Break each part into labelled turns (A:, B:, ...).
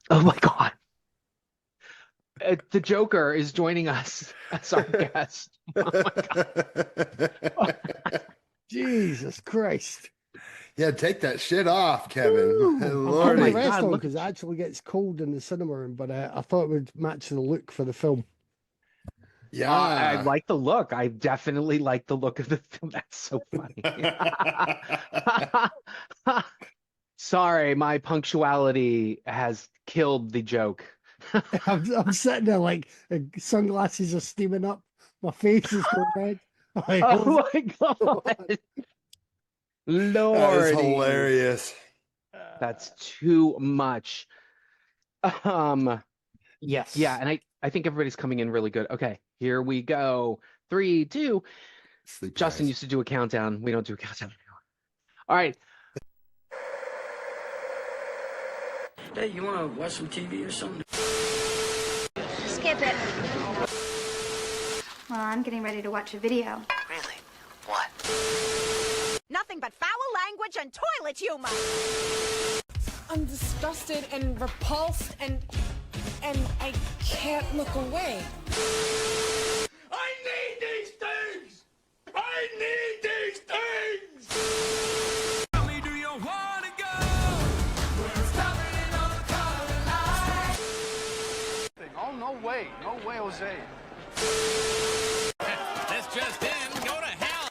A: Oh my God. The Joker is joining us as our guest. Oh my God.
B: Jesus Christ.
C: Yeah, take that shit off, Kevin.
B: Woo! I'll
A: Oh
B: keep the
A: my
C: Lordy.
B: rest
A: God,
B: on
A: look
B: because it
A: at you.
B: actually gets cold in the cinema room, but I thought it would match the look for the film.
A: I
C: Yeah.
A: like the look. I definitely like the look of the film. That's so funny. Sorry, my punctuality has killed the joke.
B: I'm sitting there like sunglasses are steaming up, my face is going red. Like,
A: Oh my God.
C: That is
A: Lordy.
C: hilarious.
A: That's too much. Um, yeah,
B: yes.
A: and I think everybody's coming in really good. Okay, here we go. Three, two.
C: Sleepy
A: Justin
C: eyes.
A: used to do a countdown. We don't do a countdown anymore. All right.
D: Hey, you want to watch some TV or something?
E: Skip it. Well, I'm getting ready to watch a video.
D: Really? What?
F: Nothing but foul language and toilet humor.
G: I'm disgusted and repulsed and I can't look away.
D: I need these things! I need these things! Tell me, do you want to go? We're stopping on the color line.
H: Oh, no way, Jose.
D: This just in, go to hell!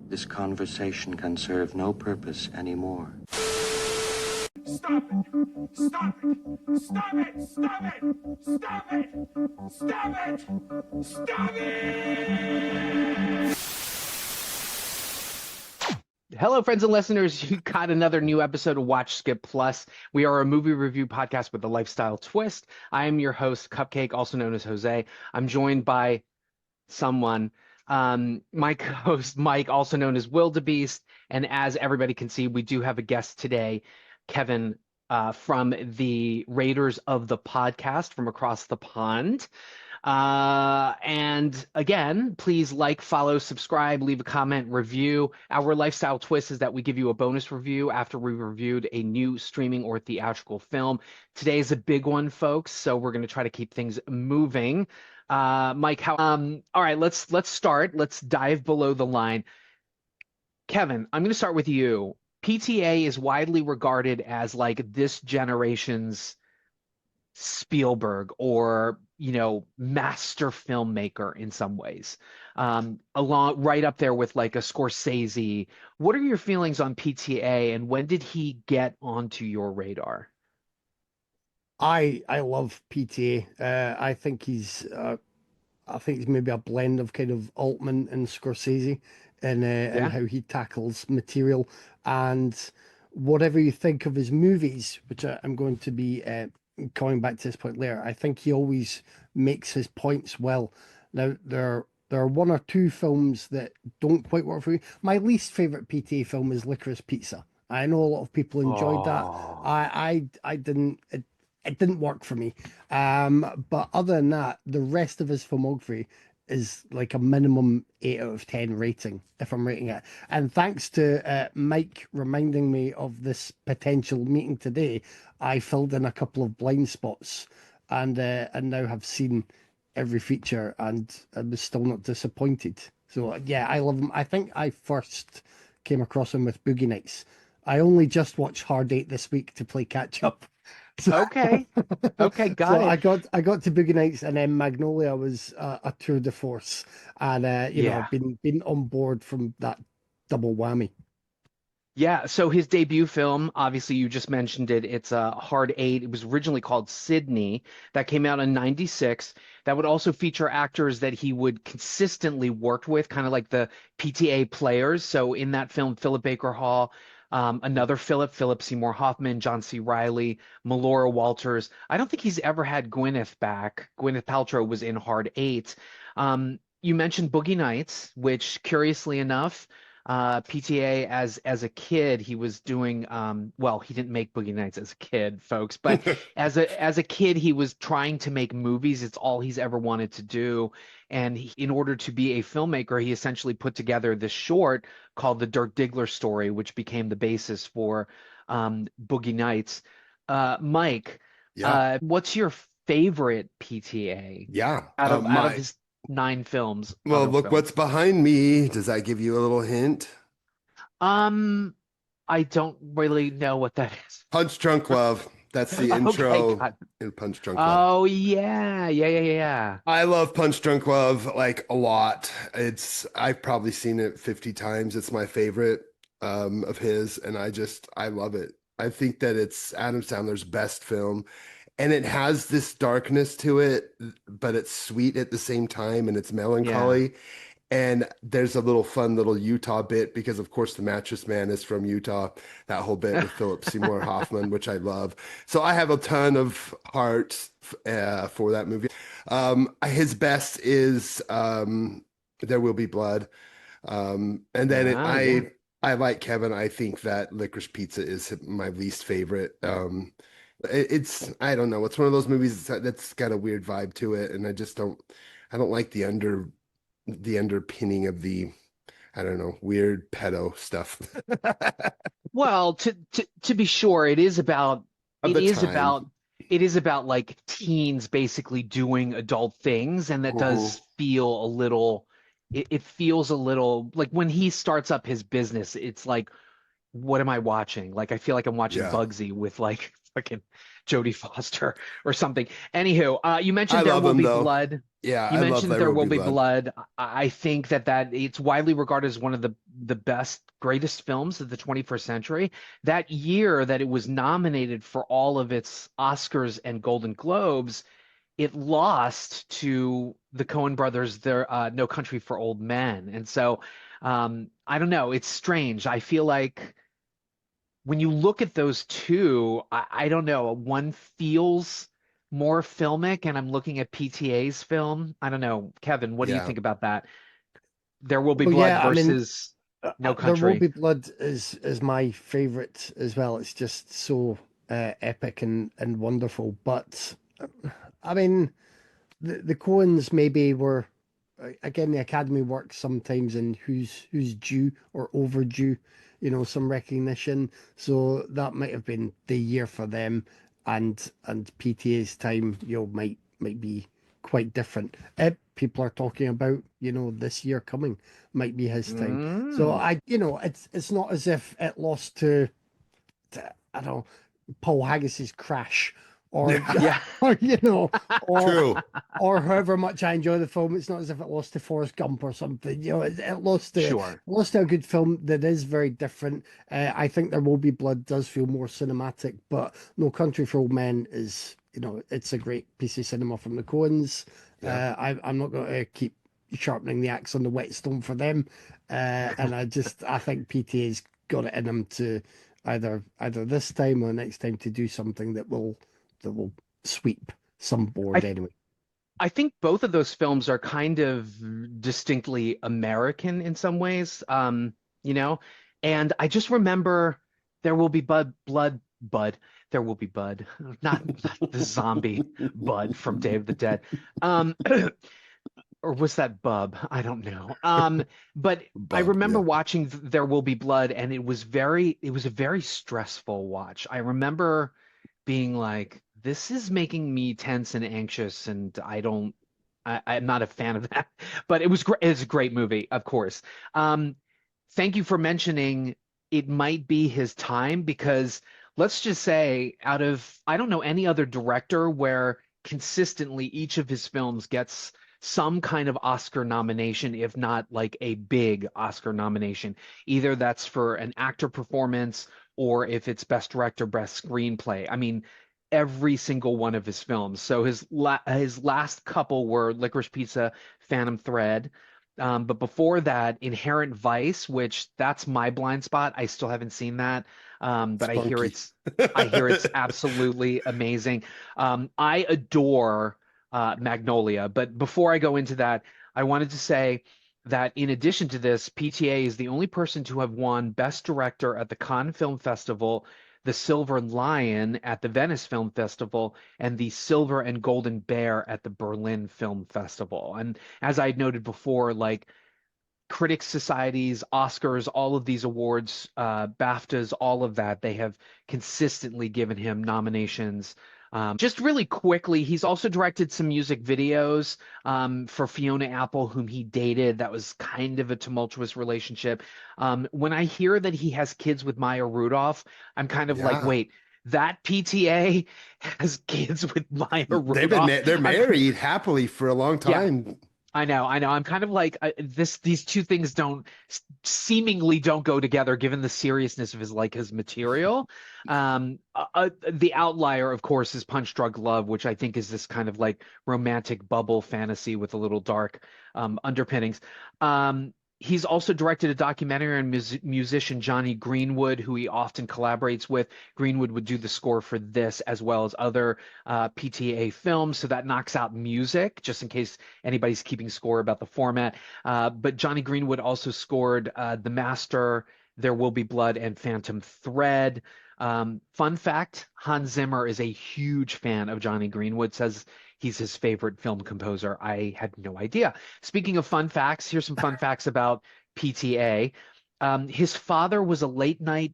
I: This conversation can serve no purpose anymore.
D: Stop it! Stop it! Stop it! Stop it! Stop it! Stop it! Stop it!
A: Hello, friends and listeners. You got another new episode of Watch Skip Plus. We are a movie review podcast with a lifestyle twist. I am your host, Cupcake, also known as Jose. I'm joined by someone, my co-host, Mike, also known as WilDaBeast. And as everybody can see, we do have a guest today, Kevin, from the Raiders of the Podcast from across the pond. And again, please like, follow, subscribe, leave a comment, review. Our lifestyle twist is that we give you a bonus review after we reviewed a new streaming or theatrical film. Today is a big one, folks, so we're going to try to keep things moving. Mike, all right, let's start. Let's dive below the line. Kevin, I'm going to start with you. PTA is widely regarded as like this generation's Spielberg or, master filmmaker in some ways. Along right up there with like a Scorsese. What are your feelings on PTA and when did he get onto your radar?
B: I love PTA. I think he's maybe a blend of kind of Altman and Scorsese and
A: Yeah.
B: how he tackles material. And whatever you think of his movies, which I'm going to be coming back to this point later, I think he always makes his points well. Now there are one or two films that don't quite work for me. My least favorite PTA film is Licorice Pizza. I know a lot of people enjoyed that.
A: Oh.
B: I didn't. It didn't work for me. But other than that, the rest of his filmography is like a minimum 8 out of 10 rating if I'm rating it. And thanks to Mike reminding me of this potential meeting today, I filled in a couple of blind spots and now have seen every feature and I was still not disappointed. So yeah, I love him. I think I first came across him with Boogie Nights. I only just watched Hard Eight this week to play catch up. So,
A: Okay. Okay, got
B: so
A: it.
B: I got to Boogie Nights and then Magnolia was a tour de force, and
A: Yeah.
B: I've been on board from that double whammy.
A: Yeah, so his debut film, obviously you just mentioned it, it's a Hard Eight. It was originally called Sydney. That came out in 96. That would also feature actors that he would consistently work with, kind of like the PTA players. So in that film, Philip Baker Hall, another Philip Seymour Hoffman, John C. Reilly, Melora Walters. I don't think he's ever had Gwyneth back. Gwyneth Paltrow was in Hard Eight. You mentioned Boogie Nights, which curiously enough, PTA as a kid he was doing well, he didn't make Boogie Nights as a kid, folks, but as a kid he was trying to make movies. It's all he's ever wanted to do, and in order to be a filmmaker he essentially put together this short called The Dirk Diggler Story, which became the basis for Boogie Nights. Mike,
C: Yeah.
A: what's your favorite PTA
C: Yeah.
A: out of
C: My
A: his 9 films,
C: Well,
A: other
C: look
A: films?
C: what's behind me. Does that give you a little hint?
A: Um, I don't really know what that is.
C: Punch Drunk Love. That's the
A: Okay,
C: intro
A: got it.
C: in Punch Drunk Love.
A: Oh yeah, yeah, yeah, yeah, yeah.
C: I love Punch Drunk Love like a lot. I've probably seen it 50 times. It's my favorite of his, and I love it. I think that it's Adam Sandler's best film, and it has this darkness to it, but it's sweet at the same time, and it's
A: Yeah.
C: melancholy. And there's a little fun little Utah bit because, of course, the Mattress Man is from Utah. That whole bit with Philip Seymour Hoffman, which I love. So I have a ton of heart for that movie. His best is There Will Be Blood. And then
A: Yeah.
C: I like Kevin. I think that Licorice Pizza is my least favorite. I don't know. It's one of those movies that's got a weird vibe to it, and I don't like the underpinning of the, I don't know, weird pedo stuff
A: Well, to be sure,
C: of
A: it
C: the
A: is
C: time.
A: about it is about like teens basically doing adult things, and that
C: Mhm.
A: does feel a little it feels a little like when he starts up his business, it's like, what am I watching? Like I feel like I'm watching
C: Yeah.
A: Bugsy with like fucking Jodie Foster or something. Anywho, you
C: I
A: mentioned There
C: love
A: Will
C: him
A: Be
C: though.
A: Blood.
C: Yeah,
A: You
C: I love
A: mentioned
C: There
A: There
C: Will
A: Will
C: Be
A: Be
C: Blood.
A: Blood. I think that it's widely regarded as one of the best, greatest films of the 21st century. That year that it was nominated for all of its Oscars and Golden Globes, it lost to the Coen brothers, their No Country for Old Men. And so I don't know, it's strange. I feel like when you look at those two, I don't know, one feels more filmic, and I'm looking at PTA's film. I don't know, Kevin, what do you
C: Yeah.
A: think about that? There Will Be
B: Well,
A: Blood
B: yeah, I mean,
A: versus No
B: There Will
A: Country.
B: Be Blood is my favorite as well. It's just so epic and wonderful. But I mean, the Coens maybe were again the Academy works sometimes in who's due or overdue, some recognition. So that might have been the year for them, and PTA's time, might be quite different. People are talking about, this year coming might be his time. So
A: Mm.
B: it's not as if it lost to I don't know, Paul Haggis's Crash, or
C: Yeah.
A: Yeah,
B: or or
C: True.
B: however much I enjoy the film. It's not as if it lost to Forrest Gump or something. It
A: sure.
B: lost to a good film that is very different. I think There Will Be Blood does feel more cinematic, but No Country for Old Men is, it's a great piece of cinema from the Coens.
C: Yeah.
B: I'm not going to keep sharpening the axe on the whetstone for them. And I think PTA's got it in them to either this time or next time to do something that will sweep some
A: I
B: board anyway.
A: I think both of those films are kind of distinctly American in some ways, you know, and I just remember There Will Be Bud. There Will Be Bud, not the zombie Bud from Day of the Dead. Um, or was that Bub? I don't know. But I
C: Bub.
A: remember
C: Yeah.
A: watching There Will Be Blood, and it was a very stressful watch. I remember being like, this is making me tense and anxious, and I'm not a fan of that. But it was great. It's a great movie, of course. Um, Thank you for mentioning it might be his time because let's just say I don't know any other director where consistently each of his films gets some kind of Oscar nomination, if not like a big Oscar nomination. Either that's for an actor performance or if it's best director, best screenplay. I mean, every single one of his films. So his last couple were Licorice Pizza, Phantom Thread. But before that, Inherent Vice, which that's my blind spot. I still haven't seen that. But
C: Spunky.
A: I hear it's absolutely amazing. I adore Magnolia. But before I go into that, I wanted to say that in addition to this, PTA is the only person to have won Best Director at the Cannes Film Festival, the Silver Lion at the Venice Film Festival, and the Silver and Golden Bear at the Berlin Film Festival. And as I noted before, like Critics Societies, Oscars, all of these awards, BAFTAs, all of that, they have consistently given him nominations. Just really quickly, he's also directed some music videos for Fiona Apple, whom he dated. That was kind of a tumultuous relationship. When I hear that he has kids with Maya Rudolph, I'm kind of like,
C: Yeah.
A: wait, that PTA has kids with Maya
C: They're
A: Rudolph?
C: married happily for a long
A: Yeah.
C: time.
A: I know. I'm kind of like these two things seemingly don't go together given the seriousness of his material. The outlier, of course, is Punch Drunk Love, which I think is this kind of like romantic bubble fantasy with a little dark underpinnings. He's also directed a documentary on musician Johnny Greenwood, who he often collaborates with. Greenwood would do the score for this as well as other PTA films, so that knocks out music, just in case anybody's keeping score about the format. But Johnny Greenwood also scored The Master, There Will Be Blood, and Phantom Thread. Fun fact, Hans Zimmer is a huge fan of Johnny Greenwood, says he's his favorite film composer. I had no idea. Speaking of fun facts, here's some fun facts about PTA. His father was a late night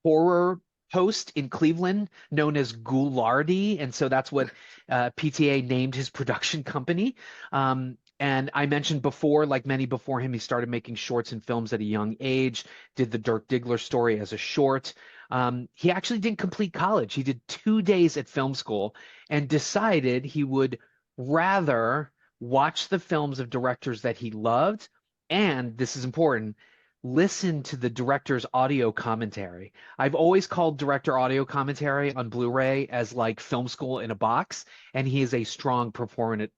A: horror host in Cleveland known as Ghoulardi, and so that's what PTA named his production company. And I mentioned before, like many before him, he started making shorts and films at a young age, did the Dirk Diggler story as a short. He actually didn't complete college. He did 2 days at film school and decided he would rather watch the films of directors that he loved, and this is important, listen to the director's audio commentary. I've always called director audio commentary on Blu-ray as like film school in a box, and he is a strong proponent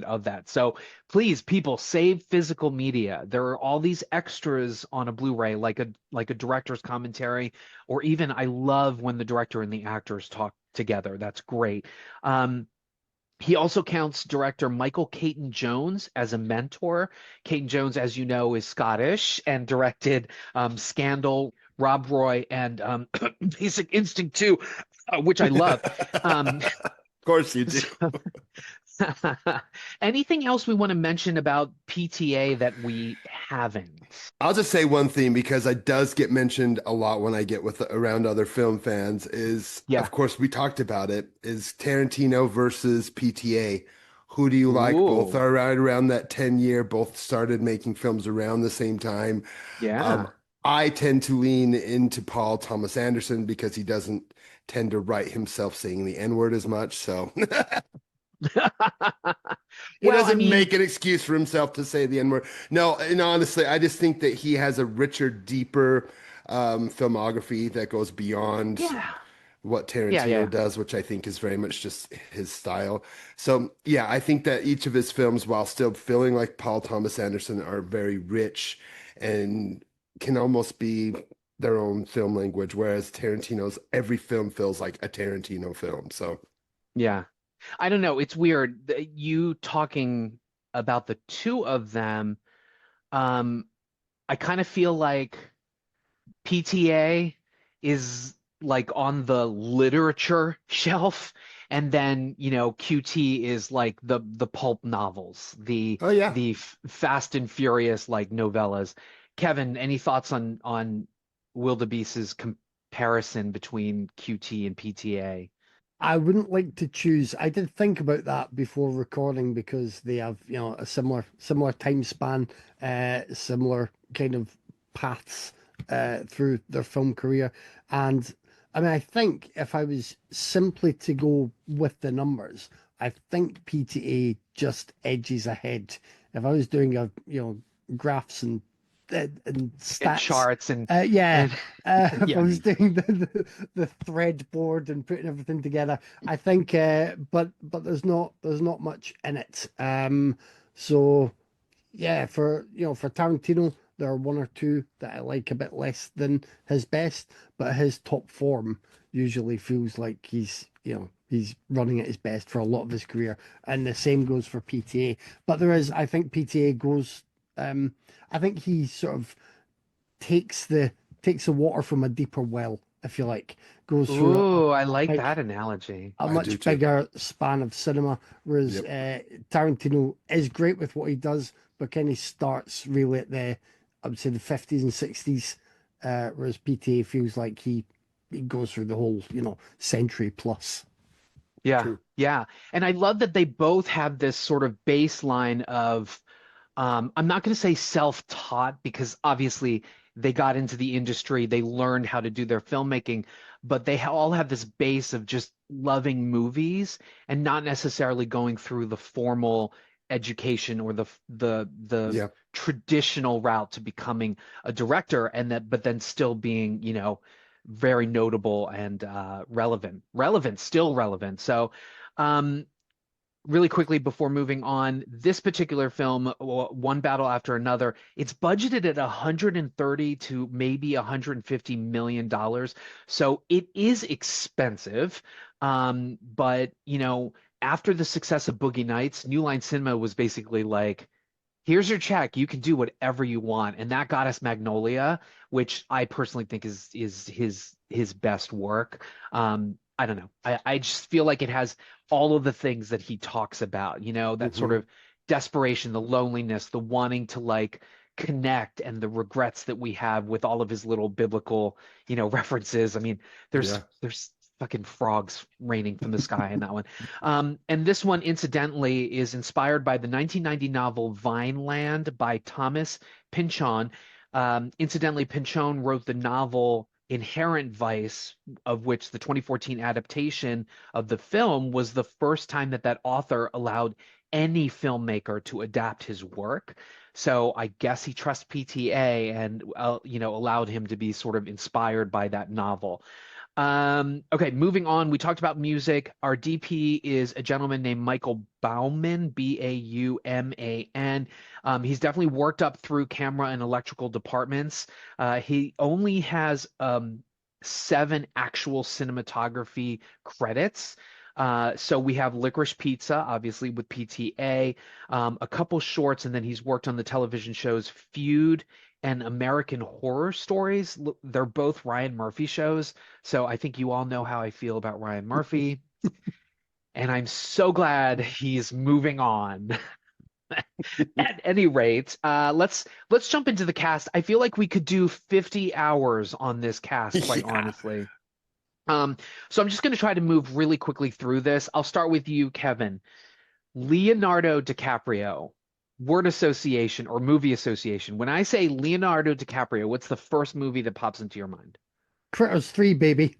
A: of that. So please, people, save physical media. There are all these extras on a Blu-ray, like a director's commentary, or even I love when the director and the actors talk together. That's great. He also counts director Michael Caton Jones as a mentor. Caton Jones, as you know, is Scottish and directed Scandal, Rob Roy, and Basic Instinct 2, which I love.
C: Of course you do.
A: Anything else we want to mention about PTA that we haven't?
C: I'll just say one thing because it does get mentioned a lot when I get around other film fans is, of course, we talked about it, is Tarantino versus PTA. Who do you like?
A: Ooh.
C: Both are right around that 10-year, both started making films around the same time.
A: Yeah.
C: I tend to lean into Paul Thomas Anderson because he doesn't tend to write himself saying the N-word as much, so... He doesn't make an excuse for himself to say the N-word. No, and honestly, I just think that he has a richer, deeper filmography that goes beyond what Tarantino does, which I think is very much just his style. So, yeah, I think that each of his films, while still feeling like Paul Thomas Anderson, are very rich and can almost be their own film language, whereas Tarantino's every film feels like a Tarantino film. So,
A: yeah. I don't know. It's weird. You talking about the two of them, I kind of feel like PTA is like on the literature shelf, and then, QT is like the pulp novels, the Fast and Furious like novellas. Kevin, any thoughts on WilDaBeast's comparison between QT and PTA?
B: I wouldn't like to choose. I did think about that before recording because they have, a similar time span, similar kind of paths through their film career. And I mean, I think if I was simply to go with the numbers, I think PTA just edges ahead. If I was doing graphs and stats
A: and charts and
B: if I was doing the thread board and putting everything together, I think but there's not much in it. So yeah, for Tarantino, there are one or two that I like a bit less than his best, but his top form usually feels like he's running at his best for a lot of his career, and the same goes for PTA. But I think PTA goes, I think he sort of takes the water from a deeper well, if you like, goes through.
A: Ooh, I like that analogy.
B: A much bigger span of cinema, whereas Tarantino is great with what he does, but kind of starts really at I would say the 50s and 60s, whereas PTA feels like he goes through the whole, century plus.
A: Yeah,
C: True.
A: yeah. And I love that they both have this sort of baseline of, I'm not going to say self-taught because obviously they got into the industry, they learned how to do their filmmaking, but they all have this base of just loving movies and not necessarily going through the formal education or the
C: Yeah.
A: traditional route to becoming a director, but then still being, very notable and still relevant. So, um, really quickly before moving on, this particular film, One Battle After Another, it's budgeted at 130 to maybe 150 million dollars. So it is expensive. But after the success of Boogie Nights, New Line Cinema was basically like, here's your check. You can do whatever you want. And that got us Magnolia, which I personally think is his best work. I don't know. I just feel like it has all of the things that he talks about, that sort of desperation, the loneliness, the wanting to like connect, and the regrets that we have with all of his little biblical, references. I mean,
C: Yeah.
A: there's fucking frogs raining from the sky in that one. And this one, incidentally, is inspired by the 1990 novel Vineland by Thomas Pynchon. Incidentally, Pynchon wrote the novel Inherent Vice, of which the 2014 adaptation of the film was the first time that author allowed any filmmaker to adapt his work. So I guess he trusts PTA and allowed him to be sort of inspired by that novel. Okay, moving on. We talked about music. Our DP is a gentleman named Michael Bauman, Bauman. He's definitely worked up through camera and electrical departments. He only has 7 actual cinematography credits. So we have Licorice Pizza, obviously with PTA, a couple shorts, and then he's worked on the television shows Feud and American Horror Stories. They're both Ryan Murphy shows. So I think you all know how I feel about Ryan Murphy. And I'm so glad he's moving on. At any rate, let's jump into the cast. I feel like we could do 50 hours on this cast, quite honestly. So I'm just going to try to move really quickly through this. I'll start with you, Kevin. Leonardo DiCaprio, word association or movie association. When I say Leonardo DiCaprio, what's the first movie that pops into your mind?
B: Critters 3, baby.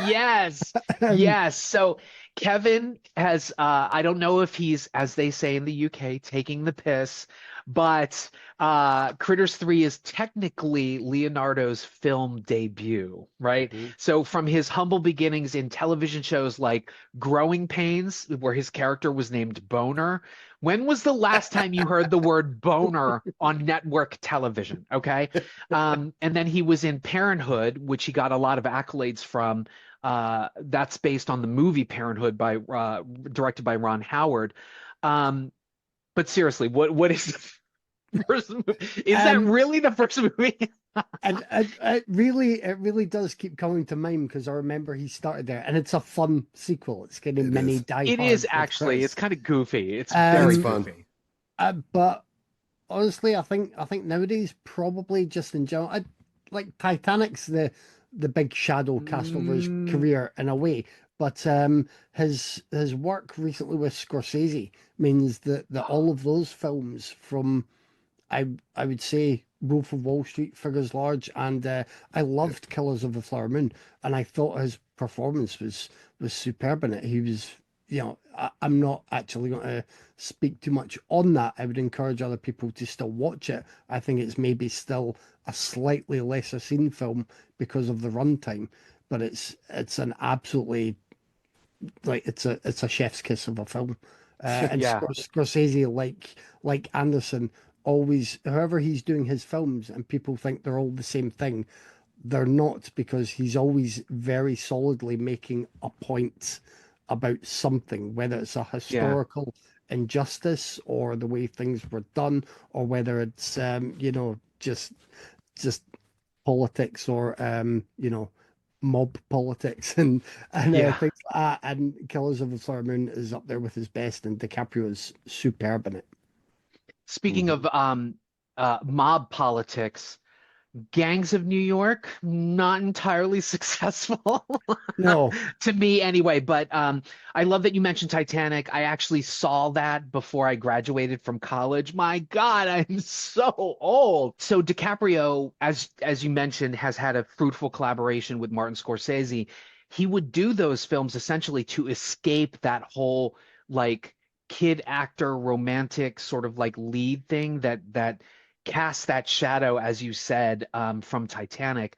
A: Yes. Yes. So Kevin has, I don't know if he's, as they say in the UK, taking the piss, but Critters 3 is technically Leonardo's film debut, right? So from his humble beginnings in television shows like Growing Pains, where his character was named Boner. When was the last time you heard the word boner on network television? Okay. And then he was in Parenthood, which he got a lot of accolades from. That's based on the movie Parenthood directed by Ron Howard. But seriously, what is the first movie? Is that really the first movie?
B: And it really does keep coming to mind because I remember he started there, and it's a fun sequel. It's kind of mini Die Hard.
A: It is actually. It's kind of goofy. It's very goofy.
B: But honestly, I think nowadays probably just in general, like Titanic's the big shadow cast over his career in a way. But his work recently with Scorsese means that all of those films from I would say Wolf of Wall Street, Figures Large, and I loved Killers of the Flower Moon, and I thought his performance was superb in it. He was, I'm not actually going to speak too much on that. I would encourage other people to still watch it. I think it's maybe still a slightly lesser seen film because of the runtime, but it's an absolutely it's a chef's kiss of a film. And Scorsese, like Anderson, always, however he's doing his films, and people think they're all the same thing, they're not, because he's always very solidly making a point about something, whether it's a historical injustice or the way things were done, or whether it's just politics or mob politics and
A: Yeah.
B: things like that. And Killers of the Flower Moon is up there with his best, and DiCaprio is superb in it.
A: Speaking
C: Mhm.
A: of mob politics, Gangs of New York, not entirely successful
B: No,
A: to me anyway, but I love that you mentioned Titanic. I actually saw that before I graduated from college. My God, I'm so old. So DiCaprio, as you mentioned, has had a fruitful collaboration with Martin Scorsese. He would do those films essentially to escape that whole like kid actor romantic sort of like lead thing that cast that shadow, as you said, from Titanic.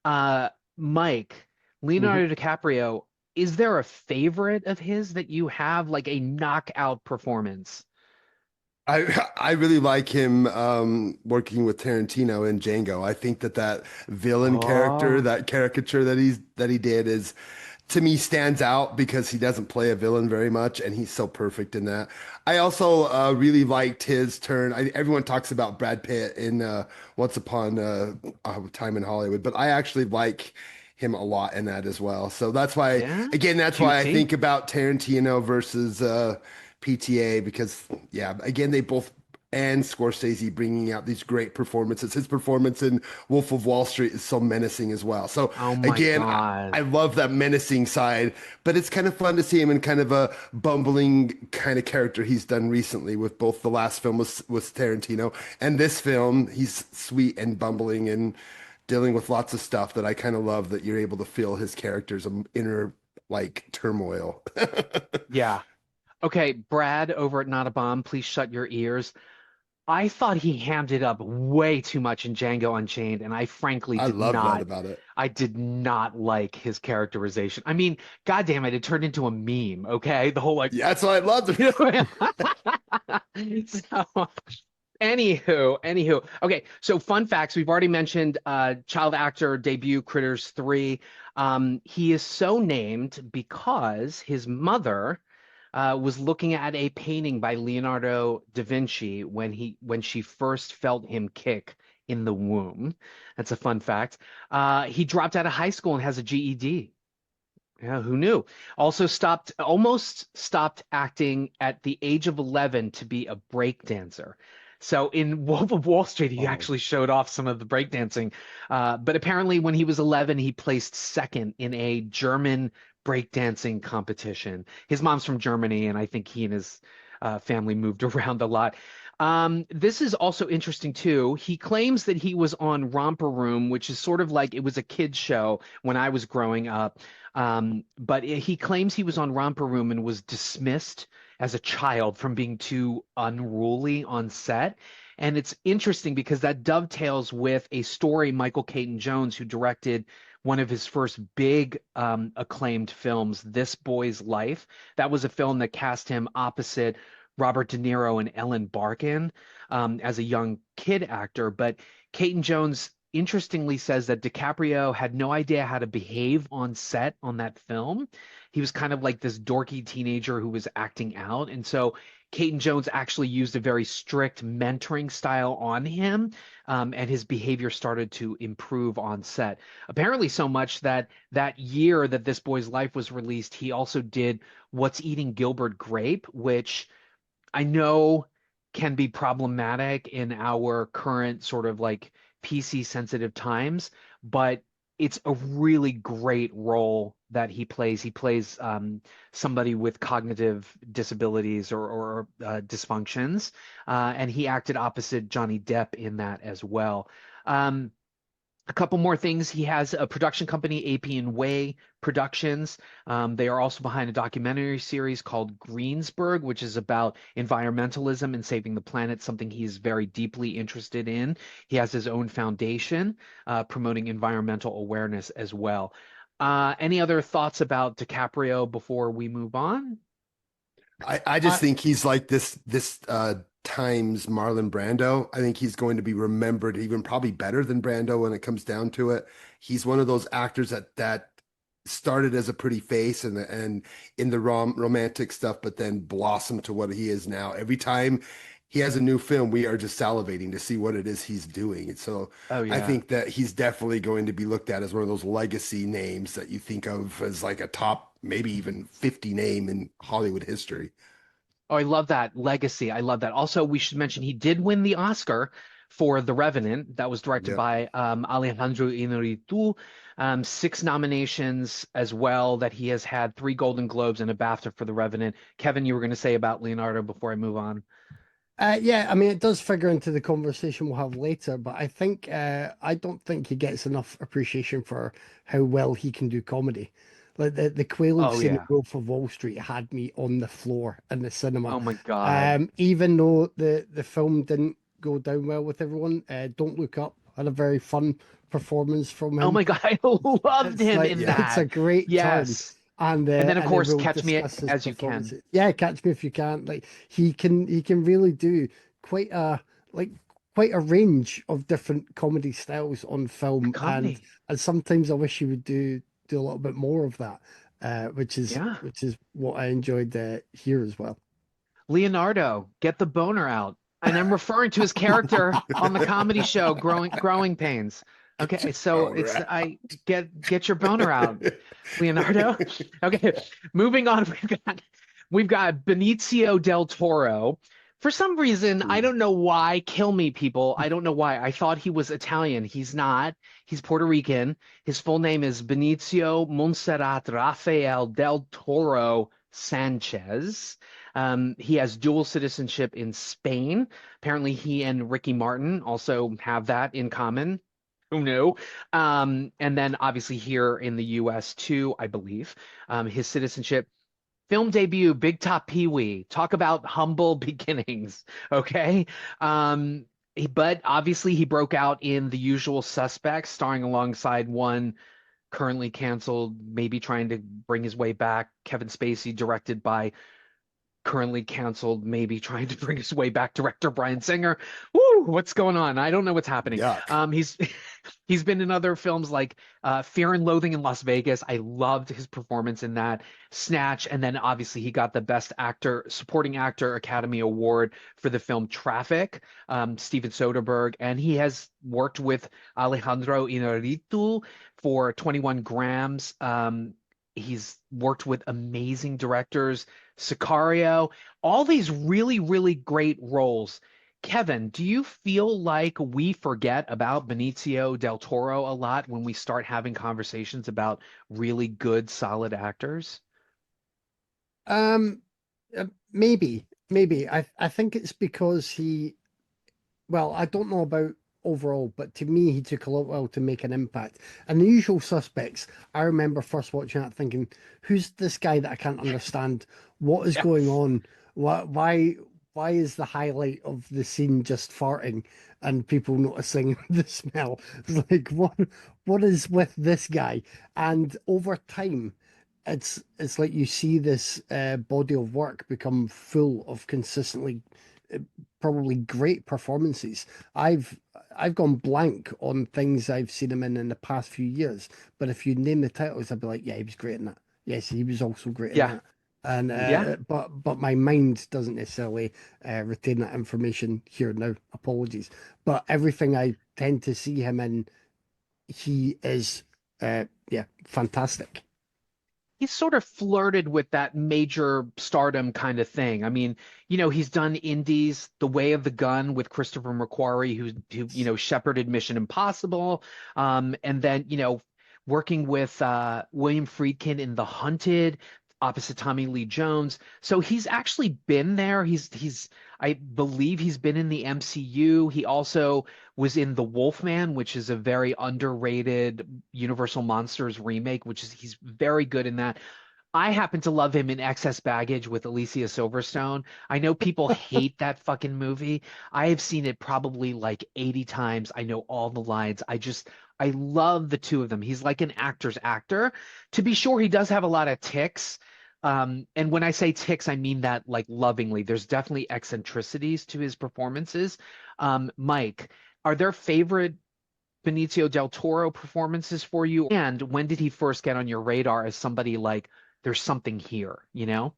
A: Mike,
B: mhm.
A: Leonardo DiCaprio, is there a favorite of his that you have, like a knockout performance?
C: I really like him working with Tarantino in Django. I think that villain character,
A: Oh,
C: that caricature that he did is to me stands out because he doesn't play a villain very much and he's so perfect in that. I also really liked his turn. Everyone talks about Brad Pitt in Once Upon a Time in Hollywood, but I actually like him a lot in that as well. So that's why,
A: yeah,
C: again, that's why I
A: cutesy.
C: think about Tarantino versus PTA because, yeah, again, they both and Scorsese bringing out these great performances. His performance in Wolf of Wall Street is so menacing as well. So
A: Oh my
C: again, I
A: God.
C: love that menacing side, but it's kind of fun to see him in kind of a bumbling kind of character he's done recently with both the last film with Tarantino and this film. He's sweet and bumbling and dealing with lots of stuff that I kind of love that you're able to feel his character's inner like turmoil.
A: Yeah. Okay, Brad over at Not a Bomb, please shut your ears. I thought he hammed it up way too much in Django Unchained, and I frankly
C: I
A: did
C: love that
A: not.
C: about it.
A: I did not like his characterization. I mean, God damn it, it turned into a meme, okay? The whole like,
C: Yeah, that's what I loved.
A: you know. So, anywho. Okay, so fun facts. We've already mentioned child actor debut Critters 3. He is so named because his mother was looking at a painting by Leonardo da Vinci when she first felt him kick in the womb. That's a fun fact. He dropped out of high school and has a GED. Yeah, who knew? Also almost stopped acting at the age of 11 to be a break dancer. So in Wolf of Wall Street, he
B: Oh,
A: actually showed off some of the breakdancing. But apparently, when he was 11, he placed second in a German breakdancing competition. His mom's from Germany, and I think he and his family moved around a lot. This is also interesting too. He claims that he was on Romper Room, which is sort of like it was a kid's show when I was growing up. But he claims he was on Romper Room and was dismissed as a child from being too unruly on set. And it's interesting because that dovetails with a story Michael Caton Jones, who directed one of his first big acclaimed films, This Boy's Life. That was a film that cast him opposite Robert De Niro and Ellen Barkin as a young kid actor. But Caton Jones interestingly says that DiCaprio had no idea how to behave on set on that film. He was kind of like this dorky teenager who was acting out. And so Caton Jones actually used a very strict mentoring style on him, and his behavior started to improve on set. Apparently, so much that that year that This Boy's Life was released, he also did What's Eating Gilbert Grape, which I know can be problematic in our current sort of like PC sensitive times, but it's a really great role that he plays. He plays somebody with cognitive disabilities or dysfunctions, and he acted opposite Johnny Depp in that as well. Um, a couple more things. He has a production company, AP and Way Productions. They are also behind a documentary series called Greensburg, which is about environmentalism and saving the planet, something he's very deeply interested in. He has his own foundation promoting environmental awareness as well. Any other thoughts about DiCaprio before we move on?
C: I just
B: I,
C: think he's like this times Marlon Brando. I think he's going to be remembered even probably better than Brando when it comes down to it. He's one of those actors that started as a pretty face and in the romantic stuff, but then blossomed to what he is now. Every time he has a new film, we are just salivating to see what it is he's doing. And so
A: Oh
C: I
A: yeah.
C: think that he's definitely going to be looked at as one of those legacy names that you think of as like a top, maybe even 50 name in Hollywood history.
A: Oh, I love that legacy. I love that. Also, we should mention he did win the Oscar for The Revenant. That was directed
C: Yep.
A: by Alejandro Inarritu. Six nominations as well. That he has had three Golden Globes and a BAFTA for The Revenant. Kevin, you were going to say about Leonardo before I move on.
B: Yeah, I mean, it does figure into the conversation we'll have later, but I don't think he gets enough appreciation for how well he can do comedy. Like the Quaalude
A: Oh
B: scene in
A: yeah.
B: Wolf of Wall Street had me on the floor in the cinema.
A: Oh my God.
B: Even though the film didn't go down well with everyone, Don't Look Up had a very fun performance from
A: Oh
B: him.
A: my God. I loved
B: It's
A: him
B: like
A: in
B: it's a
A: that.
B: great turn.
A: Yes. And then of
B: And then
A: course,
B: we'll
A: Catch Me
B: discuss his
A: As You Can.
B: performances. Yeah, Catch Me If You Can. Like he can really do quite a like quite a range of different comedy styles on film, and
A: Comedy.
B: sometimes I wish he would do a little bit more of that,
A: Yeah.
B: which is what I enjoyed here as well.
A: Leonardo, get the boner out. And I'm referring to his character on the comedy show Growing Pains.
C: Get
A: Okay,
C: your
A: so
C: boner
A: it's
C: out.
A: I get your boner out, Leonardo. Okay, moving on. We've got Benicio del Toro. For some reason, I don't know why. Kill me, people. I don't know why. I thought he was Italian. He's not. He's Puerto Rican. His full name is Benicio Montserrat Rafael del Toro Sanchez. He has dual citizenship in Spain. Apparently, he and Ricky Martin also have that in common. Who knew? And then obviously here in the US too, I believe. His citizenship. Film debut, Big Top Pee Wee. Talk about humble beginnings. Okay. But obviously he broke out in The Usual Suspects, starring alongside one currently canceled, maybe trying to bring his way back, Kevin Spacey, directed by currently canceled, maybe trying to bring his way back, director Bryan Singer. Woo, what's going on? I don't know what's happening.
C: Yuck.
A: He's he's been in other films like Fear and Loathing in Las Vegas. I loved his performance in that. Snatch, and then obviously he got the Best Actor, Supporting Actor Academy Award for the film Traffic. Steven Soderbergh, and he has worked with Alejandro Inarritu for 21 Grams. He's worked with amazing directors, Sicario, all these really, really great roles. Kevin, do you feel like we forget about Benicio del Toro a lot when we start having conversations about really good, solid actors?
B: Um, maybe. I think it's because well, I don't know about overall, but to me, he took a little while to make an impact. And The Usual Suspects, I remember first watching that thinking, who's this guy that I can't understand? What is going
A: Yes.
B: on? Why is the highlight of the scene just farting and people noticing the smell? It's like, what is with this guy? And over time, it's like you see this body of work become full of consistently probably great performances. I've I've gone blank on things I've seen him in the past few years, but if you name the titles, I'd be like, yeah, he was great in that. Yes, he was also great in
A: Yeah.
B: that. And
A: Yeah.
B: but my mind doesn't necessarily retain that information here now. Apologies, but everything I tend to see him in, he is yeah, fantastic.
A: He's sort of flirted with that major stardom kind of thing. I mean, he's done indies, The Way of the Gun with Christopher McQuarrie, who shepherded Mission Impossible, and then working with William Friedkin in The Hunted, opposite Tommy Lee Jones. So he's actually been there. I believe he's been in the MCU. He also was in The Wolfman, which is a very underrated Universal Monsters remake, he's very good in that. I happen to love him in Excess Baggage with Alicia Silverstone. I know people hate that fucking movie. I have seen it probably like 80 times. I know all the lines. I love the two of them. He's like an actor's actor. To be sure, he does have a lot of tics. And when I say tics, I mean that like lovingly. There's definitely eccentricities to his performances. Mike, are there favorite Benicio del Toro performances for you? And when did he first get on your radar as somebody like, there's something here, you know?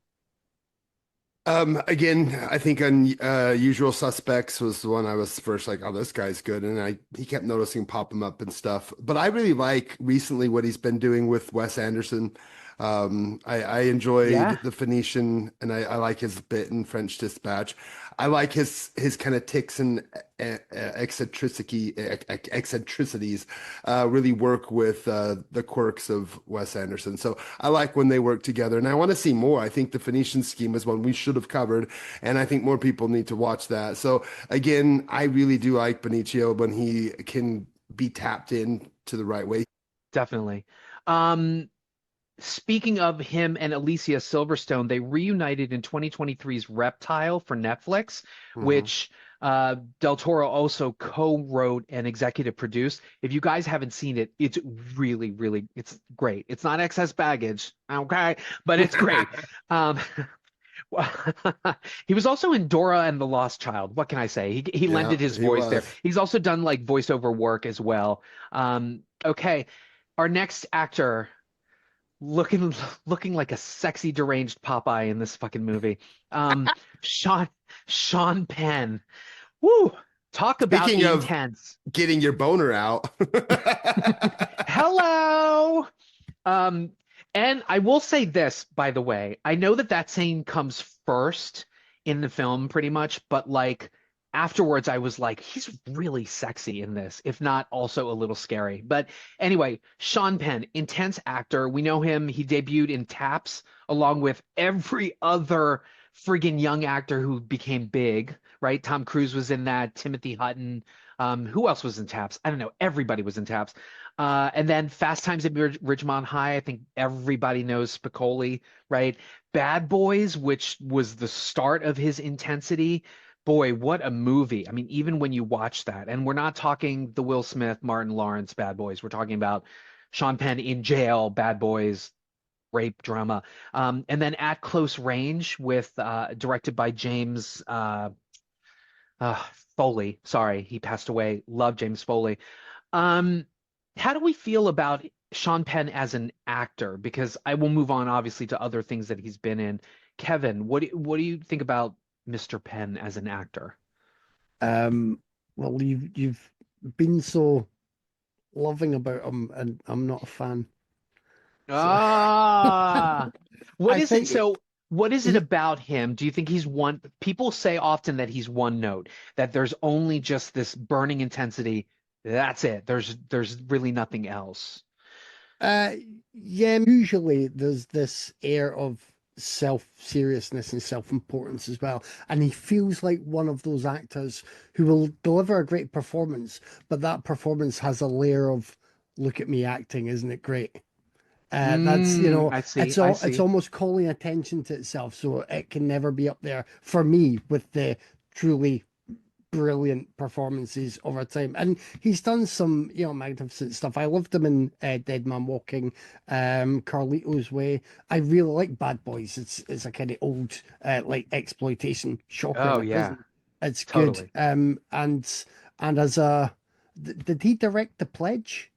C: Again, I think Usual Suspects was the one I was first like, oh, this guy's good, and he kept noticing pop him up and stuff. But I really like recently what he's been doing with Wes Anderson. I enjoyed
A: Yeah,
C: The Phoenician, and I like his bit in French Dispatch. I like his kind of ticks and eccentricities really work with the quirks of Wes Anderson. So I like when they work together, and I want to see more. I think the Phoenician Scheme is one we should have covered, and I think more people need to watch that. So again, I really do like Benicio when he can be tapped in to the right way.
A: definitely. Um, Speaking of him and Alicia Silverstone, they reunited in 2023's Reptile for Netflix,
C: Mhm.
A: which Del Toro also co-wrote and executive produced. If you guys haven't seen it, it's really, really, it's great. It's not excess baggage, okay, but it's great. Um, he was also in Dora and the Lost Child. What can I say? He
C: Yeah,
A: lended his
C: he
A: voice there.
C: was.
A: He's also done like voiceover work as well. Okay, our next actor looking looking like a sexy deranged Popeye in this fucking movie. Um, Sean Sean Penn. Woo! Talk about
C: Speaking of
A: intense.
C: getting your boner out.
A: Hello. Um, and I will say this, by the way. I know that that scene comes first in the film, pretty much, but like afterwards, I was like, he's really sexy in this, if not also a little scary. But anyway, Sean Penn, intense actor. We know him. He debuted in Taps along with every other friggin' young actor who became big, right? Tom Cruise was in that, Timothy Hutton. Who else was in Taps? I don't know. Everybody was in Taps. And then Fast Times at Ridgemont High, I think everybody knows Spicoli, right? Bad Boys, which was the start of his intensity. Boy, what a movie. I mean, even when you watch that, and we're not talking the Will Smith, Martin Lawrence Bad Boys, we're talking about Sean Penn in jail, Bad Boys, rape drama. And then At Close Range with directed by James uh, Foley. Sorry, he passed away. Love James Foley. Um, how do we feel about Sean Penn as an actor? Because I will move on, obviously, to other things that he's been in. Kevin, what do you think about Mr. Penn as an actor?
B: Um, well, you've been so loving about him, and I'm not a fan. So
A: Ah, what
B: I
A: is it?
B: think
A: So, what is it
B: he,
A: about him? Do you think he's one? People say often that he's one note, that there's only just this burning intensity. That's it. There's really nothing else.
B: uh, yeah, usually there's this air of self-seriousness and self-importance as well, and he feels like one of those actors who will deliver a great performance, but that performance has a layer of "look at me acting, isn't it great?" That's
A: I see.
B: it's
A: I
B: all it's
A: see.
B: almost calling attention to itself, so it can never be up there for me with the truly brilliant performances over time. And he's done some, magnificent stuff. I loved him in Dead Man Walking, Carlito's Way. I really like Bad Boys. It's a kind of old like exploitation shocker
A: Oh
B: in a
A: yeah,
B: prison. It's good.
A: totally.
B: And as a did he direct The Pledge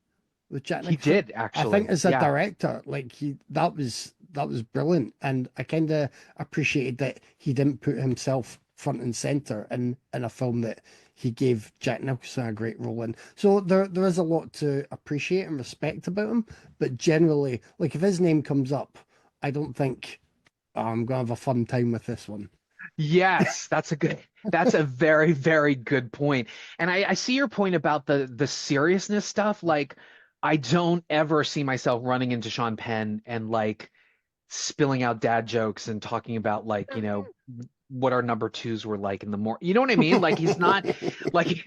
B: with Jack
A: He
B: Nicholson?
A: did
B: I think
A: actually.
B: as a
A: Yeah.
B: director, like that was brilliant, and I kind of appreciated that he didn't put himself front and center in a film that he gave Jack Nicholson a great role in. So there is a lot to appreciate and respect about him, but generally, like if his name comes up, I don't think, "Oh, I'm gonna have a fun time with this one."
A: Yes, that's a very, very good point. And I see your point about the seriousness stuff. Like, I don't ever see myself running into Sean Penn and like spilling out dad jokes and talking about like, what our number twos were like in the more, you know what I mean? Like he's not like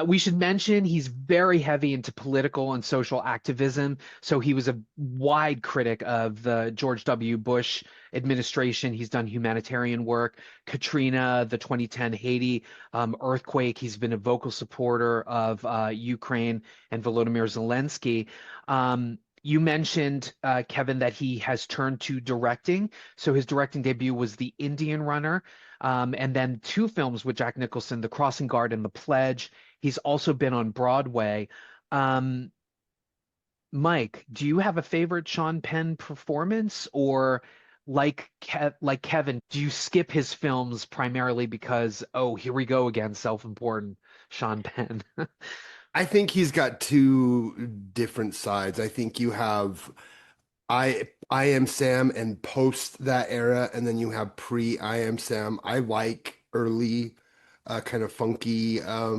A: we should mention he's very heavy into political and social activism. So he was a wide critic of the George W. Bush administration. He's done humanitarian work, Katrina, the 2010 Haiti earthquake. He's been a vocal supporter of Ukraine and Volodymyr Zelensky. You mentioned, Kevin, that he has turned to directing. So his directing debut was The Indian Runner, and then two films with Jack Nicholson, The Crossing Guard and The Pledge. He's also been on Broadway. Um, Mike, do you have a favorite Sean Penn performance, or like Kevin, do you skip his films primarily because, oh, here we go again, self-important Sean Penn?
C: I think he's got two different sides. I think you have I Am Sam and post that era, and then you have pre I Am Sam. I like early kind of funky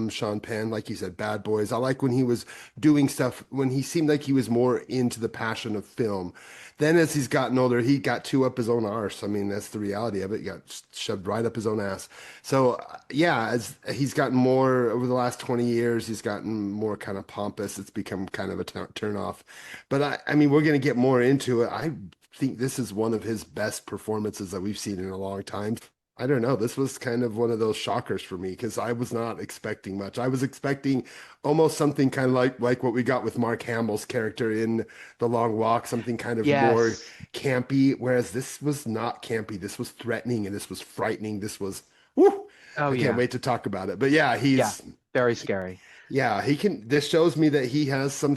C: Sean Penn, like you said, Bad Boys. I like when he was doing stuff when he seemed like he was more into the passion of film. Then as he's gotten older, he got too up his own arse. I mean, that's the reality of it. He got shoved right up his own ass. So yeah, as he's gotten more over the last 20 years, he's gotten more kind of pompous. It's become kind of a turn off. But I mean, we're going to get more into it. I think this is one of his best performances that we've seen in a long time. I don't know. This was kind of one of those shockers for me because I was not expecting much. I was expecting almost something kind of like what we got with Mark Hamill's character in The Long Walk, something kind of more
A: Yes.
C: campy, whereas this was not campy. This was threatening and this was frightening. This was, whoo,
A: Oh
C: I can't
A: yeah.
C: wait to talk about it. But yeah,
A: Yeah. Very scary.
C: yeah, he can. This shows me that he has some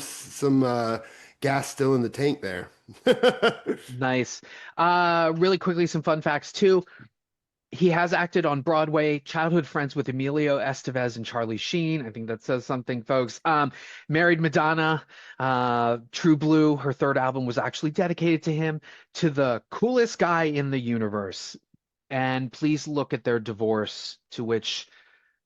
C: gas still in the tank there.
A: Nice. Really quickly, some fun facts too. He has acted on Broadway, childhood friends with Emilio Estevez and Charlie Sheen. I think that says something, folks. Married Madonna, True Blue, her third album was actually dedicated to him, to the coolest guy in the universe. And please look at their divorce, to which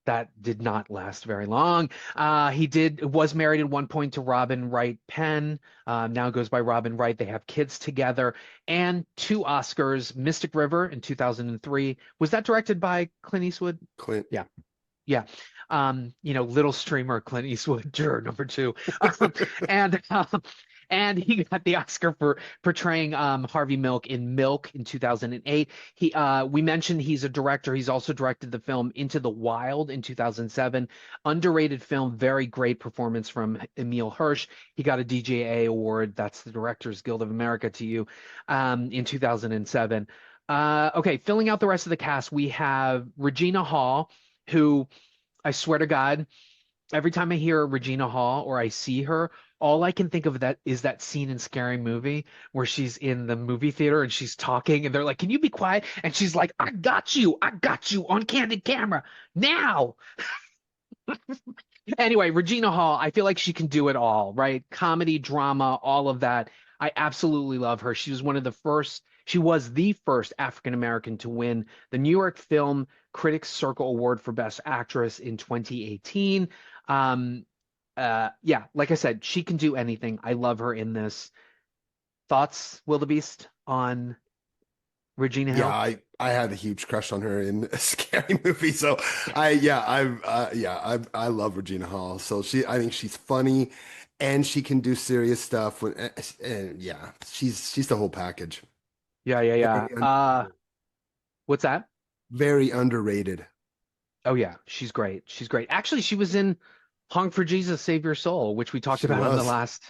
A: that did not last very long. Was married at one point to Robin Wright Penn. Now goes by Robin Wright. They have kids together and two Oscars. Mystic River in 2003. Was that directed by Clint Eastwood?
C: Clint.
A: Yeah. Yeah. Little streamer Clint Eastwood, juror number two. And and he got the Oscar for portraying Harvey Milk in 2008. We mentioned he's a director. He's also directed the film Into the Wild in 2007. Underrated film, very great performance from Emile Hirsch. He got a DGA award. That's the Directors Guild of America to you, in 2007. Okay, filling out the rest of the cast, we have Regina Hall, who I swear to God, every time I hear Regina Hall or I see her, all I can think of that is that scene in Scary Movie where she's in the movie theater and she's talking and they're like, "Can you be quiet?" And she's like, I got you on candid camera now." Anyway, Regina Hall, I feel like she can do it all, right? Comedy, drama, all of that. I absolutely love her. She was the first African American to win the New York Film Critics Circle Award for Best Actress in 2018. Yeah, like I said, she can do anything. I love her in this. Thoughts, WilDaBeast, on Regina Hill?
C: Yeah, I had a huge crush on her in a Scary Movie. So I love Regina Hall. So I think she's funny, and she can do serious stuff. And yeah, she's the whole package.
A: Yeah. What's that?
C: Very underrated.
A: Oh yeah, she's great. She's great. Actually, she was in Honk for Jesus, Save Your Soul, which we talked
C: She
A: about on
C: was.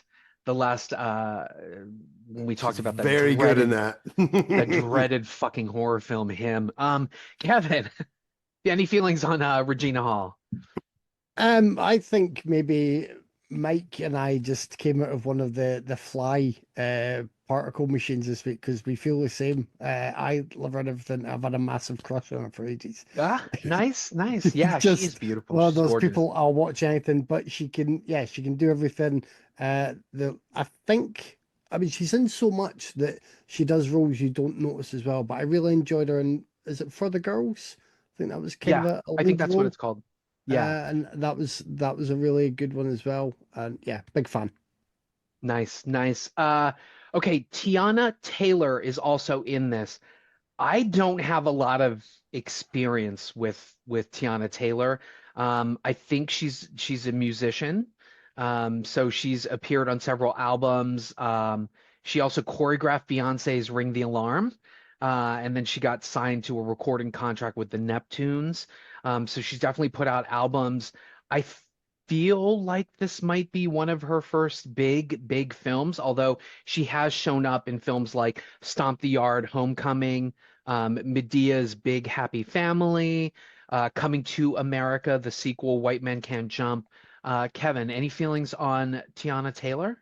A: the last when we talked about that
C: Very good in that.
A: that dreaded fucking horror film him. Kevin, any feelings on Regina Hall?
B: I think maybe Mike and I just came out of one of the fly particle machines this week because we feel the same. I love her and everything. I've had a massive crush on her for ages.
A: Nice. Yeah,
B: Just
A: she is beautiful.
B: one of
A: She's
B: those
A: gorgeous.
B: people I'll watch anything, but she can do everything. I mean, she's in so much that she does roles you don't notice as well. But I really enjoyed her in, is it For the Girls? I think that was kind of a
A: I think
B: lead
A: that's
B: role.
A: what it's called. Yeah.
B: And that was a really good one as well. And yeah, big fan.
A: Nice. Okay, Tiana Taylor is also in this. I don't have a lot of experience with Tiana Taylor. I think she's a musician. So she's appeared on several albums. She also choreographed Beyonce's Ring the Alarm. And then she got signed to a recording contract with the Neptunes. So she's definitely put out albums. I feel like this might be one of her first big films, although she has shown up in films like Stomp the Yard, Homecoming, Medea's Big Happy Family, Coming to America, the sequel, White Men Can't Jump. Kevin, any feelings on Tiana Taylor?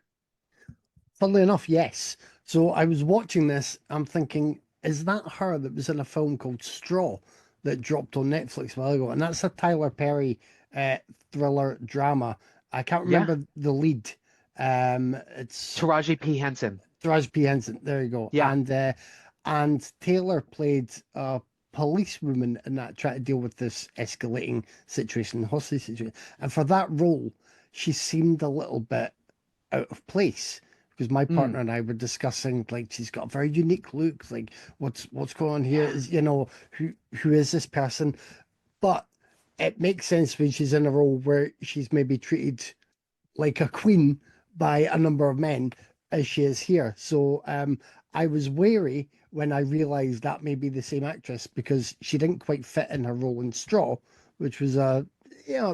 B: Funnily enough, yes. So I was watching this, I'm thinking, is that her that was in a film called Straw that dropped on Netflix a while ago? And that's a Tyler Perry thriller drama. I can't
A: Yeah.
B: remember the lead. It's
A: Taraji P. Henson.
B: Taraji P. Henson. There you go.
A: Yeah.
B: And Taylor played a policewoman in that, trying to deal with this escalating situation, hostage situation. And for that role, she seemed a little bit out of place because my partner and I were discussing, like, she's got a very unique look. Like, what's going on here? Is, you know, who is this person? But it makes sense when she's in a role where she's maybe treated like a queen by a number of men as she is here. So I was wary when I realized that may be the same actress because she didn't quite fit in her role in Straw, which was it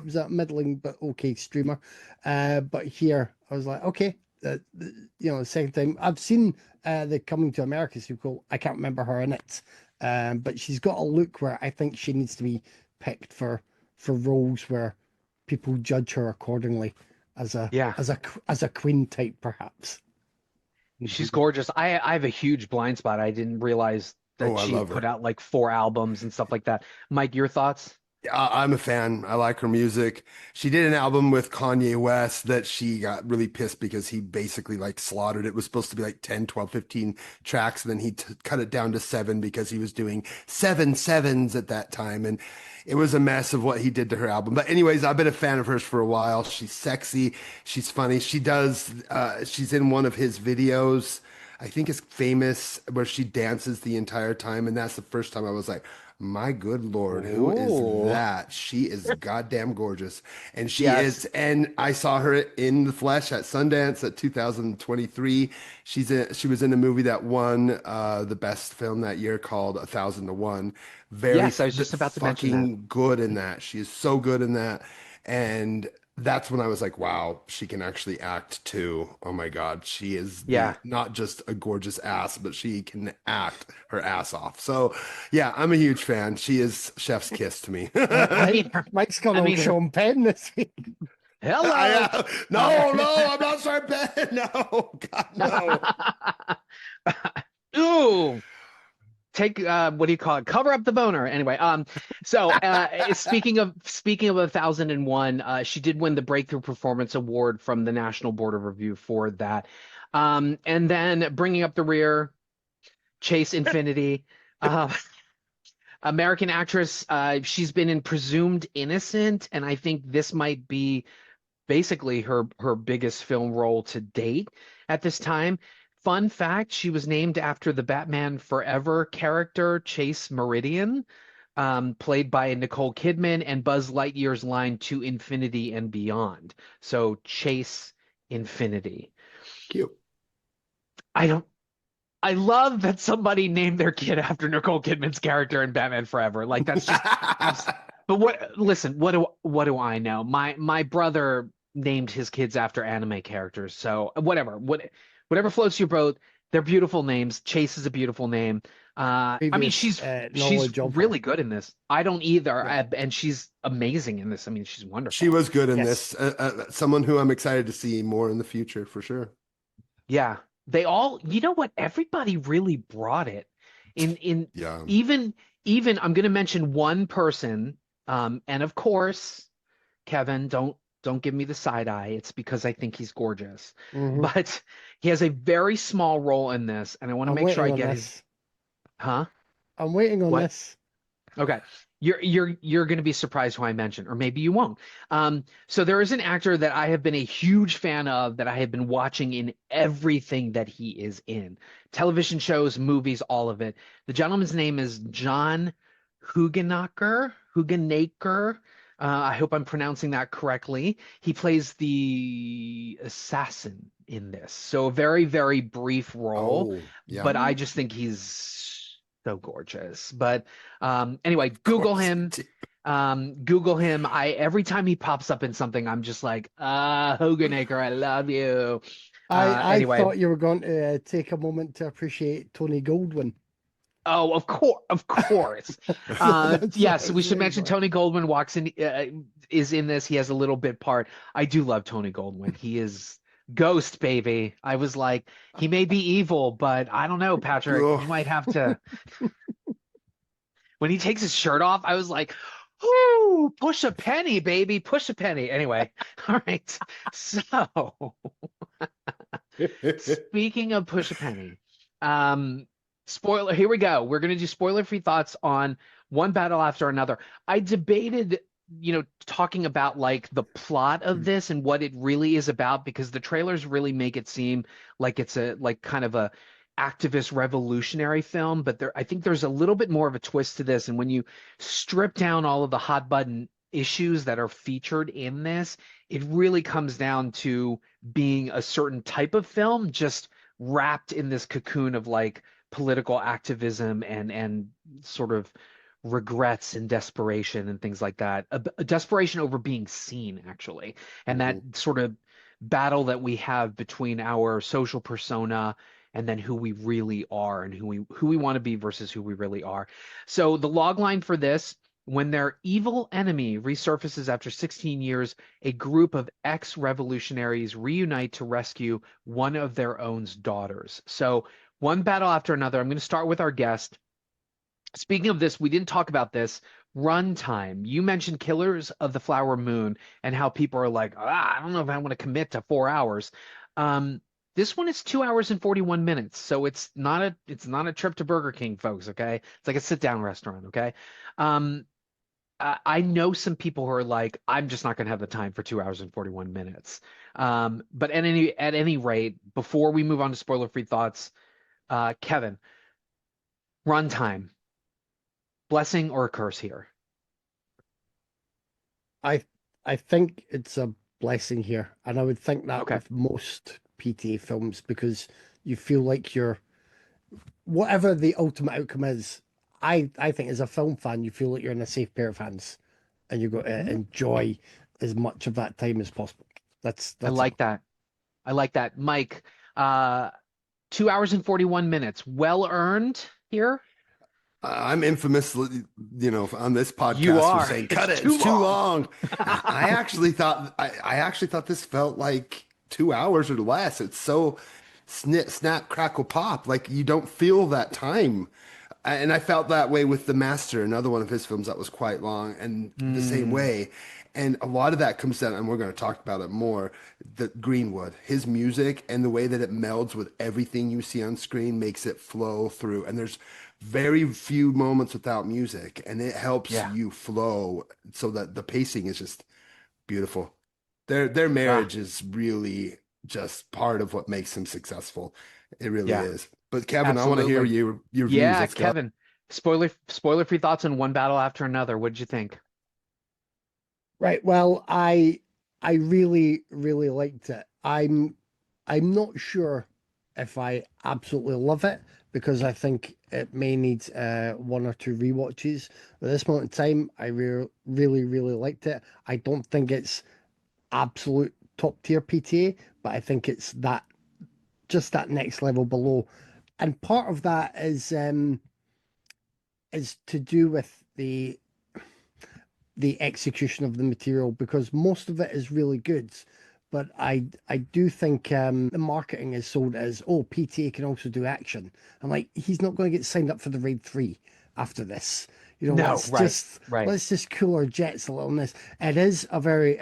B: was a middling but okay streamer. But here I was like, okay, the second time I've seen the Coming to America sequel. I can't remember her in it, but she's got a look where I think she needs to be picked for roles where people judge her accordingly as a queen type, perhaps.
A: She's gorgeous. I have a huge blind spot. I didn't realize that she put out like 4 albums and stuff like that. Mike, your thoughts?
C: I'm a fan. I like her music. She did an album with Kanye West that she got really pissed because he basically like slaughtered it. It was supposed to be like 10, 12, 15 tracks. And then he cut it down to 7 because he was doing 7 sevens at that time. And it was a mess of what he did to her album. But anyways, I've been a fan of hers for a while. She's sexy. She's funny. She's in one of his videos. I think it's famous where she dances the entire time. And that's the first time I was like, my good Lord, who is that? She is goddamn gorgeous. And she is, and I saw her in the flesh at Sundance at 2023. She was in a movie that won the best film that year called 1,001.
A: Yes, I was just about to mention that.
C: Fucking good in that. She is so good in that. And that's when I was like, wow, she can actually act too. Oh my God. She is not just a gorgeous ass, but she can act her ass off. So yeah, I'm a huge fan. She is chef's kiss to me.
B: Mike's got on Sean Penn this week.
A: Hello.
C: No, I'm not Sean Penn. No, God, no.
A: Ooh. Take what do you call it? Cover up the boner. Anyway, so speaking of 1001, she did win the Breakthrough Performance Award from the National Board of Review for that. And then bringing up the rear, Chase Infinity, American actress. She's been in Presumed Innocent, and I think this might be basically her biggest film role to date at this time. Fun fact, she was named after the Batman Forever character, Chase Meridian, played by Nicole Kidman, and Buzz Lightyear's line "To Infinity and Beyond." So Chase Infinity.
C: Cute.
A: I love that somebody named their kid after Nicole Kidman's character in Batman Forever. Like, that's just but what do I know? My brother named his kids after anime characters. So whatever floats your boat. They're beautiful names. Chase is a beautiful name. I mean, she's really good in this. I don't either, and she's amazing in this. I mean, she's wonderful.
C: She was good in this. Someone who I'm excited to see more in the future for sure.
A: Yeah, they all. You know what? Everybody really brought it. Even I'm going to mention one person, and of course, Kevin, don't give me the side eye. It's because I think he's gorgeous. Mm-hmm. But he has a very small role in this, and I want to make sure I get his. Huh?
B: I'm waiting on this.
A: Okay. You're going to be surprised who I mention, or maybe you won't. So there is an actor that I have been a huge fan of, that I have been watching in everything that he is in. Television shows, movies, all of it. The gentleman's name is John Hugenaker. I hope I'm pronouncing that correctly. He plays the assassin in this. So a very, very brief role, but I just think he's so gorgeous. But anyway, Google him. Every time he pops up in something, I'm just like, Hugenaker, I love you.
B: I thought you were going to take a moment to appreciate Tony Goldwyn.
A: Oh, of course. Yes, we should mention Tony Goldwyn is in this. He has a little bit part. I do love Tony Goldwyn. He is Ghost, baby. I was like, he may be evil, but I don't know, Patrick.
C: Ugh.
A: You might have to. When he takes his shirt off, I was like, "Ooh, push a penny, baby, push a penny." Anyway, all right. So, speaking of push a penny, spoiler. Here we go. We're gonna do spoiler-free thoughts on one battle after another. I debated, talking about like the plot of this and what it really is about because the trailers really make it seem like it's a like kind of a activist revolutionary film, but I think there's a little bit more of a twist to this. And when you strip down all of the hot button issues that are featured in this, it really comes down to being a certain type of film, just wrapped in this cocoon of like political activism and sort of regrets and desperation and things like that. A desperation over being seen, actually, and that sort of battle that we have between our social persona and then who we really are and who we want to be versus who we really are. So the log line for this: when their evil enemy resurfaces after 16 years, a group of ex-revolutionaries reunite to rescue one of their own daughters. So one battle after another. I'm going to start with our guest. Speaking of this, we didn't talk about this. Runtime. You mentioned Killers of the Flower Moon and how people are like, I don't know if I want to commit to 4 hours. This one is 2 hours and 41 minutes, so it's not a trip to Burger King, folks. Okay, it's like a sit down restaurant. Okay, I know some people who are like, I'm just not going to have the time for 2 hours and 41 minutes. But at any rate, before we move on to spoiler free thoughts, Kevin, runtime. Blessing or a curse here?
B: I think it's a blessing here, and I would think that
A: Okay.
B: with most PTA films because you feel like you're whatever the ultimate outcome is. I think as a film fan, you feel like you're in a safe pair of hands, and you've got to enjoy as much of that time as possible. That's
A: I like that. I like that. Mike, 2 hours and 41 minutes. Well earned here.
C: I'm infamously, on this
A: You
C: podcast for
A: are.
C: saying,
A: It's
C: "Cut it,
A: too
C: it's too
A: long."
C: long." I actually thought, I actually thought this felt like 2 hours or less. It's so snap, crackle, pop. Like you don't feel that time. And I felt that way with The Master, another one of his films that was quite long, and the same way. And a lot of that comes down, and we're going to talk about it more. The Greenwood, his music, and the way that it melds with everything you see on screen makes it flow through. And there's very few moments without music, and it helps
A: Yeah.
C: you flow so that the pacing is just beautiful. Their
A: Ah,
C: marriage is really just part of what makes them successful. It really
A: yeah,
C: is. But Kevin, I want to hear
A: absolutely.
C: your views.
A: Yeah,
C: Let's go.
A: Kevin. Spoiler free thoughts on one battle after another. What did you think?
B: right. Well, I really really liked it. I'm not sure if I absolutely love it because I think it may need one or two rewatches. But at this moment in time, I really really liked it. I don't think it's absolute top tier PTA, but I think it's that just that next level below. And part of that is to do with the execution of the material because most of it is really good. But I do think the marketing is sold as, oh, PTA can also do action. I'm like, he's not going to get signed up for the Raid 3 after this.
A: No, right, right.
B: Let's just cool our jets a little on this. It is a very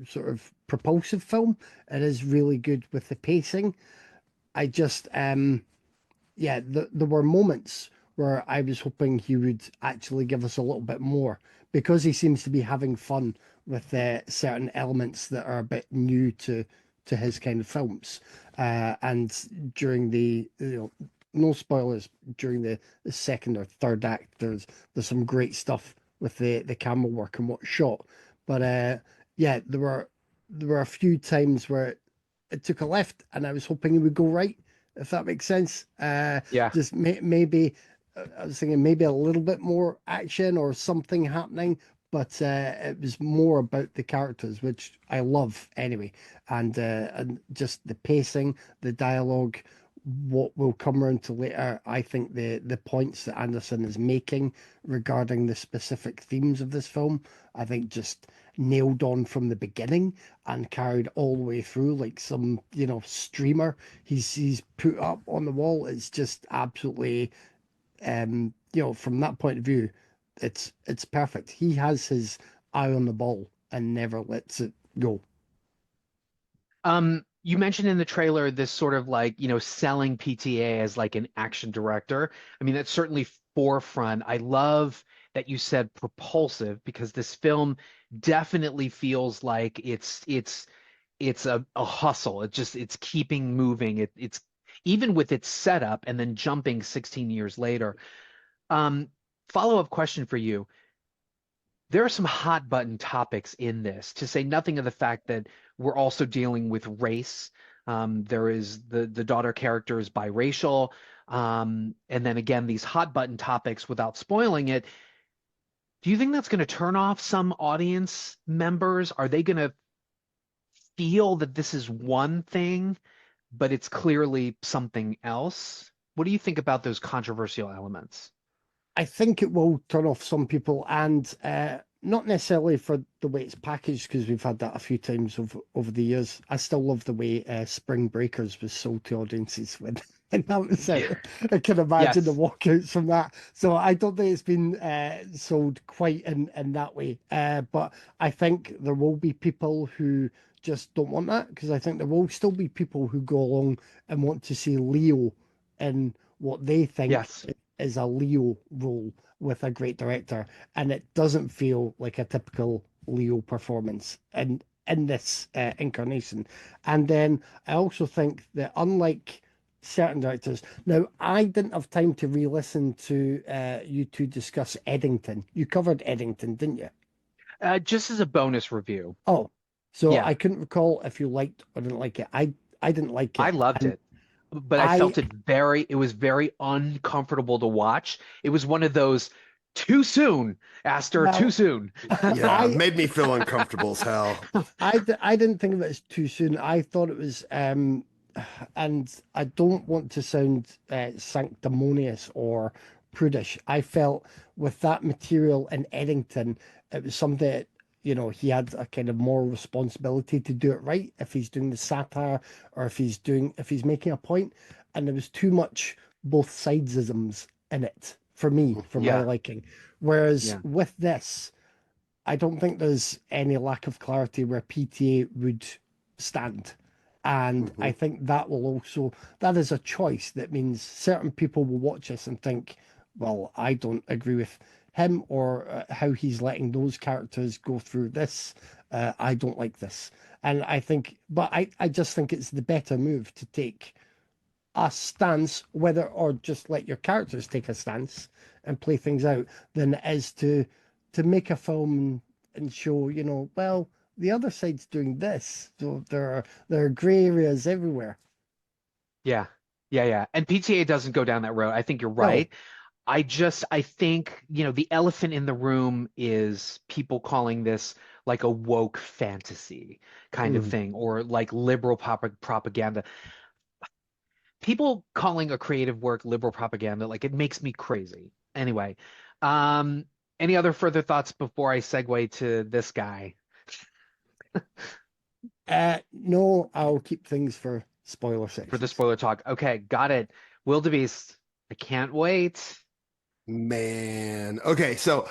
B: sort of propulsive film. It is really good with the pacing. I just yeah, there were moments where I was hoping he would actually give us a little bit more because he seems to be having fun with certain elements that are a bit new to his kind of films. And during no spoilers, during the second or third act, there's some great stuff with the camera work and what's shot. But yeah, there were a few times where it took a left, and I was hoping it would go right, if that makes sense.
A: Yeah.
B: Just maybe I was thinking maybe a little bit more action or something happening, but it was more about the characters, which I love anyway, and just the pacing, the dialogue. What we'll come around to later, I think the points that Anderson is making regarding the specific themes of this film, I think just nailed on from the beginning and carried all the way through like some, streamer he's put up on the wall. It's just absolutely, from that point of view, it's perfect. He has his eye on the ball and never lets it go.
A: You mentioned in the trailer this sort of like, selling PTA as like an action director. I mean, that's certainly forefront. I love that you said propulsive because this film definitely feels like it's a hustle. It's keeping moving. It's even with its setup and then jumping 16 years later. Um, Follow-up question for you. There are some hot button topics in this, to say nothing of the fact that we're also dealing with race. There is the daughter character is biracial. And then again, these hot button topics without spoiling it. Do you think that's going to turn off some audience members? Are they going to feel that this is one thing, but it's clearly something else? What do you think about those controversial elements?
B: I think it will turn off some people, and not necessarily for the way it's packaged, because we've had that a few times over the years. I still love the way Spring Breakers was sold to audiences when and that was out. I can imagine the
A: Yes.
B: walkouts from that. So I don't think it's been sold quite in that way. But I think there will be people who just don't want that, because I think there will still be people who go along and want to see Leo in what they think
A: Yes.
B: is a Leo role with a great director, and it doesn't feel like a typical Leo performance in this incarnation. And then I also think that unlike certain directors, now I didn't have time to re-listen to you two discuss Eddington. You covered Eddington, didn't you?
A: Just as a bonus review.
B: Oh, so
A: Yeah,
B: I couldn't recall if you liked or didn't like it. I didn't like
A: I
B: it,
A: loved
B: and
A: it, but I
B: I
A: felt it was very uncomfortable to watch. It was one of those too soon, Aster, too
B: well,
A: soon.
C: Yeah,
B: I
C: made me feel uncomfortable as hell.
B: I didn't think of it as too soon. I thought it was, and I don't want to sound sanctimonious or prudish. I felt with that material in Eddington, it was something that, he had a kind of moral responsibility to do it right if he's doing the satire or if he's making a point. And there was too much both sidesisms in it for me, for my
A: Yeah,
B: liking. Whereas
A: yeah,
B: with this, I don't think there's any lack of clarity where PTA would stand. And I
C: Mhm.
B: think that will also, that is a choice that means certain people will watch us and think, well, I don't agree with him or how he's letting those characters go through this. I don't like this. And I think, but I just think it's the better move to take a stance, whether or just let your characters take a stance and play things out, than it is to make a film and show, well, the other side's doing this. So there are gray areas everywhere.
A: yeah, yeah. And PTA doesn't go down that road. I think you're
B: No.
A: right. I think, the elephant in the room is people calling this like a woke fantasy kind of
B: Mm.
A: thing, or like liberal propaganda. People calling a creative work liberal propaganda, like it makes me crazy. Anyway, um, any other further thoughts before I segue to this guy
B: No, I'll keep things for spoiler
A: for the
B: sections.
A: spoiler talk? Okay, got it. WilDaBeast, I can't wait.
C: Man. Okay, so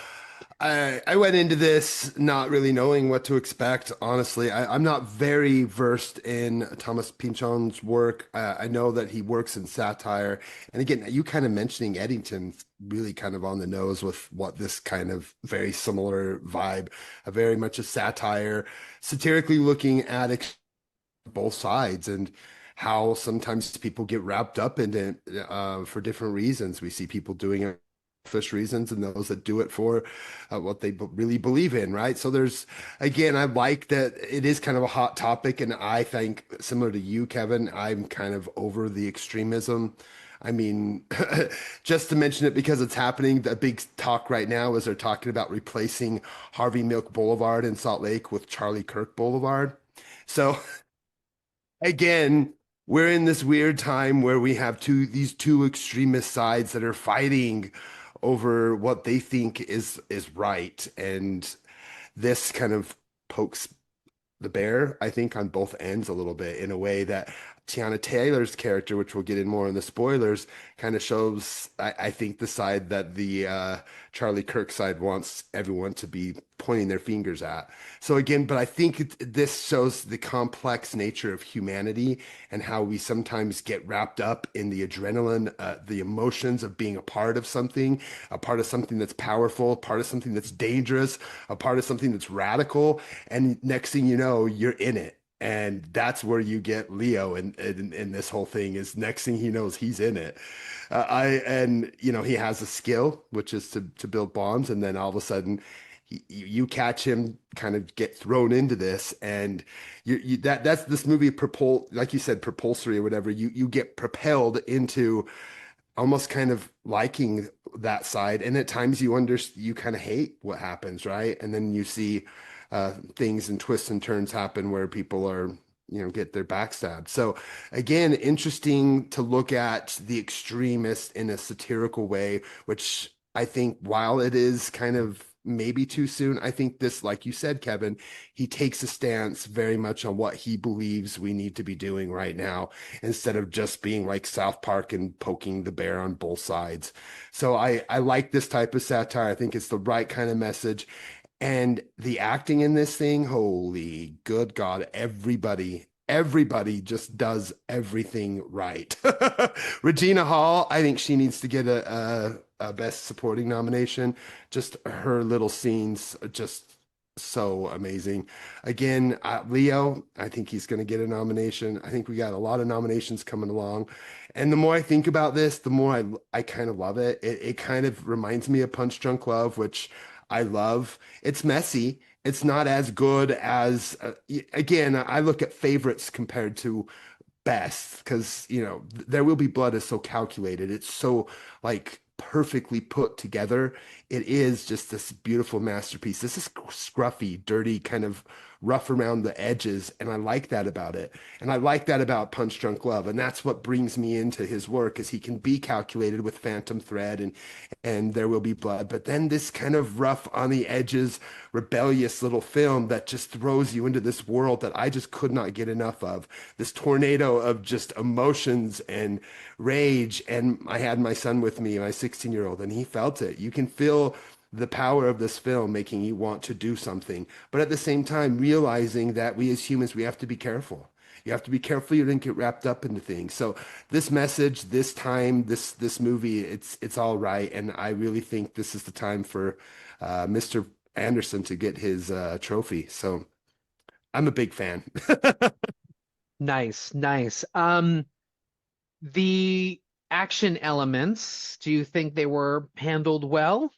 C: I went into this not really knowing what to expect. Honestly, I'm not very versed in Thomas Pynchon's work. I know that he works in satire, and again, you kind of mentioning Eddington really kind of on the nose with what this kind of very similar vibe, a very much a satire, satirically looking at both sides and how sometimes people get wrapped up in it for different reasons. We see people doing it for selfish reasons and those that do it for what they really believe in, right? So there's, again, I like that it is kind of a hot topic, and I think similar to you, Kevin, I'm kind of over the extremism. I mean, just to mention it because it's happening, the big talk right now is they're talking about replacing Harvey Milk Boulevard in Salt Lake with Charlie Kirk Boulevard. So again, we're in this weird time where we have these two extremist sides that are fighting over what they think is right. And this kind of pokes the bear, I think, on both ends a little bit in a way that Tiana Taylor's character, which we'll get in more in the spoilers, kind of shows, I think, the side that the Charlie Kirk side wants everyone to be pointing their fingers at. So again, but I think this shows the complex nature of humanity and how we sometimes get wrapped up in the adrenaline, the emotions of being a part of something that's powerful, a part of something that's dangerous, a part of something that's radical. And next thing you know, you're in it. And that's where you get Leo in this whole thing is next thing he knows, he's in it. He has a skill, which is to build bombs. And then all of a sudden you catch him kind of get thrown into this. And that's this movie, like you said, propulsory or whatever, you get propelled into almost kind of liking that side. And at times you kind of hate what happens, right? And then you see things and twists and turns happen where people are, get their backstabbed. So again, interesting to look at the extremist in a satirical way, which I think while it is kind of maybe too soon, I think this, like you said, Kevin, he takes a stance very much on what he believes we need to be doing right now, instead of just being like South Park and poking the bear on both sides. So I like this type of satire. I think it's the right kind of message. And the acting in this thing, holy good God, everybody just does everything right. Regina Hall, I think she needs to get a Best Supporting nomination. Just her little scenes are just so amazing. Again, Leo, I think he's going to get a nomination. I think we got a lot of nominations coming along. And the more I think about this, the more I kind of love it. It kind of reminds me of Punch Drunk Love, which I love. It's messy. It's not as good as, again, I look at favorites compared to best because, There Will Be Blood is so calculated. It's so like perfectly put together. It is just this beautiful masterpiece. This is scruffy, dirty, kind of rough around the edges. And I like that about it. And I like that about Punch Drunk Love. And that's what brings me into his work, is he can be calculated with Phantom Thread and There Will Be Blood. But then this kind of rough on the edges, rebellious little film that just throws you into this world that I just could not get enough of. This tornado of just emotions and rage. And I had my son with me, my 16-year-old, and he felt it. You can feel the power of this film making you want to do something, but at the same time realizing that we as humans, we have to be careful. You have to be careful you don't get wrapped up into things. So this message, this time, this movie, it's all right. And I really think this is the time for Mr. Anderson to get his trophy. So I'm a big fan.
A: Nice. The action elements, do you think they were handled well?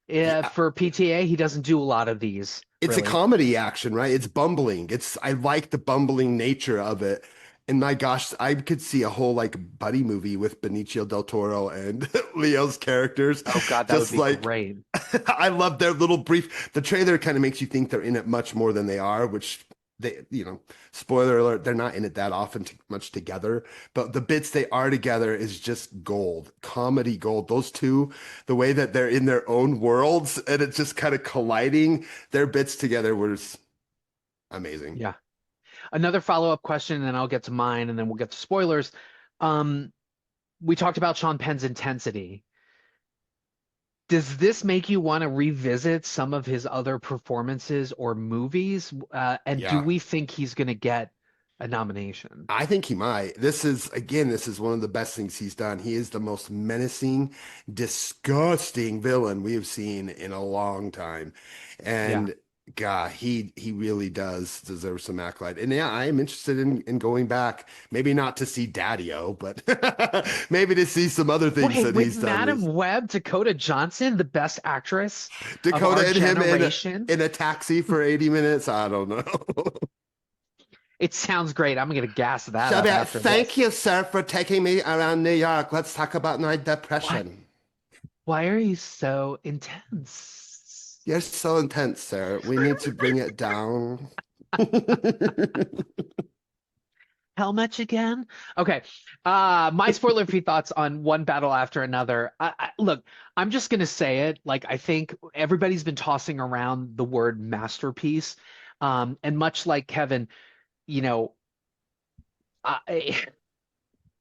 A: For PTA, he doesn't do a lot of these.
C: It's
A: really.
C: a comedy action, right? It's bumbling. I like the bumbling nature of it. And my gosh, I could see a whole like buddy movie with Benicio Del Toro and Leo's characters.
A: Oh God, that would be great.
C: I love their little brief. The trailer kind of makes you think they're in it much more than they are, which they, spoiler alert, they're not in it that often much together, but the bits they are together is just gold, comedy gold. Those two, the way that they're in their own worlds and it's just kind of colliding, their bits together was amazing.
A: Yeah. Another follow-up question, and then I'll get to mine, and then we'll get to spoilers. We talked about Sean Penn's intensity. Does this make you want to revisit some of his other performances or movies? Do we think he's going to get a nomination?
C: I think he might. This is one of the best things he's done. He is the most menacing, disgusting villain we have seen in a long time. And God, he really does deserve some accolade. And yeah, I am interested in going back, maybe not to see Daddy-O, but maybe to see some other things that he's done.
A: Madam Web, Dakota Johnson, the best actress.
C: Dakota and him in a taxi for 80 minutes. I don't know.
A: It sounds great. I'm going to gas that up after
C: Thank you, sir, for taking me around New York. Let's talk about my depression.
A: Why are you so intense?
C: You're so intense, sir. We need to bring it down.
A: How much again? Okay. My spoiler-free thoughts on one battle after another. Look, I'm just going to say it. Like, I think everybody's been tossing around the word masterpiece. And much like Kevin, you know, I,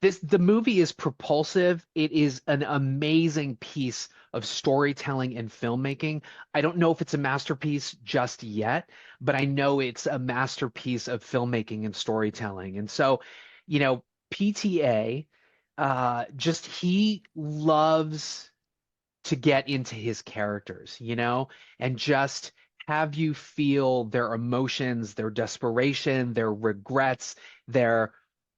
A: the movie is propulsive. It is an amazing piece of storytelling and filmmaking. I don't know if it's a masterpiece just yet, but I know it's a masterpiece of filmmaking and storytelling. And so, you know, PTA, just he loves to get into his characters, you know, and just have you feel their emotions, their desperation, their regrets, their,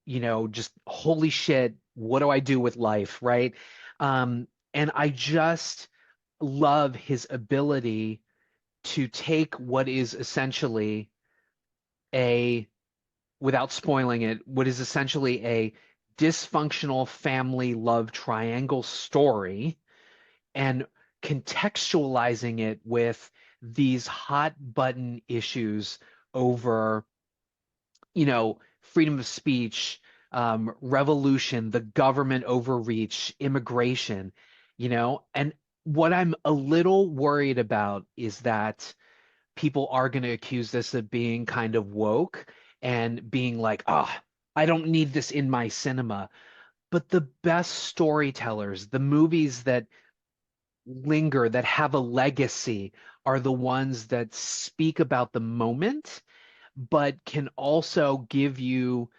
A: you know, just holy shit, what do I do with life, right? And I just love his ability to take what is essentially a, without spoiling it, what is essentially a dysfunctional family love triangle story and contextualizing it with these hot button issues over, you know, freedom of speech, revolution, the government overreach, immigration, you know. And what I'm a little worried about is that people are going to accuse this of being kind of woke and being like, oh, I don't need this in my cinema. But the best storytellers, the movies that linger, that have a legacy, are the ones that speak about the moment, but can also give you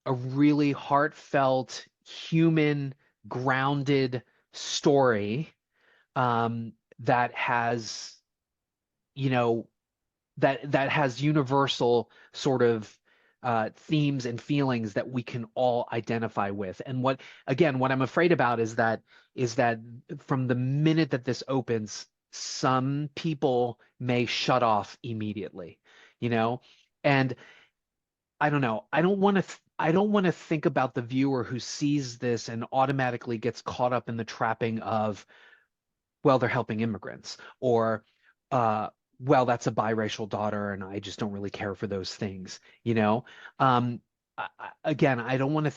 A: a really heartfelt, human, grounded story that has, you know, that has universal sort of themes and feelings that we can all identify with. And what, again, what I'm afraid about is that from the minute that this opens, some people may shut off immediately, you know? And I don't know. I don't want to think about the viewer who sees this and automatically gets caught up in the trapping of, well, they're helping immigrants, or uh well, that's a biracial daughter and I just don't really care for those things, you know. Again, I don't want to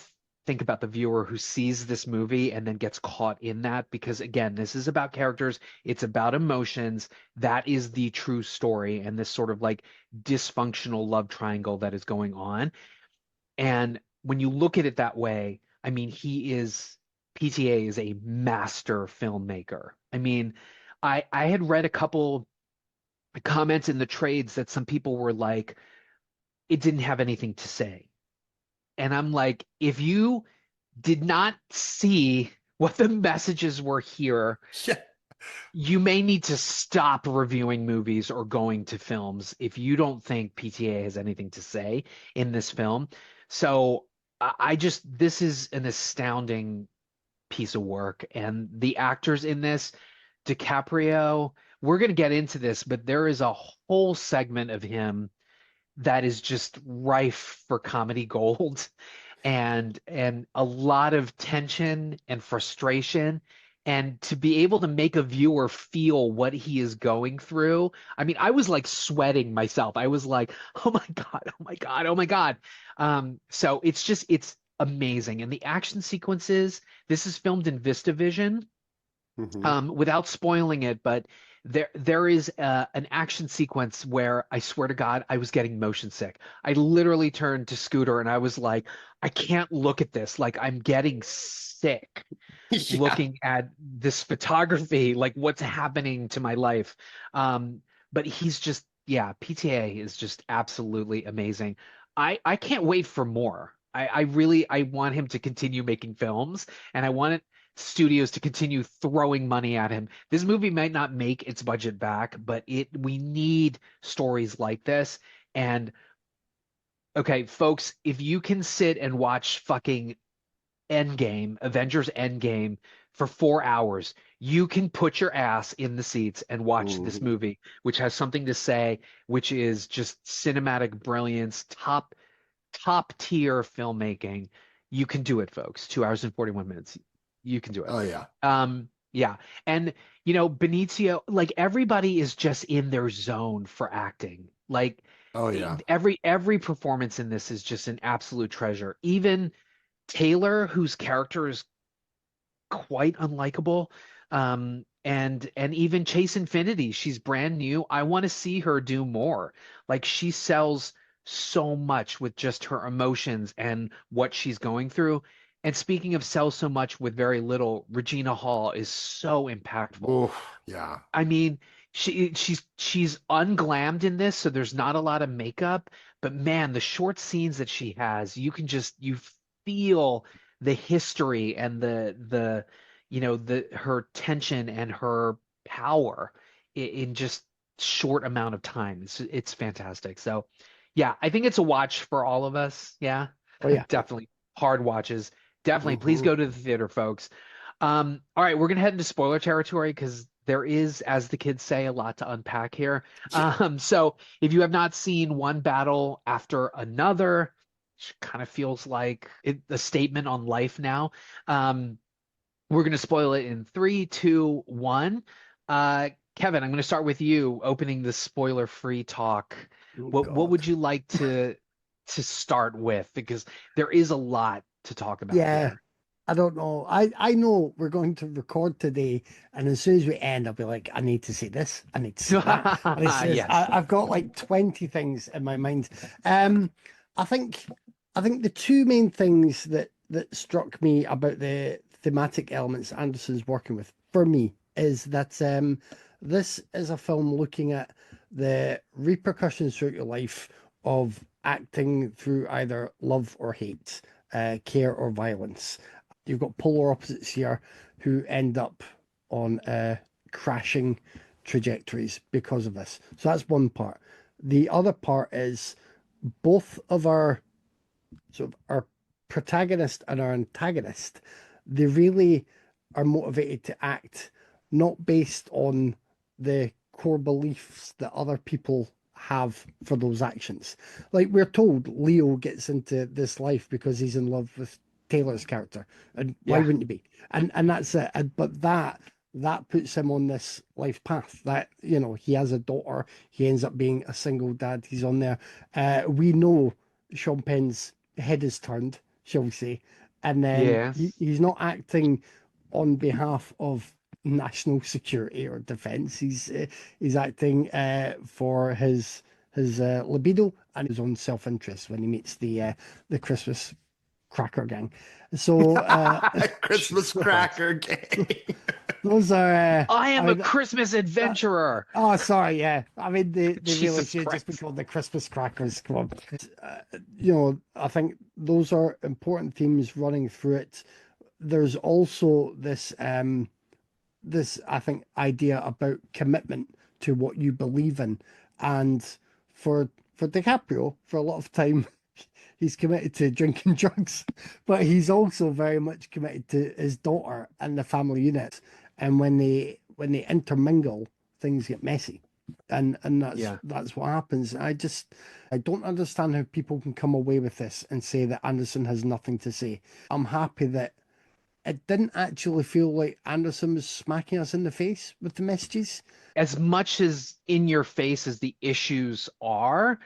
A: think about the viewer who sees this movie and then gets caught in that, because again, this is about characters, it's about emotions. That is the true story, and this sort of like dysfunctional love triangle that is going on. And when you look at it that way, I mean, PTA is a master filmmaker. I mean, I had read a couple comments in the trades that some people were like, it didn't have anything to say. And I'm like, if you did not see what the messages were here,
C: Yeah.
A: you may need to stop reviewing movies or going to films if you don't think PTA has anything to say in this film. So I just, this is an astounding piece of work. And the actors in this, DiCaprio, we're going to get into this, but there is a whole segment of him that is just rife for comedy gold, and a lot of tension and frustration, and to be able to make a viewer feel what he is going through. I mean, I was like sweating myself. I was like, oh my God, oh my God, oh my God. So it's amazing. And the action sequences, this is filmed in VistaVision, without spoiling it, but there is an action sequence where I swear to God, I was getting motion sick. I literally turned to Scooter and I was like, I can't look at this. Like, I'm getting sick looking at this photography, like what's happening to my life. But he's just, yeah, PTA is just absolutely amazing. I can't wait for more. I really, I want him to continue making films, and I want studios to continue throwing money at him. This movie might not make its budget back, but we need stories like this. And okay, folks, if you can sit and watch fucking Endgame, Avengers Endgame for 4 hours, you can put your ass in the seats and watch this movie, which has something to say, which is just cinematic brilliance, top tier filmmaking. You can do it, folks. 2 hours and 41 minutes. You can do it.
C: Oh yeah.
A: Yeah. And you know, Benicio, like everybody is just in their zone for acting. Like,
C: Oh yeah.
A: every performance in this is just an absolute treasure. Even Taylor, whose character is quite unlikable, and even Chase Infinity, she's brand new. I want to see her do more. Like she sells so much with just her emotions and what she's going through. And speaking of sell so much with very little, Regina Hall is so impactful.
C: Oh, yeah.
A: I mean, she's unglammed in this, so there's not a lot of makeup, but man, the short scenes that she has, you feel the history and the the her tension and her power in just short amount of time. It's fantastic. So, yeah, I think it's a watch for all of us. Yeah,
B: Oh yeah.
A: definitely hard watches. Definitely, please
C: Mhm.
A: go to the theater, folks. All right, we're gonna head into spoiler territory because there is, as the kids say, a lot to unpack here. So if you have not seen one battle after another, which kind of feels like a statement on life now. We're gonna spoil it in three, two, one. Kevin, I'm gonna start with you, opening the spoiler-free talk.
B: Oh,
A: What
B: God.
A: would you like to start with? Because there is a lot to talk about
B: Yeah.
A: here.
B: I don't know. I know we're going to record today, and as soon as we end, I'll be like, I need to see this. I need to see that. And it's just,
A: Yes.
B: I've got like 20 things in my mind. I think the two main things that struck me about the thematic elements Anderson's working with for me is that this is a film looking at the repercussions throughout your life of acting through either love or hate, care or violence. You've got polar opposites here who end up on crashing trajectories because of this. So that's one part. The other part is both of our our protagonist and our antagonist, they really are motivated to act not based on the core beliefs that other people have for those actions. Like we're told Leo gets into this life because he's in love with Taylor's character. And why
A: Yeah.
B: wouldn't he be? And that's it. But that puts him on this life path that, he has a daughter. He ends up being a single dad. He's on there. We know Sean Penn's head is turned, shall we say. And then
A: Yes.
B: he's not acting on behalf of national security or defense. He's acting for his libido and his own self-interest when he meets the Christmas cracker gang. So
C: Christmas cracker game.
B: those are
A: I am a Christmas adventurer.
B: oh, sorry, yeah. I mean, they really
A: Jesus
B: should just be
A: Christ.
B: called the Christmas crackers. Come on. I think those are important themes running through it. There's also this I think idea about commitment to what you believe in, and for DiCaprio, for a lot of time, he's committed to drinking drugs, but he's also very much committed to his daughter and the family unit. And when they intermingle, things get messy, and
A: Yeah.
B: that's what happens. I don't understand how people can come away with this and say that Anderson has nothing to say. I'm happy that it didn't actually feel like Anderson was smacking us in the face with the messages.
A: As much as in your face as the issues are,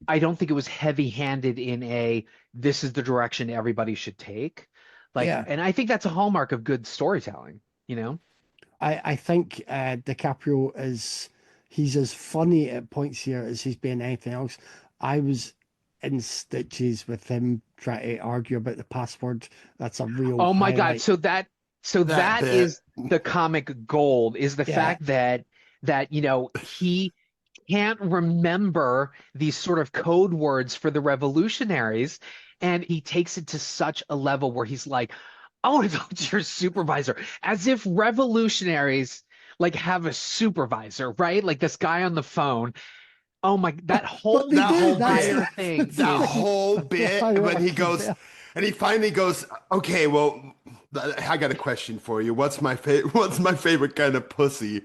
A: I don't think it was heavy-handed in this is the direction everybody should take. Like,
B: Yeah.
A: and I think that's a hallmark of good storytelling, you know?
B: I think DiCaprio he's as funny at points here as he's been anything else. I was in stitches with him trying to argue about the password. That's a real
A: Oh my God.
B: highlight.
A: So that
C: bit.
A: is the comic gold, is the
B: Yeah.
A: fact that he can't remember these sort of code words for the revolutionaries, and he takes it to such a level where he's like, I want to talk to your supervisor, as if revolutionaries like have a supervisor, right? Like this guy on the phone. Oh my, that whole
B: they do,
A: entire thing
C: That
A: is
C: whole bit when he goes, and he finally goes, okay, well, I got a question for you. What's my favorite kind of pussy?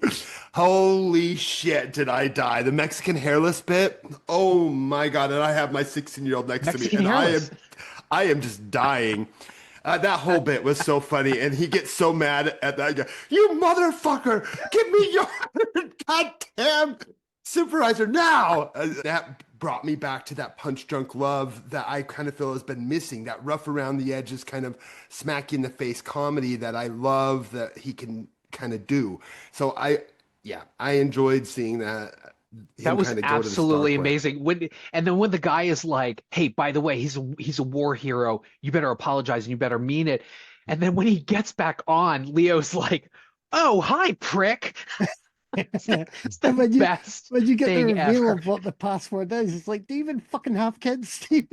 C: Holy shit, did I die? The Mexican hairless bit? Oh my God. And I have my 16-year-old next
A: Mexican
C: to me, and
A: hairless.
C: I am just dying. That whole bit was so funny, and he gets so mad at that guy. You motherfucker! Give me your goddamn supervisor now! That brought me back to that punch-drunk love that I kind of feel has been missing. That rough around the edges kind of smack you in the face comedy that I love, that he can kind of do. So I enjoyed seeing that
A: That
C: him
A: was
C: kind of go to this
A: absolutely
C: dark way.
A: amazing. And then when the guy is like, "Hey, by the way, he's a war hero. You better apologize and you better mean it." And then when he gets back on, Leo's like, "Oh, hi, prick." It's the
B: And when
A: best
B: you get the
A: thing
B: reveal
A: ever.
B: of what the password is, it's like, do you even fucking have kids, Steve?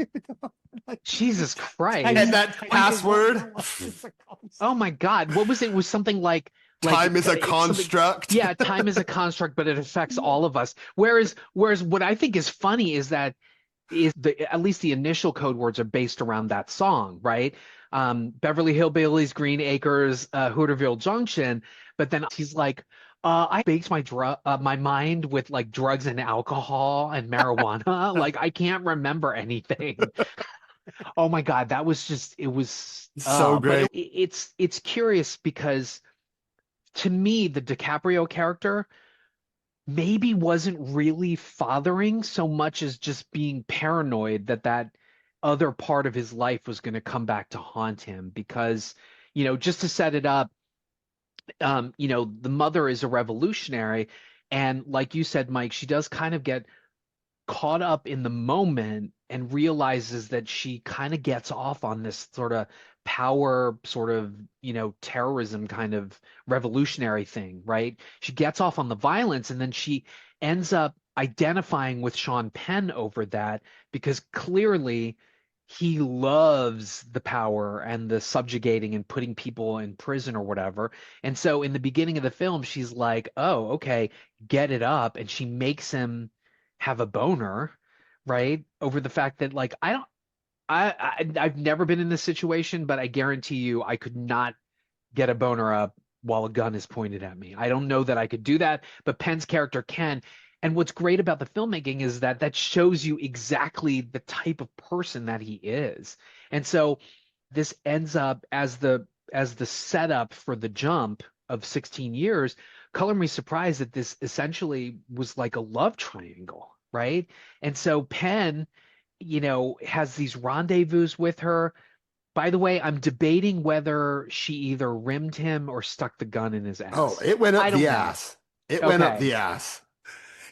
B: Like,
A: Jesus
B: time,
A: Christ.
C: And that
B: time
C: password,
B: is a constant.
A: Oh my God. What was it? It was something
C: time is a
A: it's something,
C: construct.
A: yeah, time is a construct, but it affects all of us. Whereas what I think is funny is that at least the initial code words are based around that song, right? Beverly Hillbillies, Green Acres, Hooterville Junction. But then he's like, I baked my mind with like drugs and alcohol and marijuana. Like I can't remember anything. Oh my God, that was just it was
C: So
A: but
C: great.
A: it's curious because to me the DiCaprio character maybe wasn't really fathering so much as just being paranoid that that other part of his life was going to come back to haunt him because just to set it up, the mother is a revolutionary, and like you said, Mike, she does kind of get caught up in the moment and realizes that she kind of gets off on this sort of power, sort of, terrorism kind of revolutionary thing, right? She gets off on the violence and then she ends up identifying with Sean Penn over that because clearly he loves the power and the subjugating and putting people in prison or whatever. And so in the beginning of the film, she's like, oh, okay, get it up. And she makes him have a boner, right? Over the fact that like I don't I've never been in this situation, but I guarantee you I could not get a boner up while a gun is pointed at me. I don't know that I could do that, but Penn's character can. And what's great about the filmmaking is that that shows you exactly the type of person that he is. And so this ends up as the setup for the jump of 16 years. Color me surprised that this essentially was like a love triangle, right? And so Penn, has these rendezvous with her. By the way, I'm debating whether she either rimmed him or stuck the gun in his
C: Oh,
A: ass.
C: it went up
A: I
C: the
A: don't know.
C: ass. It went up
A: Okay.
C: the ass.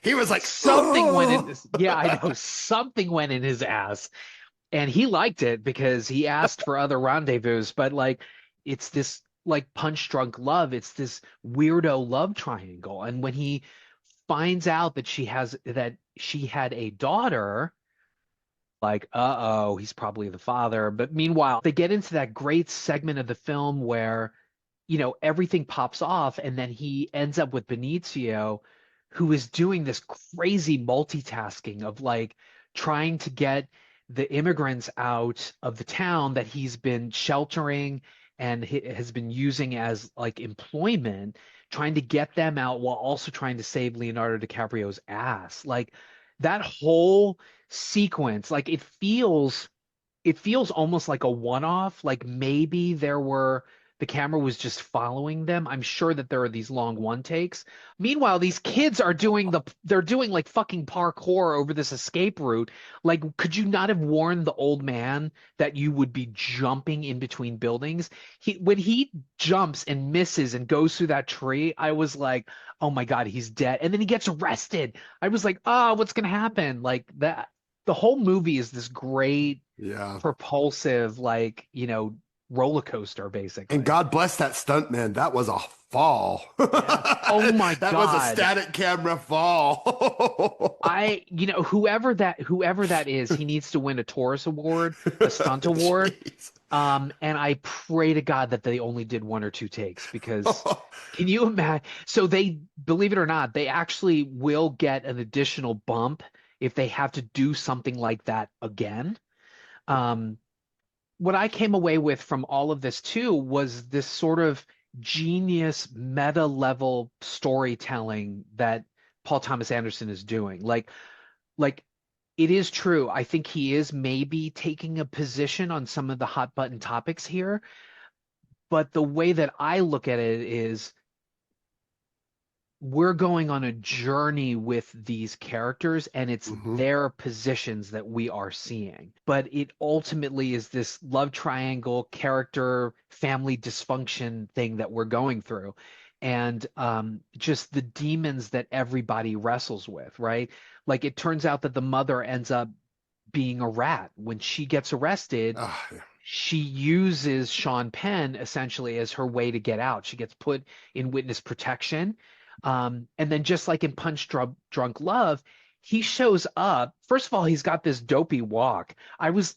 C: He was like,
A: Something went in
C: oh.
A: this. Yeah, I know. Something went in his ass. And he liked it because he asked for other rendezvous, but like it's this like punch drunk love. It's this weirdo love triangle. And when he finds out that she had a daughter, like, uh-oh, he's probably the father. But meanwhile, they get into that great segment of the film where, everything pops off, and then he ends up with Benicio, who is doing this crazy multitasking of like trying to get the immigrants out of the town that he's been sheltering and has been using as like employment, trying to get them out while also trying to save Leonardo DiCaprio's ass. Like that whole sequence, like it feels almost like a one-off. Like maybe the camera was just following them. I'm sure that there are these long one takes. Meanwhile, these kids are they're doing like fucking parkour over this escape route. Like, could you not have warned the old man that you would be jumping in between buildings? When he jumps and misses and goes through that tree, I was like, oh my God, he's dead. And then he gets arrested. I was like, oh, what's gonna happen? Like that. The whole movie is this great
C: Yeah.
A: propulsive, like, roller coaster,
C: And
A: basically.
C: God bless that stuntman. That was a fall.
A: Yeah. Oh my
C: That was a
A: God.
C: static camera fall.
A: Whoever that is, he needs to win a Taurus Award, a stunt award.
C: Jeez.
A: And I pray to God that they only did one or two takes because can you imagine? So they, believe it or not, they actually will get an additional bump if they have to do something like that again. Um, what I came away with from all of this too was this sort of genius meta level storytelling that Paul Thomas Anderson is doing. Like it is true. I think he is maybe taking a position on some of the hot button topics here, but the way that I look at it is we're going on a journey with these characters and it's their positions that we are seeing. But it ultimately is this love triangle character family dysfunction thing that we're going through. and just the demons that everybody wrestles with, right? Like it turns out that the mother ends up being a rat. When she gets arrested,
C: Ah, yeah.
A: she uses Sean Penn essentially as her way to get out. She gets put in witness protection. And then just like in Punch Drunk Love, he shows up. First of all, he's got this dopey walk. I was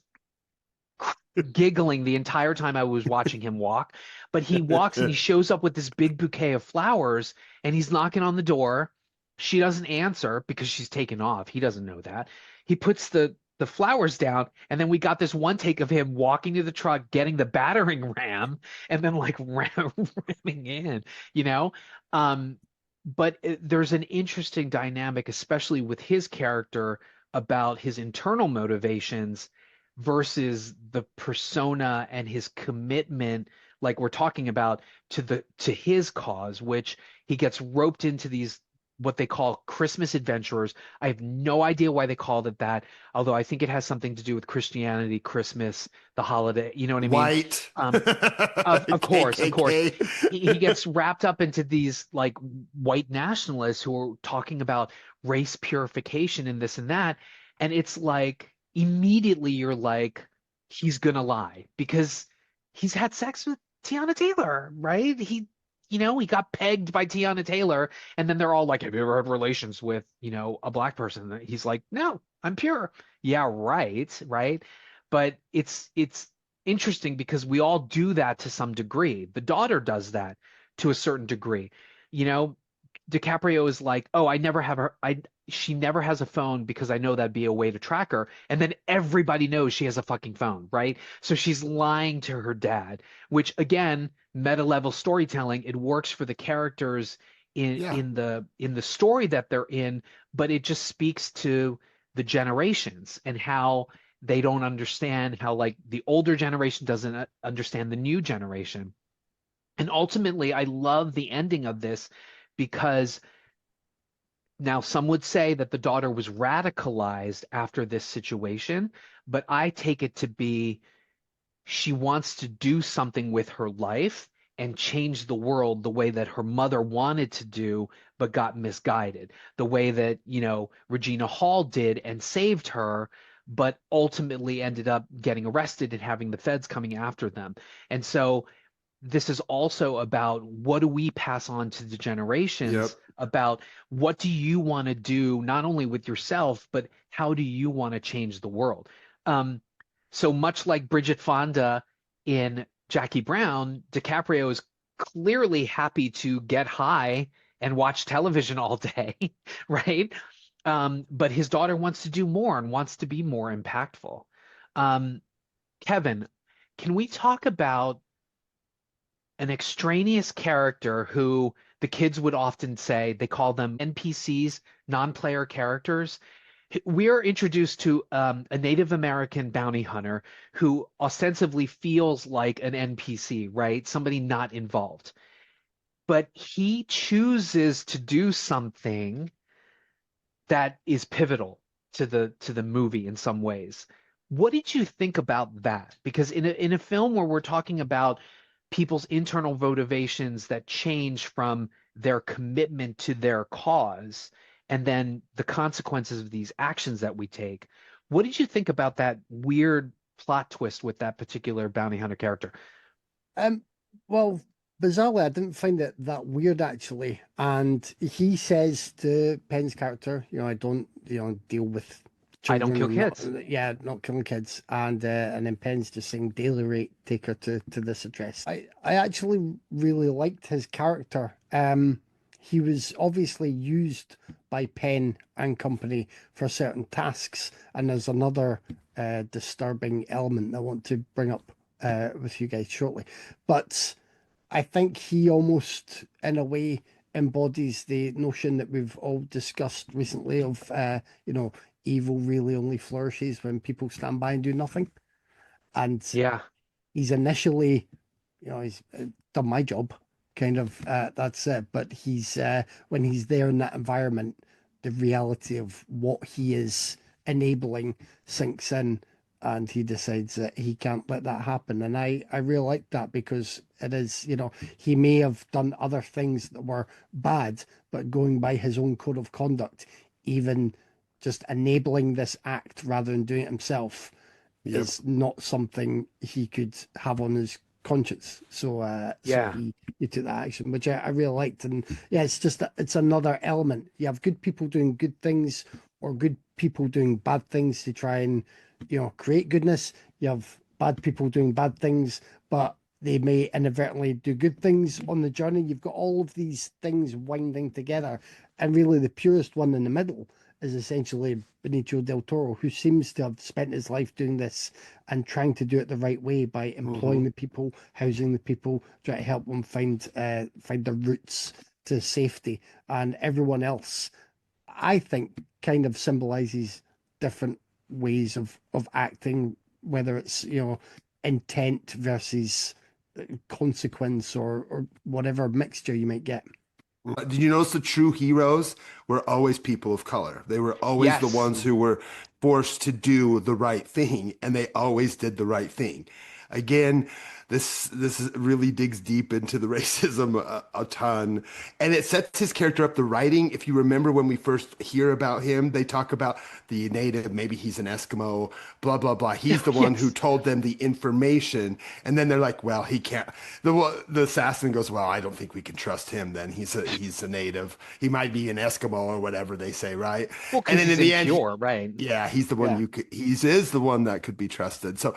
A: giggling the entire time I was watching him walk, but he walks and he shows up with this big bouquet of flowers and he's knocking on the door. She doesn't answer because she's taken off. He doesn't know that. He puts the flowers down, and then we got this one take of him walking to the truck, getting the battering ram, and then like ramming in, you know? But there's an interesting dynamic, especially with his character, about his internal motivations versus the persona and his commitment, like we're talking about, to his cause, which he gets roped into these what they call Christmas adventurers. I have no idea why they called it that, although I think it has something to do with Christianity, Christmas, the holiday. You know what I mean?
C: White.
A: Of course, of course.
C: KKK.
A: He gets wrapped up into these like white nationalists who are talking about race purification and this and that. And it's like immediately you're like, he's gonna lie because he's had sex with Tiana Taylor, right? He got pegged by Tiana Taylor, and then they're all like, "Have you ever had relations with, a black person?" And he's like, "No, I'm pure." Yeah, right, right. But it's interesting because we all do that to some degree. The daughter does that to a certain degree. You know, DiCaprio is like, "Oh, I never have her. She never has a phone because I know that'd be a way to track her." And then everybody knows she has a fucking phone, right? So she's lying to her dad, which again, meta level storytelling, it works for the characters in
C: Yeah.
A: in the story that they're in, but it just speaks to the generations and how they don't understand how like the older generation doesn't understand the new generation. And ultimately, I love the ending of this because now some would say that the daughter was radicalized after this situation, but I take it to be she wants to do something with her life and change the world the way that her mother wanted to do, but got misguided. The way that, Regina Hall did and saved her, but ultimately ended up getting arrested and having the feds coming after them. And so this is also about what do we pass on to the generations
C: Yep.
A: about what do you want to do, not only with yourself, but how do you want to change the world? So much like Bridget Fonda in Jackie Brown, DiCaprio is clearly happy to get high and watch television all day, right? But his daughter wants to do more and wants to be more impactful. Kevin, can we talk about an extraneous character who the kids would often say they call them NPCs, non-player characters? We are introduced to a Native American bounty hunter who ostensibly feels like an NPC, right? Somebody not involved. But he chooses to do something that is pivotal to the movie in some ways. What did you think about that? Because in a film where we're talking about people's internal motivations that change from their commitment to their cause and then the consequences of these actions that we take. What did you think about that weird plot twist with that particular bounty hunter character?
B: Well, bizarrely, I didn't find it that weird actually. And he says to Penn's character, I don't, deal with
A: I don't
B: children.
A: kill
B: I'm
A: kids.
B: not killing kids. And then Penn's just saying daily rate, take her to this address. I actually really liked his character. He was obviously used by Penn and company for certain tasks, and there's another disturbing element I want to bring up with you guys shortly. But I think he almost, in a way, embodies the notion that we've all discussed recently of, evil really only flourishes when people stand by and do nothing. And
A: Yeah.
B: he's initially, he's done my job, kind of, that's it. But he's, when he's there in that environment, the reality of what he is enabling sinks in and he decides that he can't let that happen. And I really like that, because it is, he may have done other things that were bad, but going by his own code of conduct, even just enabling this act rather than doing it himself, is not something he could have on his conscience. So so he took that action, which I really liked. And yeah, it's another element. You have good people doing good things, or good people doing bad things to try and create goodness. You have bad people doing bad things, but they may inadvertently do good things on the journey. You've got all of these things winding together, and really the purest one in the middle is essentially Benicio Del Toro, who seems to have spent his life doing this and trying to do it the right way by employing the people, housing the people, trying to help them find their routes to safety. And everyone else, I think, kind of symbolizes different ways of acting, whether it's intent versus consequence, or whatever mixture you might get.
C: Did you notice the true heroes were always people of color? They were always the ones who were forced to do the right thing, and they always did the right thing. Again, this really digs deep into the racism a ton, and it sets his character up. The writing, if you remember when we first hear about him, they talk about the native, maybe he's an Eskimo, blah blah blah. He's the one who told them the information, and then they're like, well, he can't. The assassin goes, well, I don't think we can trust him. Then he's a native. He might be an Eskimo or whatever they say, right?
A: Well,
C: and then in the end,
A: right?
C: Yeah, he's the one he is the one that could be trusted. So.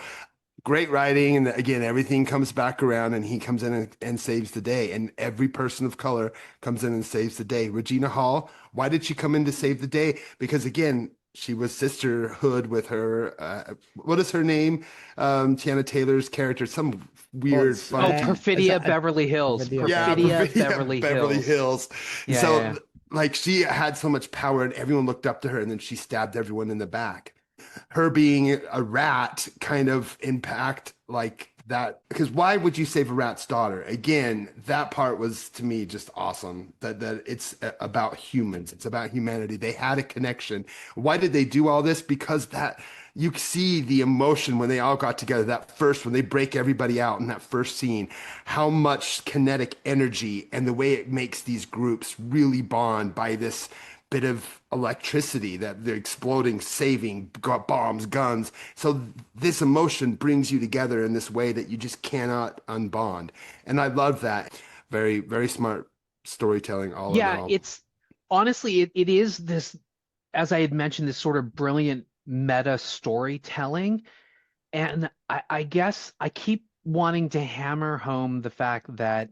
C: Great writing, and again, everything comes back around, and he comes in and saves the day, and every person of color comes in and saves the day. Regina Hall, why did she come in to save the day? Because again, she was sisterhood with her. What is her name? Tiana Taylor's character, some weird.
A: Perfidia Beverly Hills.
C: Perfidia Beverly Hills.
A: Yeah,
C: so, like, she had so much power, and everyone looked up to her, and then she stabbed everyone in the back. Her being a rat kind of impact like that, because why would you save a rat's daughter? Again, that part was to me just awesome, that it's about humans, it's about humanity. They had a connection. Why did they do all this? Because that you see the emotion when they all got together, when they break everybody out in that first scene, how much kinetic energy, and the way it makes these groups really bond by this bit of electricity that they're exploding, saving, got bombs, guns. So this emotion brings you together in this way that you just cannot unbond. And I love that. Very, very smart storytelling all in all.
A: It's honestly, it is this, as I had mentioned, this sort of brilliant meta storytelling. And I guess I keep wanting to hammer home the fact that,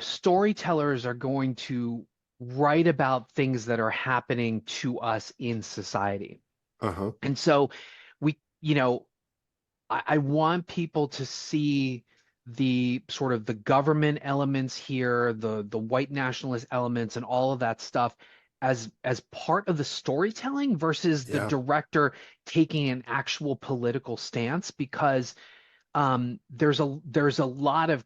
A: storytellers are going to write about things that are happening to us in society. And so I want people to see the sort of the government elements here, the white nationalist elements and all of that stuff as part of the storytelling versus the director taking an actual political stance, because there's a lot of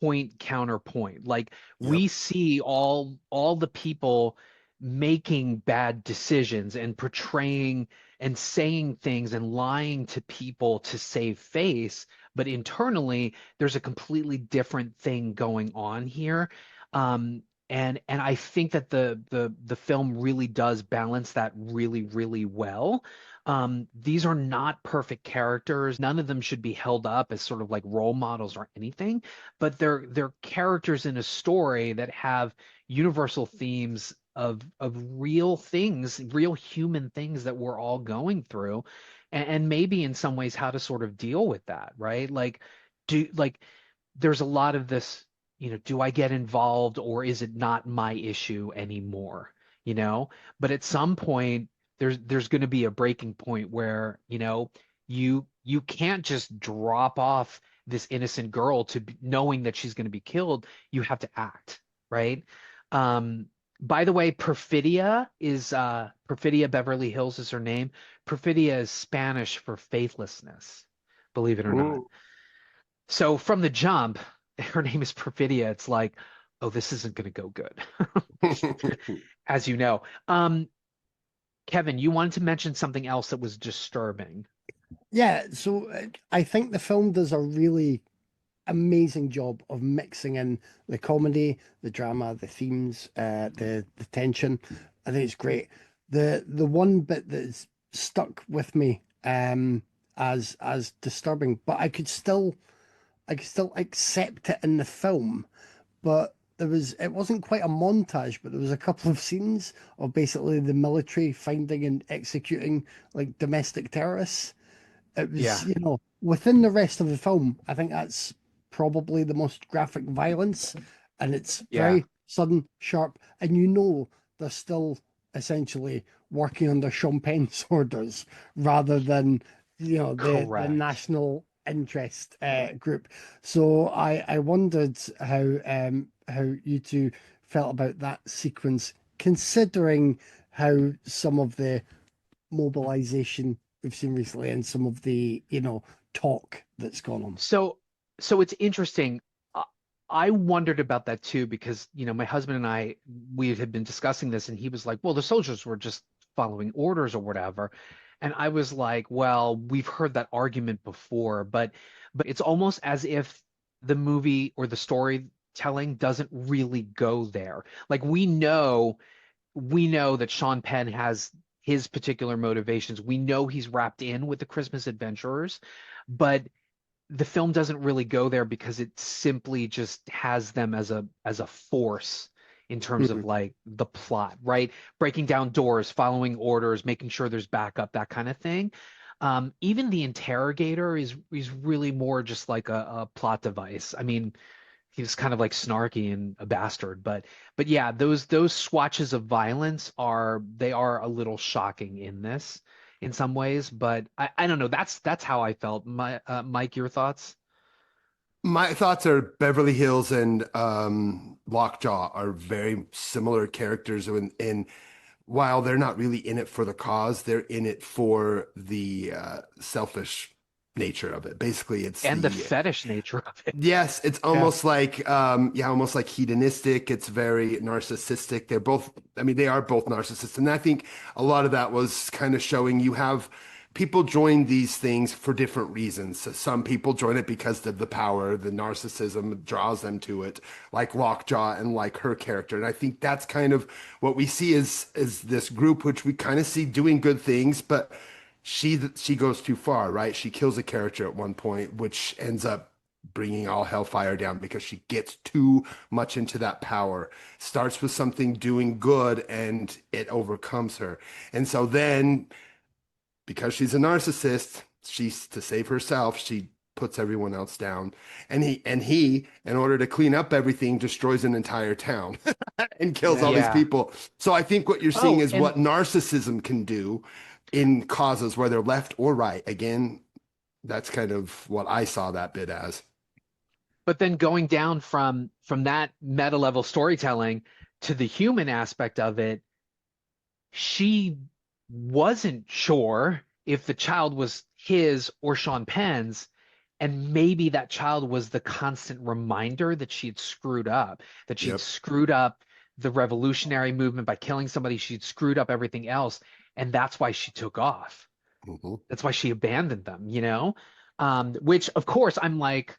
A: point counterpoint. Like we see all the people making bad decisions and portraying and saying things and lying to people to save face, but internally there's a completely different thing going on here. And I think that the film really does balance that really, really well. These are not perfect characters. None of them should be held up as sort of like role models or anything, but they're characters in a story that have universal themes of real things, real human things that we're all going through, and maybe in some ways how to sort of deal with that, right? Like, there's a lot of this, do I get involved or is it not my issue anymore? But at some point there's going to be a breaking point where, you can't just drop off this innocent girl knowing that she's going to be killed. You have to act, right? By the way, Perfidia Beverly Hills is her name. Perfidia is Spanish for faithlessness, believe it or not. So from the jump, her name is Perfidia. It's like, oh, this isn't going to go good, as you know. Kevin, you wanted to mention something else that was disturbing.
B: Yeah, so I think the film does a really amazing job of mixing in the comedy, the drama, the themes, the tension. I think it's great. The one bit that's stuck with me as disturbing, but I could still accept it in the film, but it wasn't quite a montage, but there was a couple of scenes of basically the military finding and executing like domestic terrorists. It was,
A: Yeah,
B: within the rest of the film, I think that's probably the most graphic violence, and it's
A: yeah,
B: very sudden, sharp, and they're still essentially working under Sean Penn's orders rather than, the
A: correct.
B: national interest group. So I wondered how you two felt about that sequence, considering how some of the mobilization we've seen recently and some of the talk that's gone on.
A: So, so it's interesting. Uh, I wondered about that too because, my husband and I, we had been discussing this, and he was like, "Well, the soldiers were just following orders or whatever." And I was like, "Well, we've heard that argument before, but it's almost as if the movie or the storytelling doesn't really go there. Like we know that Sean Penn has his particular motivations. We know he's wrapped in with the Christmas adventurers, but the film doesn't really go there because it simply just has them as a force in terms of
B: Mhm.
A: like the plot, right? Breaking down doors, following orders, making sure there's backup, that kind of thing. Even the interrogator is really more just like a plot device. I mean, he was kind of like snarky and a bastard, but yeah, those swatches of violence are a little shocking in this in some ways, but I don't know. That's how I felt. Mike, your thoughts?
C: My thoughts are Beverly Hills and Lockjaw are very similar characters, and while they're not really in it for the cause, they're in it for the selfish nature of it. Basically, it's
A: And the
C: the
A: fetish nature of it.
C: yes, it's
A: Yeah.
C: almost like yeah, almost like hedonistic. It's very narcissistic. They're both, I mean, they are both narcissists. And I think a lot of that was kind of showing you have people join these things for different reasons. So some people join it because of the power, the narcissism draws them to it, like Lockjaw and like her character. And I think that's kind of what we see is this group, which we kind of see doing good things, but she goes too far, right? She kills a character at one point, which ends up bringing all hellfire down because she gets too much into that power. Starts with something doing good and it overcomes her. And so then, because she's a narcissist, she's to save herself, she puts everyone else down. And he, in order to clean up everything, destroys an entire town and kills all
B: Yeah.
C: these
A: Yeah.
C: people. So I think what you're seeing
A: Oh,
C: is
A: and
C: what narcissism can do in causes, whether left or right. Again, that's kind of what I saw that bit as.
A: but then going down from that meta level storytelling to the human aspect of it, she wasn't sure if the child was his or Sean Penn's, and maybe that child was the constant reminder that she had screwed up, that she'd
C: Yep.
A: screwed up the revolutionary movement by killing somebody, she'd screwed up everything else, and that's why she took off.
C: Mhm.
A: That's why she abandoned them, which of course I'm like,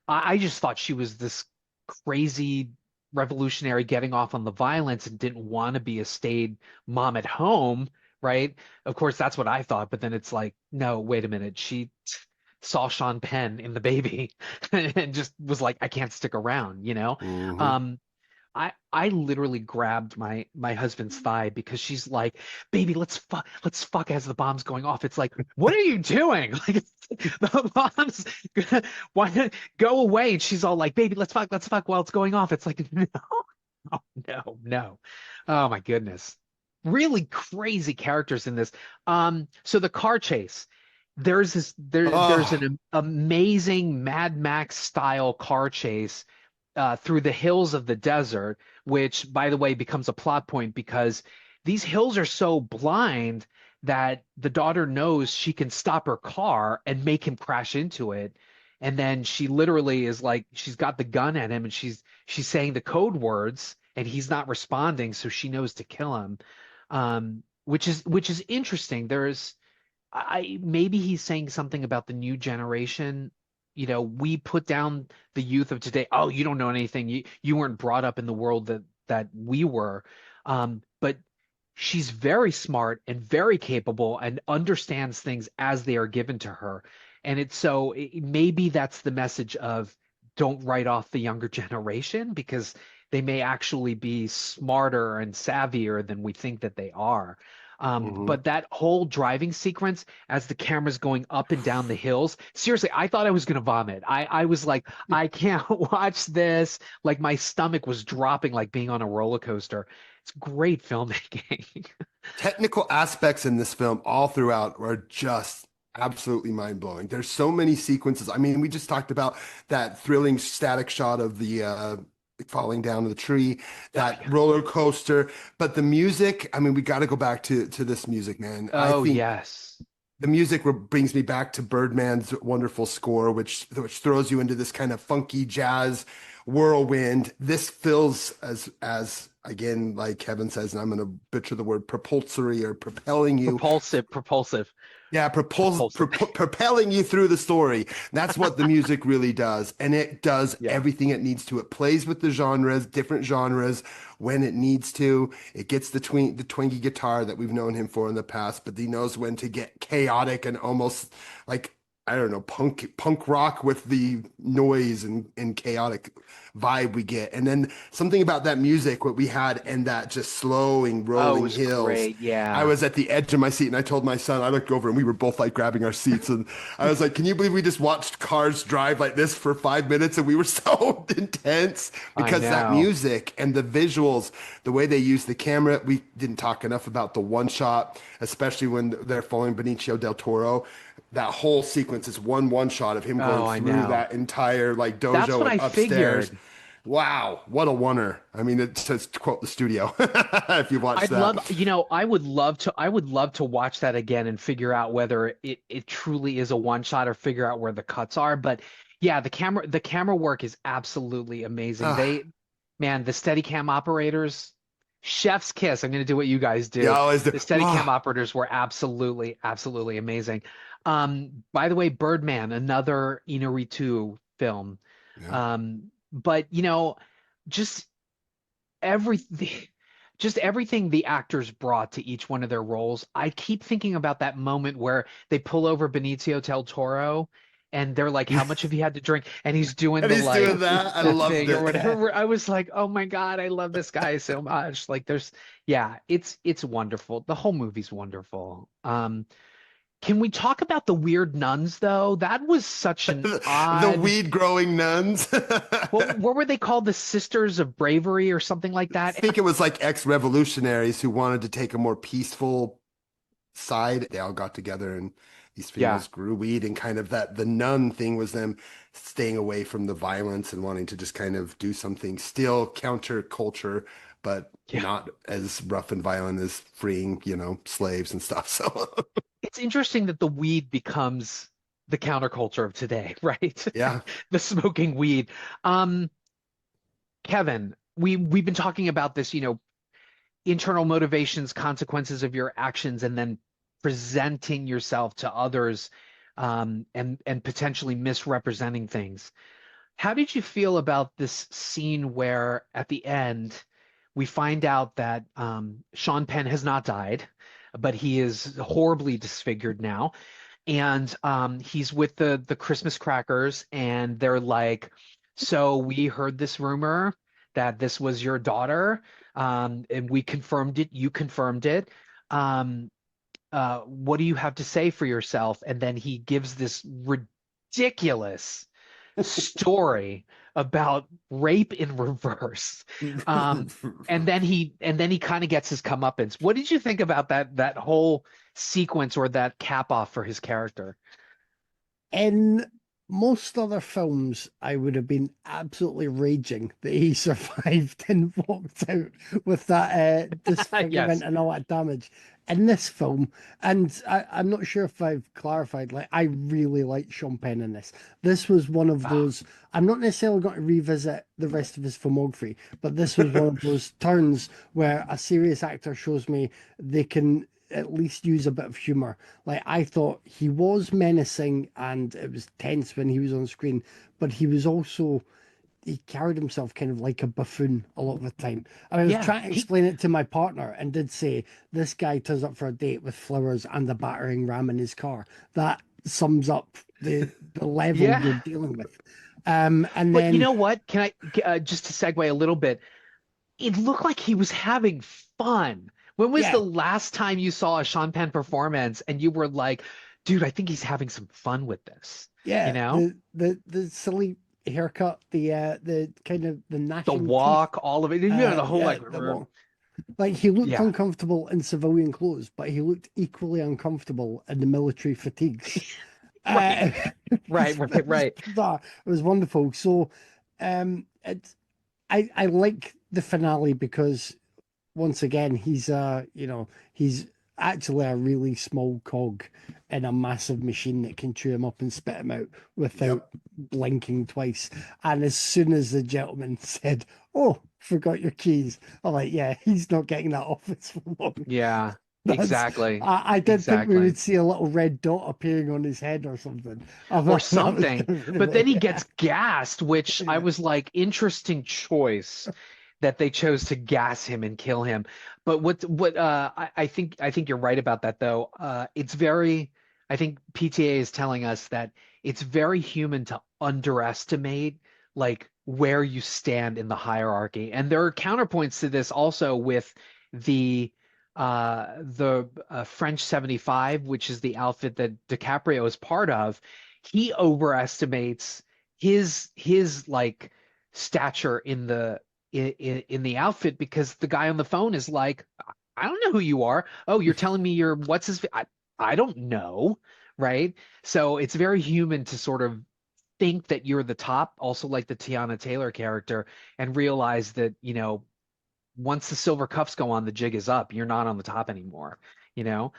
A: I just thought she was this crazy revolutionary getting off on the violence and didn't want to be a staid mom at home, right? Of course, that's what I thought, but then it's like, no, wait a minute. She saw Sean Penn in the baby and just was like, I can't stick around.
C: Mhm.
A: Um, I literally grabbed my husband's thigh because she's like, "Baby, let's fuck as the bomb's going off." It's like, "What are you doing?" Like the bomb's gonna why go away, and she's all like, "Baby, let's fuck while it's going off." It's like, no, no, no. Oh my goodness. Really crazy characters in this. So the car chase. There's
C: Oh,
A: an amazing Mad Max style car chase through the hills of the desert, which, by the way, becomes a plot point because these hills are so blind that the daughter knows she can stop her car and make him crash into it. And then she literally is like, she's got the gun at him and she's saying the code words and he's not responding, so she knows to kill him. which is interesting. There's I maybe he's saying something about the new generation. We put down the youth of today. Oh, you don't know anything. You weren't brought up in the world that we were. But she's very smart and very capable and understands things as they are given to her. And maybe that's the message of don't write off the younger generation because they may actually be smarter and savvier than we think that they are. But that whole driving sequence as the camera's going up and down the hills, seriously, I thought I was going to vomit. I was like, I can't watch this. Like my stomach was dropping, like being on a roller coaster. It's great filmmaking.
C: Technical aspects in this film all throughout are just absolutely mind-blowing. There's so many sequences. I mean, we just talked about that thrilling static shot of the falling down the tree, that roller coaster, but the music, I mean, we got to go back to this music, man. I think
A: Yes.
C: the music brings me back to Birdman's wonderful score, which throws you into this kind of funky jazz whirlwind. This feels as again, like Kevin says, and I'm going to butcher the word, propulsory or propelling you.
A: Propulsive.
C: Yeah, propelling you through the story. That's what the music really does. And it does everything it needs to. It plays with the genres, different genres when it needs to. It gets the twangy guitar that we've known him for in the past, but he knows when to get chaotic and almost like, I don't know, punk rock with the noise and chaotic vibe we get. And then something about that music, what we had, and that just slowing, rolling hills.
A: Great. Yeah.
C: I was at the edge of my seat and I told my son, I looked over and we were both like grabbing our seats. And I was like, can you believe we just watched cars drive like this for 5 minutes? And we were so intense because that music and the visuals, the way they use the camera, we didn't talk enough about the one shot, especially when they're following Benicio Del Toro. That whole sequence is one shot of him going through that entire like dojo.
A: That's what
C: and
A: I
C: upstairs.
A: figured.
C: Wow, what a wonner. I mean, it says to quote the studio if you watch that.
A: I would love to watch that again and figure out whether it truly is a one shot or figure out where the cuts are. But yeah, the camera work is absolutely amazing. The Steadicam operators, chef's kiss. I'm going to do what you guys do.
C: Yeah, always do.
A: The Steadicam operators were absolutely amazing. By the way, Birdman, another Inarritu film.
C: Yeah.
A: But just everything the actors brought to each one of their roles. I keep thinking about that moment where they pull over Benicio del Toro and they're like, how much have you had to drink? And he's doing
C: doing that. I loved
A: thing
C: it.
A: or whatever. I was like, oh my God, I love this guy so much. Like it's wonderful. The whole movie's wonderful. Can we talk about the weird nuns, though? That was such an odd...
C: The weed-growing nuns.
A: what were they called? The Sisters of Bravery or something like that?
C: I think it was like ex-revolutionaries who wanted to take a more peaceful side. They all got together and these females grew weed, and kind of the nun thing was them staying away from the violence and wanting to just kind of do something still counterculture, but not as rough and violent as freeing, slaves and stuff. So...
A: It's interesting that the weed becomes the counterculture of today, right?
C: Yeah.
A: The smoking weed. Kevin, we've been talking about this, internal motivations, consequences of your actions, and then presenting yourself to others, and potentially misrepresenting things. How did you feel about this scene where at the end we find out that Sean Penn has not died, but he is horribly disfigured now. And he's with the Christmas crackers, and they're like, so we heard this rumor that this was your daughter, and we confirmed it. You confirmed it. What do you have to say for yourself? And then he gives this ridiculous story about rape in reverse, and then he kind of gets his comeuppance. What did you think about that whole sequence or that cap off for his character?
B: In most other films, I would have been absolutely raging that he survived and walked out with that disfigurement and all that damage. In this film, and I'm not sure if I've clarified, like, I really like Sean Penn in this. This was one of those, I'm not necessarily going to revisit the rest of his filmography, but this was one of those turns where a serious actor shows me they can at least use a bit of humor. Like, I thought he was menacing and it was tense when he was on screen, but he carried himself kind of like a buffoon a lot of the time. And I was
A: Yeah,
B: trying to explain it to my partner and did say, this guy turns up for a date with flowers and a battering ram in his car. That sums up the level you're
A: yeah.
B: dealing with. And
A: But you
B: then,
A: know what? Can I just to segue a little bit? It looked like he was having fun. When was
B: yeah,
A: the last time you saw a Sean Penn performance and you were like, dude, I think he's having some fun with this, you
B: yeah,
A: know?
B: the silly haircut, the kind of the
A: The
B: gnashing teeth,
A: walk, all of it, you know, the whole
B: yeah,
A: like,
B: the one. Like, he looked
A: yeah,
B: uncomfortable in civilian clothes, but he looked equally uncomfortable in the military fatigues. Uh,
A: right, right, right,
B: it was
A: right.
B: bizarre. It was wonderful. So, it's I like the finale because once again he's actually a really small cog in a massive machine that can chew him up and spit him out without
C: Yep.
B: blinking twice. And as soon as the gentleman said, "Oh, forgot your keys," I'm like, yeah, he's not getting that office for long.
A: Yeah,
B: That's
A: exactly,
B: I did think we
A: exactly.
B: would see a little red dot appearing on his head or something. I
A: Or
B: thought that was
A: something.
B: gonna
A: But
B: be,
A: then he
B: yeah,
A: gets gassed, which I
B: yeah.
A: was like, interesting choice that they chose to gas him and kill him. But I think you're right about that though. It's very I think PTA is telling us that it's very human to underestimate like where you stand in the hierarchy. And there are counterpoints to this also with the French 75, which is the outfit that DiCaprio is part of. He overestimates his like stature in the outfit because the guy on the phone is like, I don't know who you are. Oh, you're telling me you're what's his I don't know, right? So it's very human to sort of think that you're the top, also like the Tiana Taylor character, and realize that, once the silver cuffs go on, the jig is up. You're not on the top anymore, you know?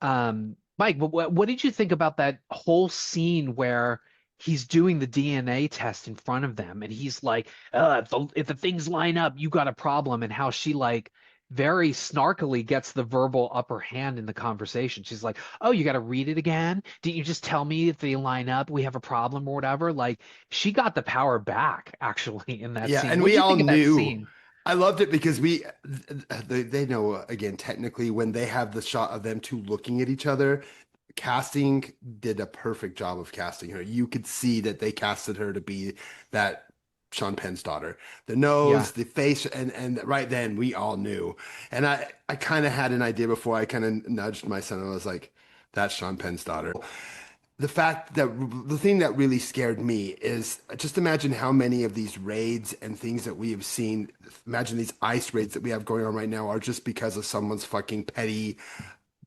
A: Mike, what did you think about that whole scene where he's doing the DNA test in front of them and he's like, if the things line up, you got a problem, and how she like very snarkily gets the verbal upper hand in the conversation. She's like, "Oh, you got to read it again? Didn't you just tell me if they line up, we have a problem or whatever?" Like she got the power back actually in that
C: Yeah,
A: scene.
C: and
A: What do
C: we
A: you
C: all
A: think of that
C: knew.
A: scene?
C: I loved it because they know again technically when they have the shot of them two looking at each other, casting did a perfect job of casting her. You could see that they casted her to be that Sean Penn's daughter. The
A: Yeah.
C: nose, the face, and right then we all knew. And I kind of had an idea before I kind of nudged my son. I was like, that's Sean Penn's daughter. The fact that the thing that really scared me is just imagine how many of these raids and things that we have seen. Imagine these ICE raids that we have going on right now are just because of someone's fucking petty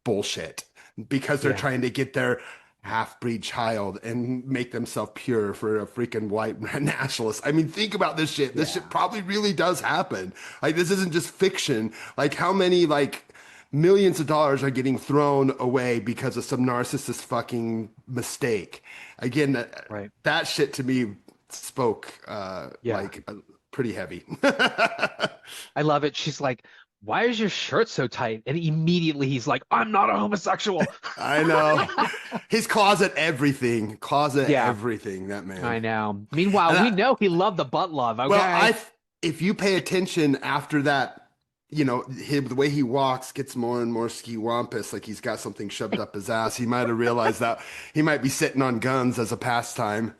C: bullshit, because they're
A: Yeah.
C: trying to get their half-breed child and make themselves pure for a freaking white nationalist. I mean, think about this shit. This shit
A: Yeah.
C: probably really does happen. Like, this isn't just fiction. Like, how many, like, millions of dollars are getting thrown away because of some narcissist fucking mistake? Again,
A: Right.
C: that shit to me spoke
A: Yeah.
C: pretty heavy.
A: I love it. She's like, "Why is your shirt so tight?" And immediately he's like, "I'm not a homosexual."
C: I know. His closet
A: Yeah,
C: everything, that
A: I
C: man.
A: know. Meanwhile,
C: And
A: we know he loved the butt love,
C: well,
A: okay?
C: if you pay attention after that, the way he walks gets more and more ski-wampus, like he's got something shoved up his ass. He might have realized that he might be sitting on guns as a pastime.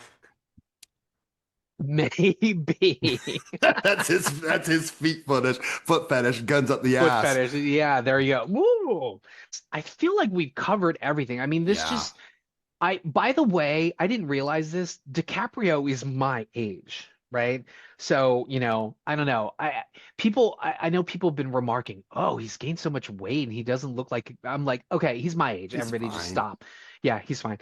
A: Maybe.
C: That's his foot fetish, guns up the
A: Foot
C: ass.
A: fetish. Yeah, there you go. Woo! I feel like we've covered everything. I mean, this
C: Yeah.
A: just by the way, I didn't realize this. DiCaprio is my age, right? So, I don't know. I know people have been remarking, "Oh, he's gained so much weight and he doesn't look like." I'm like, "Okay, he's my age.
C: He's
A: Everybody just
C: fine.
A: stop." Yeah, he's fine.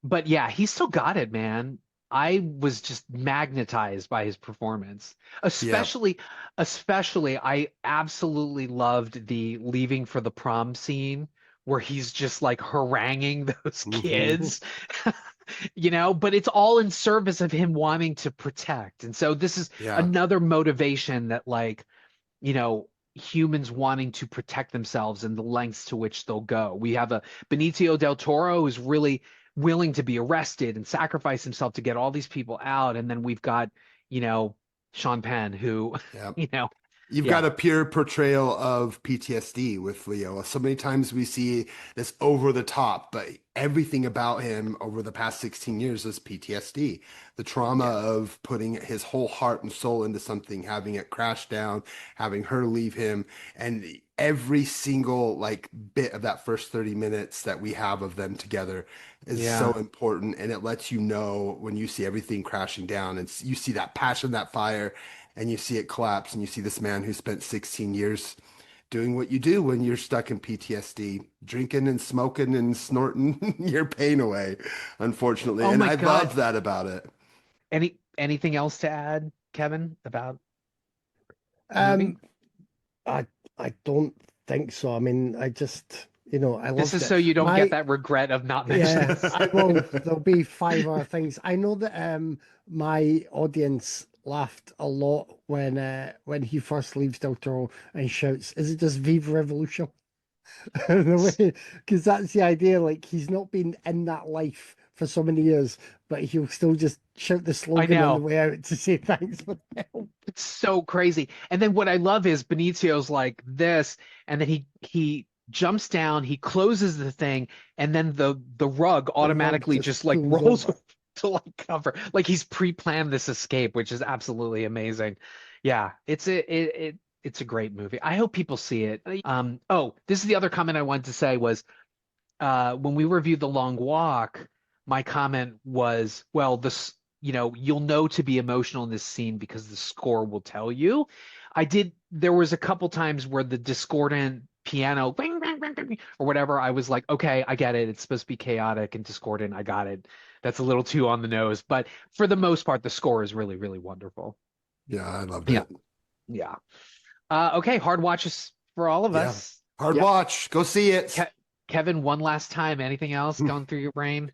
A: But yeah, he's still got it, man. I was just magnetized by his performance.
C: Yeah.
A: Especially I absolutely loved the leaving for the prom scene where he's just like haranguing those
C: Mhm.
A: kids, but it's all in service of him wanting to protect. And so this is
C: Yeah.
A: another motivation that like, you know, humans wanting to protect themselves and the lengths to which they'll go. We have a Benicio Del Toro who's really willing to be arrested and sacrifice himself to get all these people out. And then we've got, Sean Penn who,
C: Yeah.
A: you know,
C: You've got a pure portrayal of PTSD with Leo. So many times we see this over the top, but everything about him over the past 16 years is PTSD. The trauma of putting his whole heart and soul into something, having it crash down, having her leave him, and every single like bit of that first 30 minutes that we have of them together is so important. And it lets you know when you see everything crashing down and you see that passion, that fire, and you see it collapse, and you see this man who spent 16 years doing what you do when you're stuck in PTSD, drinking and smoking and snorting your pain away, unfortunately.
A: Oh
C: And
A: my
C: I
A: God.
C: love that about it.
A: Anything else to add, Kevin, about
B: I don't think so. I mean, I just, I loved
A: this is
B: it.
A: so you don't get that regret of not mentioning this.
B: I will. There'll be 5 other things. I know that my audience laughed a lot when he first leaves Del Toro and shouts, "Is it just Viva Revolution?" Because that's the idea. Like he's not been in that life for so many years, but he'll still just shout the slogan on the way out to say thanks for the help.
A: It's so crazy. And then what I love is Benicio's like this, and then he jumps down, he closes the thing, and then the rug automatically just like rolls to like cover. Like he's pre-planned this escape, which is absolutely amazing. Yeah, it's a great movie. I hope people see it. This is the other comment I wanted to say was when we reviewed The Long Walk, my comment was, well, this, you'll know to be emotional in this scene because the score will tell you. There was a couple times where the discordant piano or whatever, I was like, okay, I get it. It's supposed to be chaotic and discordant. I got it. That's a little too on the nose. But for the most part, the score is really, really wonderful.
C: Yeah, I loved it.
A: Yeah. Okay, hard watches for all of us.
C: Hard watch. Go see it.
A: Kevin, one last time. Anything else going through your brain?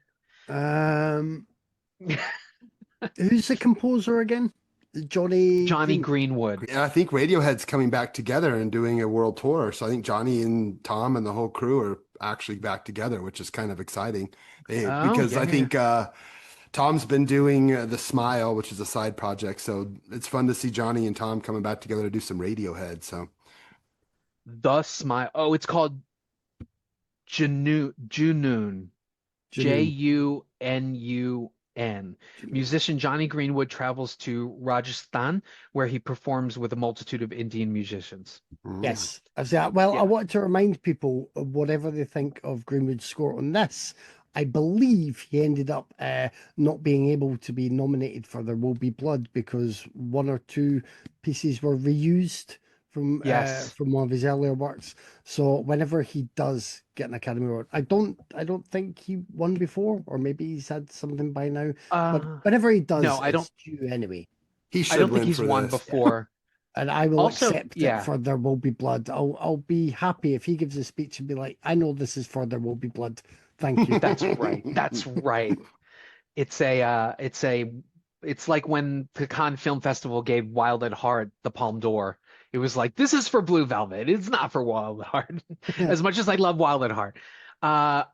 B: Who's the composer again? Johnny
A: Greenwood.
C: Yeah, I think Radiohead's coming back together and doing a world tour. So I think Johnny and Tom and the whole crew are actually back together, which is kind of exciting. I think Tom's been doing The Smile, which is a side project. So it's fun to see Johnny and Tom coming back together to do some Radiohead. So
A: The Smile. Oh, it's called Junoon. Junun. Musician Johnny Greenwood travels to Rajasthan, where he performs with a multitude of Indian musicians.
B: Yes. I want to remind people of whatever they think of Greenwood's score on this. I believe he ended up not being able to be nominated for There Will Be Blood because 1 or 2 pieces were reused from one of his earlier works. So whenever he does get an Academy Award, I don't think he won before, or maybe he's had something by now. But whenever he does, it's due anyway.
C: He should.
A: I don't think he's won before.
B: And I will accept it for There Will Be Blood. I'll be happy if he gives a speech and be like, I know this is for There Will Be Blood. Thank you.
A: That's right. That's right. It's like when the Cannes Film Festival gave Wild at Heart the Palme d'Or. It was like, this is for Blue Velvet. It's not for Wild at Heart. As much as I love Wild at Heart.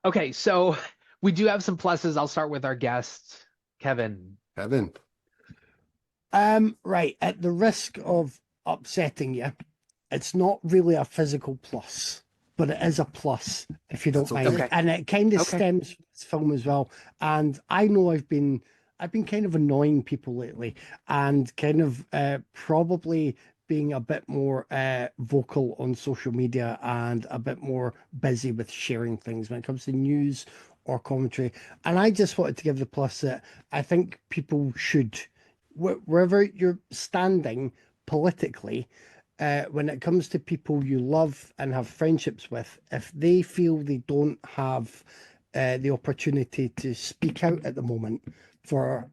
A: Okay, so we do have some pluses. I'll start with our guest, Kevin.
B: Right. At the risk of upsetting you, it's not really a physical plus, but it is a plus if you don't mind.
A: Okay.
B: And it kind of stems from this film as well. And I know I've been kind of annoying people lately and kind of probably being a bit more vocal on social media and a bit more busy with sharing things when it comes to news or commentary. And I just wanted to give the plus that I think people should, wherever you're standing politically, when it comes to people you love and have friendships with, if they feel they don't have the opportunity to speak out at the moment for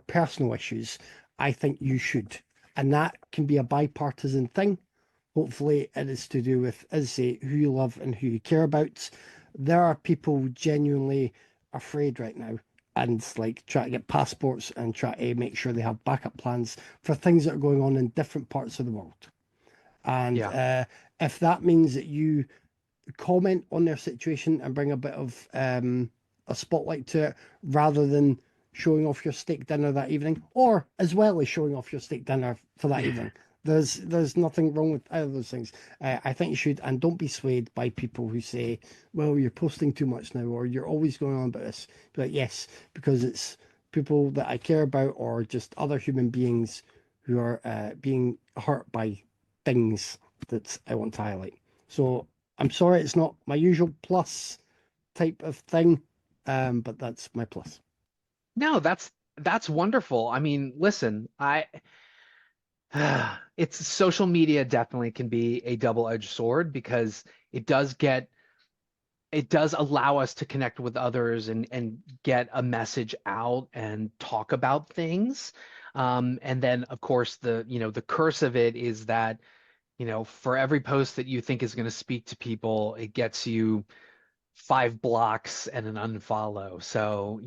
B: personal issues, I think you should. And that can be a bipartisan thing. Hopefully it is to do with, as I say, who you love and who you care about. There are people genuinely afraid right now and like try to get passports and try to make sure they have backup plans for things that are going on in different parts of the world. And
A: Yeah.
B: if that means that you comment on their situation and bring a bit of a spotlight to it rather than showing off your steak dinner that evening, or as well as showing off your steak dinner for that evening. There's nothing wrong with either of those things. I think you should, and don't be swayed by people who say, well, you're posting too much now, or you're always going on about this. Be like, yes, because it's people that I care about, or just other human beings who are being hurt by things that I want to highlight. So I'm sorry, it's not my usual plus type of thing, but that's my plus.
A: No, that's wonderful. I mean, listen, it's social media definitely can be a double-edged sword because it does get it does allow us to connect with others and get a message out and talk about things. And then of course the curse of it is that, for every post that you think is going to speak to people, it gets you 5 blocks and an unfollow. So,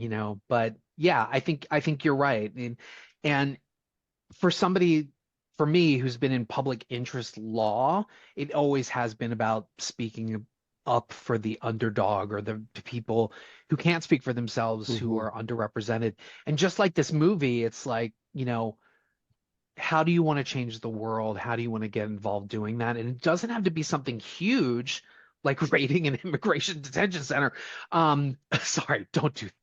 A: but yeah, I think you're right. And for somebody, for me, who's been in public interest law, it always has been about speaking up for the underdog or the people who can't speak for themselves, who
B: Mhm.
A: are underrepresented. And just like this movie, it's like, how do you want to change the world? How do you want to get involved doing that? And it doesn't have to be something huge like raiding an immigration detention center. Sorry,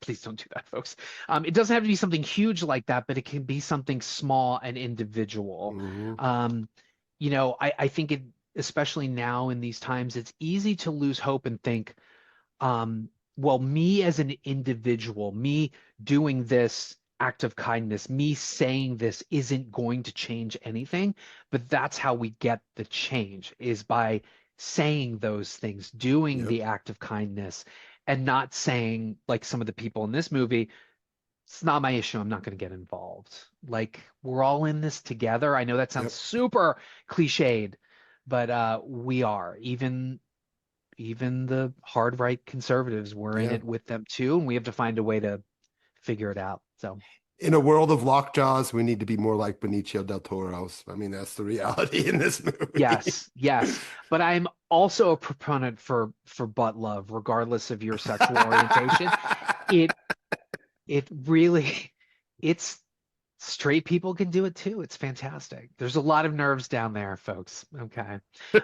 A: please don't do that, folks. It doesn't have to be something huge like that, but it can be something small and individual.
C: Mhm.
A: I think especially now in these times, it's easy to lose hope and think, well, me as an individual, me doing this act of kindness, me saying this isn't going to change anything. But that's how we get the change, is by saying those things, doing
C: Yep.
A: the act of kindness, and not saying, like some of the people in this movie, it's not my issue, I'm not going to get involved. Like, we're all in this together. I know that sounds
C: Yep.
A: super cliched, but we are. Even the hard right conservatives, we're in
C: Yeah.
A: it with them too, and we have to find a way to figure it out. So
C: In a world of lockjaws, we need to be more like Benicio Del Toro's. I mean, that's the reality in this movie.
A: yes, yes. But I'm also a proponent for butt love, regardless of your sexual orientation. It it really it's straight people can do it too. It's fantastic. There's a lot of nerves down there, folks. Okay.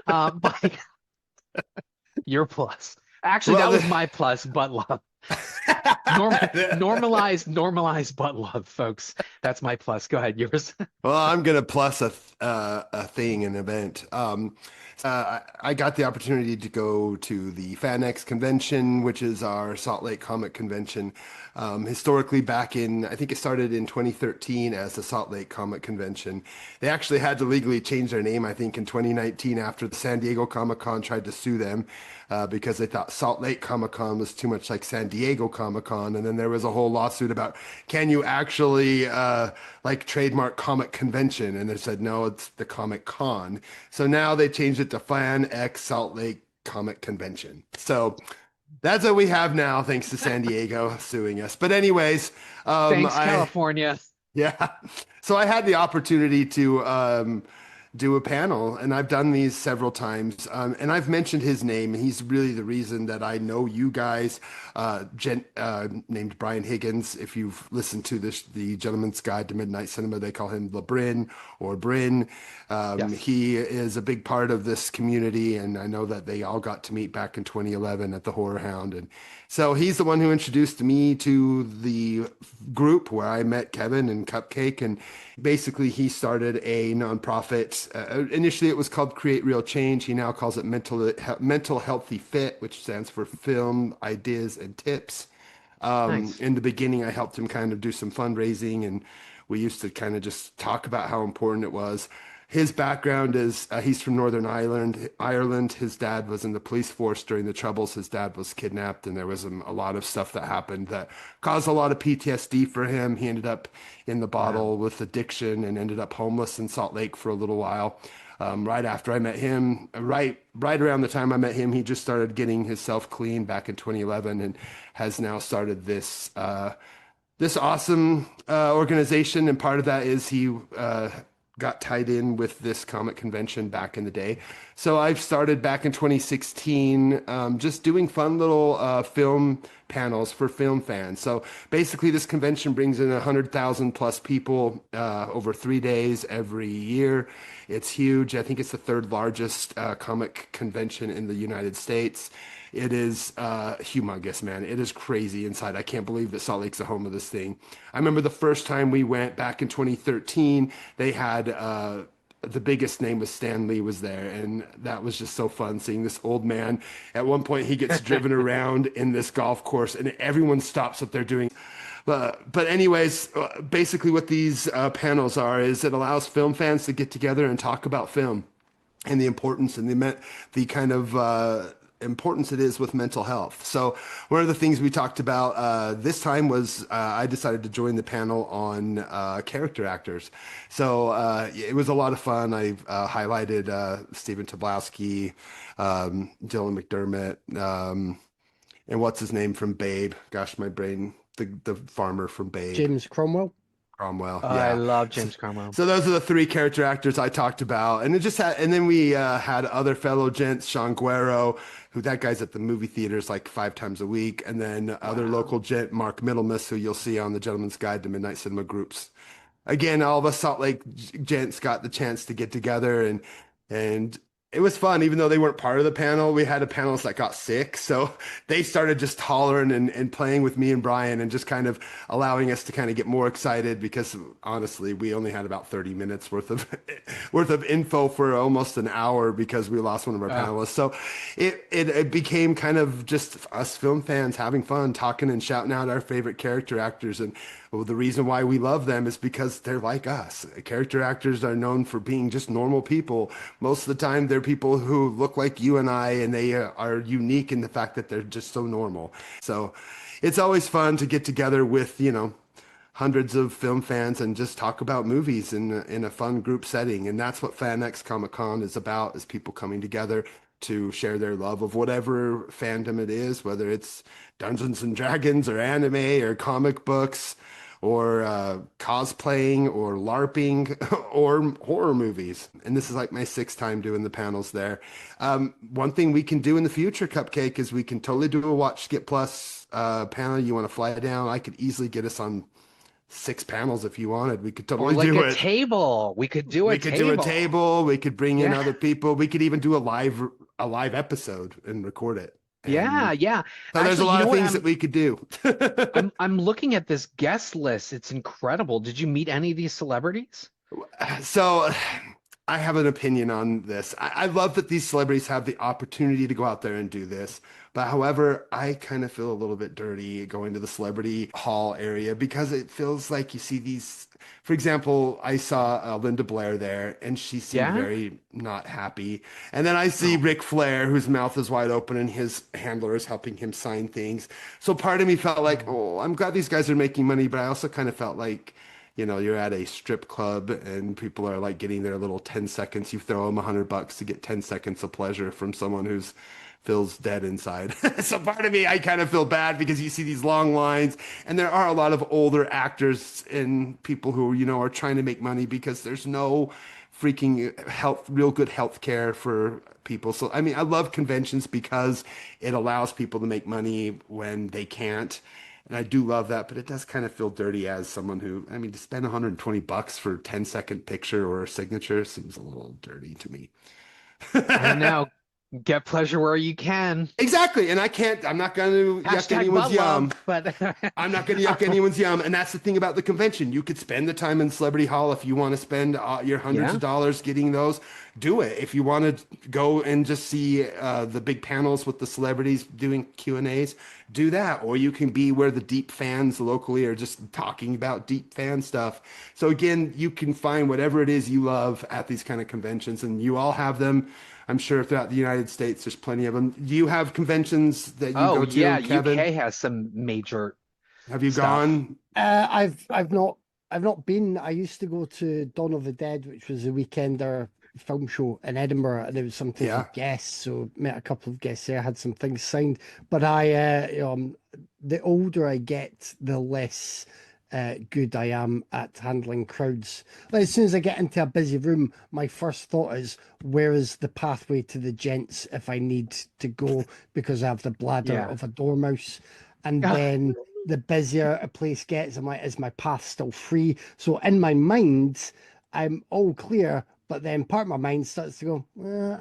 A: But your plus. Actually,
C: Well,
A: that was my plus, butt love. Normalize butt love, folks. That's my plus. Go ahead, yours.
C: well, I'm gonna plus a thing, an event. I got the opportunity to go to the FanX convention, which is our Salt Lake Comic Convention. Historically, back in, I think it started in 2013 as the Salt Lake Comic Convention. They actually had to legally change their name, I think, in 2019 after the San Diego Comic Con tried to sue them because they thought Salt Lake Comic Con was too much like San Diego Comic Con. And then there was a whole lawsuit about, can you actually like trademark Comic Convention? And they said, no, it's the Comic Con. So now they changed it to Fan X Salt Lake Comic Convention. So that's what we have now, thanks to San Diego suing us. But anyways,
A: Thanks, California.
C: yeah. So I had the opportunity to do a panel, and I've done these several times. And I've mentioned his name. He's really the reason that I know you guys. Named Brian Higgins. If you've listened to this, the Gentleman's Guide to Midnight Cinema, they call him LeBrin or Bryn.
A: Yes.
C: He is a big part of this community, and I know that they all got to meet back in 2011 at the Horror Hound. And so he's the one who introduced me to the group where I met Kevin and Cupcake. And basically, he started a nonprofit. Initially, it was called Create Real Change. He now calls it Mental Healthy Fit, which stands for Film, Ideas, and Tips.
A: Nice.
C: In the beginning, I helped him kind of do some fundraising, and we used to kind of just talk about how important it was. His background is he's from Northern Ireland. Ireland. His dad was in the police force during the Troubles. His dad was kidnapped, and there was a lot of stuff that happened that caused a lot of PTSD for him. He ended up in the bottle with addiction and ended up homeless in Salt Lake for a little while. Right after I met him, right around the time I met him, he just started getting himself clean back in 2011 and has now started this awesome organization. And part of that is he got tied in with this comic convention back in the day. So I've started back in 2016, just doing fun little film panels for film fans. So basically, this convention brings in 100,000 plus people over 3 days every year. It's huge. I think it's the third largest comic convention in the United States. It is humongous, man. It is crazy inside. I can't believe that Salt Lake's the home of this thing. I remember the first time we went back in 2013, they had the biggest name was Stan Lee was there, and that was just so fun seeing this old man. At one point, he gets driven around in this golf course, and everyone stops what they're doing. But anyways, basically what these panels are is it allows film fans to get together and talk about film and the importance and the kind of importance it is with mental health. So one of the things we talked about this time was I decided to join the panel on character actors. So it was a lot of fun. I highlighted Stephen Tobolowsky, Dylan McDermott, and what's his name from Babe? Gosh, my brain. The farmer from Babe.
B: James Cromwell.
C: Cromwell.
A: Oh,
C: Yeah.
A: I love James Cromwell.
C: So those are the three character actors I talked about, and then we had other fellow gents, Sean Guerrero, who that guy's at the movie theaters like 5 times a week, and then other local gent, Mark Middlemas, who you'll see on the Gentleman's Guide to Midnight Cinema Groups. Again, all of us Salt Lake gents got the chance to get together, and it was fun, even though they weren't part of the panel. We had a panelist that got sick, so they started just hollering and playing with me and Brian and just kind of allowing us to kind of get more excited because honestly, we only had about 30 minutes worth of info for almost an hour because we lost one of our panelists. So it became kind of just us film fans having fun, talking and shouting out our favorite character actors. And well, the reason why we love them is because they're like us. Character actors are known for being just normal people. Most of the time, they're people who look like you and I, and they are unique in the fact that they're just so normal. So it's always fun to get together with, hundreds of film fans and just talk about movies in a fun group setting. And that's what FanX Comic Con is about, is people coming together to share their love of whatever fandom it is, whether it's Dungeons and Dragons or anime or comic books or cosplaying or LARPing or horror movies. And this is like my 6th time doing the panels there. One thing we can do in the future, Cupcake, is we can totally do a Watch Skip Plus panel. You want to fly down? I could easily get us on 6 panels if you wanted. We could totally do it.
A: Table. We could do a table.
C: We could do a table. We could bring in other people. We could even do a live episode and record it.
A: Yeah.
C: So there's a lot of things that we could do.
A: I'm looking at this guest list. It's incredible. Did you meet any of these celebrities?
C: So I have an opinion on this. I love that these celebrities have the opportunity to go out there and do this. But however, I kind of feel a little bit dirty going to the celebrity hall area because it feels like you see these. For example, I saw Linda Blair there, and she seemed very not happy. And then I see Ric Flair, whose mouth is wide open, and his handler is helping him sign things. So part of me felt like, oh, I'm glad these guys are making money, but I also kind of felt like, you're at a strip club and people are like getting their little 10 seconds. You throw them $100 to get 10 seconds of pleasure from someone who's feels dead inside. So part of me, I kind of feel bad because you see these long lines, and there are a lot of older actors and people who, are trying to make money because there's no freaking real good health care for people. So, I mean, I love conventions because it allows people to make money when they can't. And I do love that, but it does kind of feel dirty as someone who, to spend $120 for a 10-second picture or a signature seems a little dirty to me.
A: I know. Get pleasure where you can.
C: Exactly. And I'm not going to yuck anyone's yum.
A: But
C: I'm not going to yuck anyone's yum. And that's the thing about the convention. You could spend the time in Celebrity Hall if you want to spend your hundreds of dollars getting those. Do it. If you want to go and just see the big panels with the celebrities doing Q&As, do that. Or you can be where the deep fans locally are just talking about deep fan stuff. So again, you can find whatever it is you love at these kind of conventions, and you all have them. I'm sure throughout the United States, there's plenty of them. Do you have conventions that you go to, Kevin?
A: UK has some major.
C: Have you
A: stuff.
C: gone?
B: I've not been. I used to go to Dawn of the Dead, which was a weekender film show in Edinburgh, and there was something for guests. So met a couple of guests there, had some things signed. But the older I get, the less good I am at handling crowds. Like, as soon as I get into a busy room, my first thought is, where is the pathway to the gents if I need to go because I have the bladder
A: Yeah.
B: of a dormouse? And then the busier a place gets, I'm like, is my path still free? So in my mind, I'm all clear, but then part of my mind starts to go,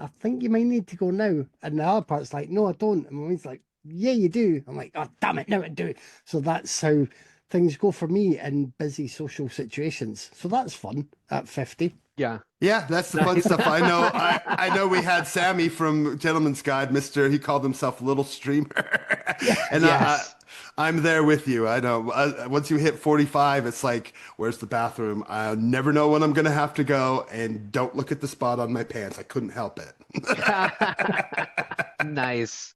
B: I think you might need to go now. And the other part's like, no, I don't. And my mind's like, yeah, you do. I'm like, oh, damn it, now I do. So that's how things go for me in busy social situations. So that's fun at 50.
A: Yeah.
C: Yeah, that's the fun stuff. I know. I know. We had Sammy from Gentleman's Guide, Mister. He called himself Little Streamer, and
A: Yes.
C: I'm there with you. I know. Once you hit 45, it's like, where's the bathroom? I never know when I'm gonna have to go, and don't look at the spot on my pants. I couldn't help it.
A: Nice.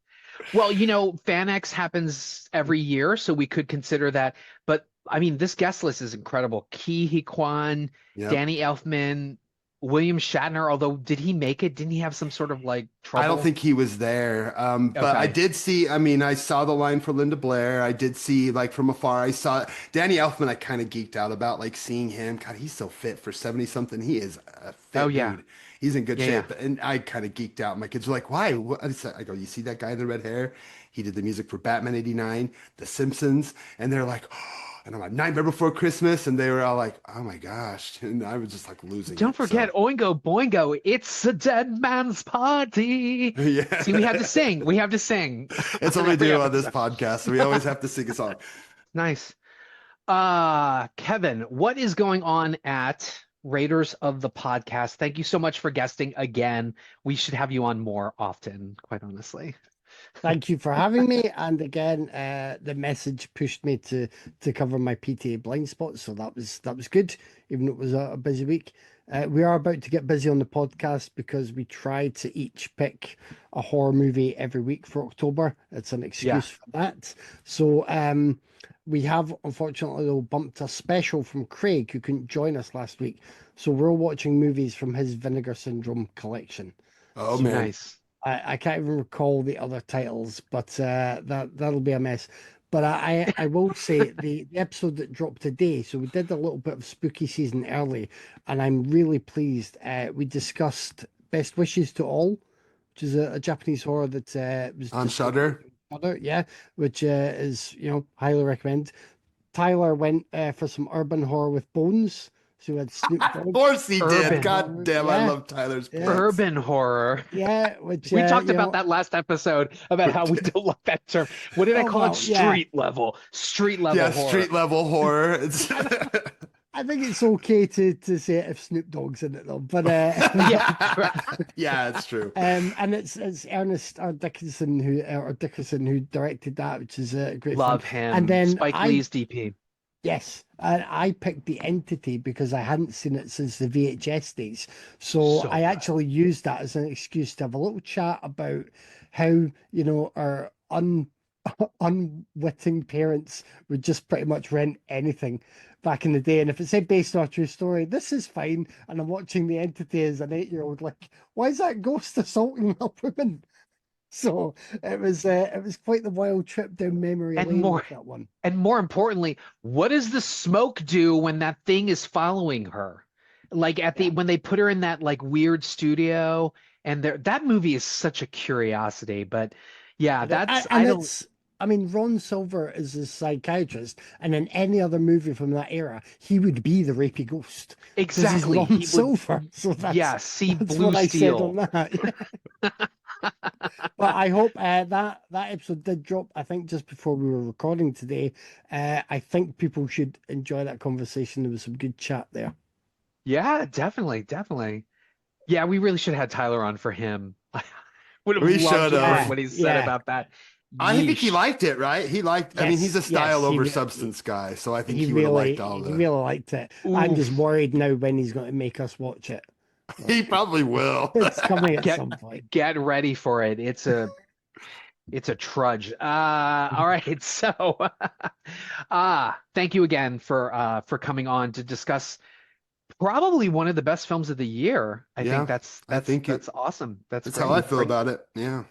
A: Well, FanX happens every year, so we could consider that. But I mean, this guest list is incredible. Ki Hee Kwan,
C: Yep.
A: Danny Elfman, William Shatner. Although, did he make it? Didn't he have some sort of trouble?
C: I don't think he was there. But I
A: Okay.
C: did see, I saw the line for Linda Blair. I did see, from afar, I saw Danny Elfman. I kind of geeked out about, seeing him. God, he's so fit for 70 something. He is a fit
A: Oh, yeah.
C: dude. He's in good
A: Yeah,
C: shape. And I kind of geeked out. My kids were like, why? I go, you see that guy in the red hair? He did the music for Batman 89, The Simpsons. And they're like, oh. And I'm like, Nightmare Before Christmas. And they were all like, oh my gosh. And I was just losing
A: Don't
C: it.
A: forget Oingo Boingo. It's a dead man's party.
C: Yeah.
A: See, we have to sing. We have to sing.
C: It's what we do on this podcast. So we always have to sing a song.
A: Nice. Kevin, what is going on at Raiders of the Podcast? Thank you so much for guesting again. We should have you on more often, quite honestly.
B: Thank you for having me. And again, the message pushed me to cover my PTA blind spot, so that was good, even though it was a busy week. We are about to get busy on the podcast because we try to each pick a horror movie every week for October. It's an excuse for that. So we have, unfortunately, though, bumped a special from Craig, who couldn't join us last week. So we're watching movies from his Vinegar Syndrome collection.
C: Oh,
B: So
C: man.
A: Nice.
B: I can't even recall the other titles, but that'll be a mess. But I will say the episode that dropped today, so we did a little bit of spooky season early, and I'm really pleased. We discussed Best Wishes to All, which is a Japanese horror that was
C: On Shudder.
B: yeah, which is highly recommend. Tyler went for some urban horror with Bones. So we had Snoop Dogg.
C: Of course he
A: Urban.
C: did. God damn, I
B: Yeah.
C: love Tyler's picks.
A: Urban horror.
B: Yeah, which
A: We talked about that last episode about how we don't like that term. What did I call it? Street level. Street level
C: Yeah,
A: horror.
C: street level horror. It's
B: I think it's okay to say it if Snoop Dogg's in it though, but
A: Yeah.
C: yeah, it's true.
B: and it's Ernest Dickerson who directed that, which is a great
A: Love
B: film.
A: him.
B: And then
A: Spike Lee's DP.
B: Yes, and I picked The Entity because I hadn't seen it since the VHS days. So I
A: bad.
B: actually used that as an excuse to have a little chat about how, our unwitting parents would just pretty much rent anything back in the day. And if it said based on a true story, this is fine. And I'm watching The Entity as an 8-year-old, like, why is that ghost assaulting a woman? So it was quite the wild trip down memory lane with that one.
A: And more importantly, what does the smoke do when that thing is following her? When they put her in that weird studio, and that movie is such a curiosity. But yeah,
B: Ron Silver is a psychiatrist, and in any other movie from that era, he would be the rapey ghost. 'Cause he's
A: exactly.
B: Ron Silver. So that's
A: Blue
B: what I said
A: Steel.
B: on that. But I hope that episode did drop, I think, just before we were recording today. I think people should enjoy that conversation. There was some good chat there.
A: Yeah, definitely. Yeah, we really should have had Tyler on for him. Would have
C: We
A: loved to
C: should
A: hear
C: have.
A: what he said about that.
C: I think he
A: Yeesh.
C: liked it, right? I mean, he's a style over
B: he
C: substance guy, so I think
B: He
C: he would have
B: really,
C: liked all
B: he
C: that.
B: really liked it. I'm
A: Oof.
B: just worried now when he's going to make us watch it.
C: He probably will.
B: It's coming at some point.
A: Get ready for it. It's a trudge. All right. So, thank you again for coming on to discuss probably one of the best films of the year. I
C: Yeah,
A: think
C: I think
A: that's awesome. That's
C: That's
A: great.
C: how I feel about it. Yeah.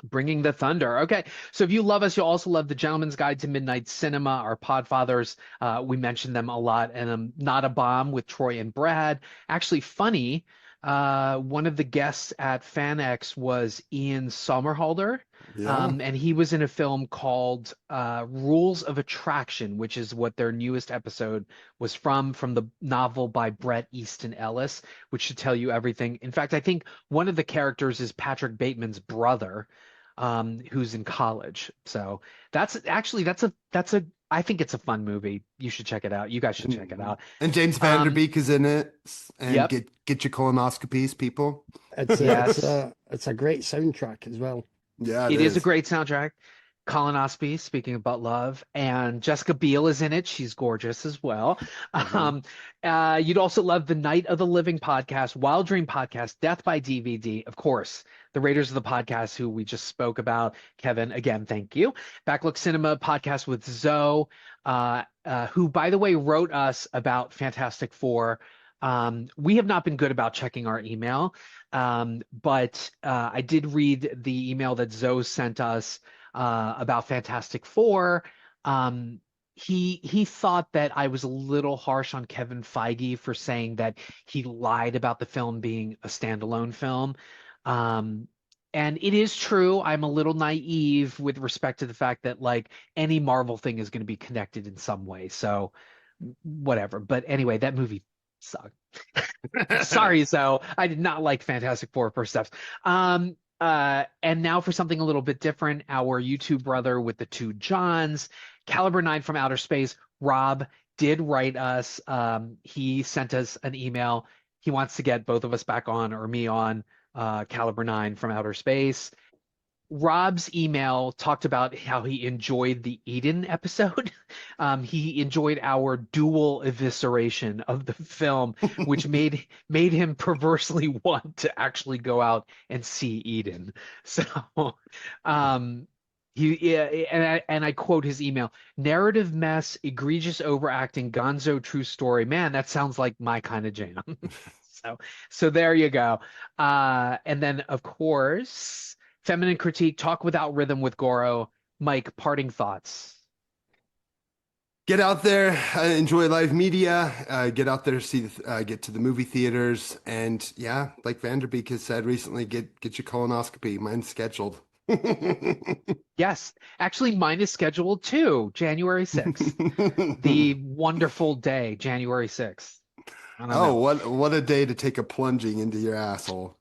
A: Bringing the thunder. Okay. So if you love us, you'll also love The Gentleman's Guide to Midnight Cinema, our Podfathers. We mentioned them a lot. And Not a Bomb with Troy and Brad. Actually, funny, one of the guests at FanX was Ian Somerhalder.
C: Yeah.
A: And he was in a film called Rules of Attraction, which is what their newest episode was from the novel by Bret Easton Ellis, which should tell you everything. In fact, I think one of the characters is Patrick Bateman's brother, who's in college. So that's a I think it's a fun movie. You should check it out. You guys should check it out.
C: And James Van Der Beek is in it. And
A: Yep.
C: get your colonoscopies, people.
B: It's
A: Yes.
B: it's a great soundtrack as well.
C: Yeah,
A: It is a great soundtrack. Colonoscopy, speaking of butt love, and Jessica Biel is in it. She's gorgeous as well. You'd also love the Night of the Living podcast, Wild Dream podcast, Death by DVD, of course, the Raiders of the Podcast, who we just spoke about. Kevin, again, thank you. Backlook Cinema podcast with Zoe, who, by the way, wrote us about Fantastic Four. We have not been good about checking our email, but I did read the email that Zoe sent us about Fantastic Four. He thought that I was a little harsh on Kevin Feige for saying that he lied about the film being a standalone film. And it is true. I'm a little naive with respect to the fact that like any Marvel thing is going to be connected in some way. So whatever. But anyway, that movie sucked. Sorry, so I did not like Fantastic Four first steps. And now for something a little bit different, our YouTube brother with the two Johns, Caliber 9 from Outer Space, Rob did write us. He sent us an email. He wants to get both of us back on, or me on, Caliber 9 from Outer Space. Rob's email talked about how he enjoyed the Eden episode. He enjoyed our dual evisceration of the film, which made him perversely want to actually go out and see Eden. So, and I quote his email: "Narrative mess, egregious overacting, gonzo true story." Man, that sounds like my kind of jam. So there you go. And then, of course, Feminine Critique, Talk Without Rhythm with Goro. Mike, parting thoughts.
C: Get out there, enjoy live media, get out there, get to the movie theaters, and yeah, like Vanderbeek has said recently, get your colonoscopy. Mine's scheduled.
A: Yes, actually, mine is scheduled too, January 6th. The wonderful day, January 6th.
C: What a day to take a plunging into your asshole.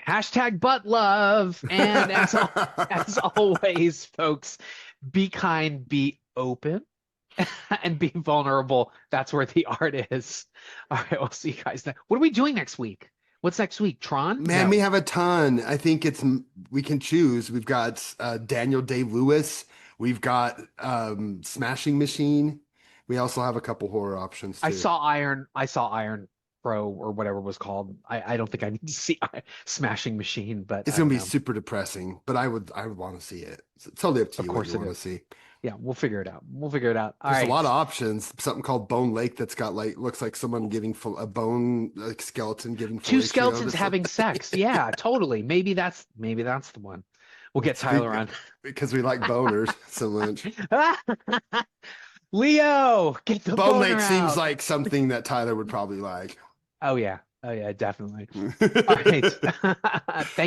A: Hashtag butt love. And as always, folks, be kind, be open, and be vulnerable. That's where the art is. All right, we'll see you guys next. What are we doing next week? What's next week? Tron?
C: Man,
A: No.
C: we have a ton. I think we can choose. We've got Daniel Day-Lewis. We've got Smashing Machine. We also have a couple horror options too.
A: I saw Iron Pro or whatever it was called. I don't think I need to see Smashing Machine, but
C: It's gonna be super depressing. But I would want to see it. It's totally up to you what you want to see.
A: Yeah, we'll figure it out. All
C: There's
A: right.
C: a lot of options. Something called Bone Lake that's got looks like someone giving a bone skeleton giving
A: Two
C: fellatio.
A: skeletons having sex. Yeah, totally. Maybe that's the one. We'll get Tyler on.
C: Because we like boners so much.
A: Leo, get the
C: Bone
A: boner
C: Lake seems
A: out.
C: like something that Tyler would probably like.
A: Oh yeah, definitely. All right. Thank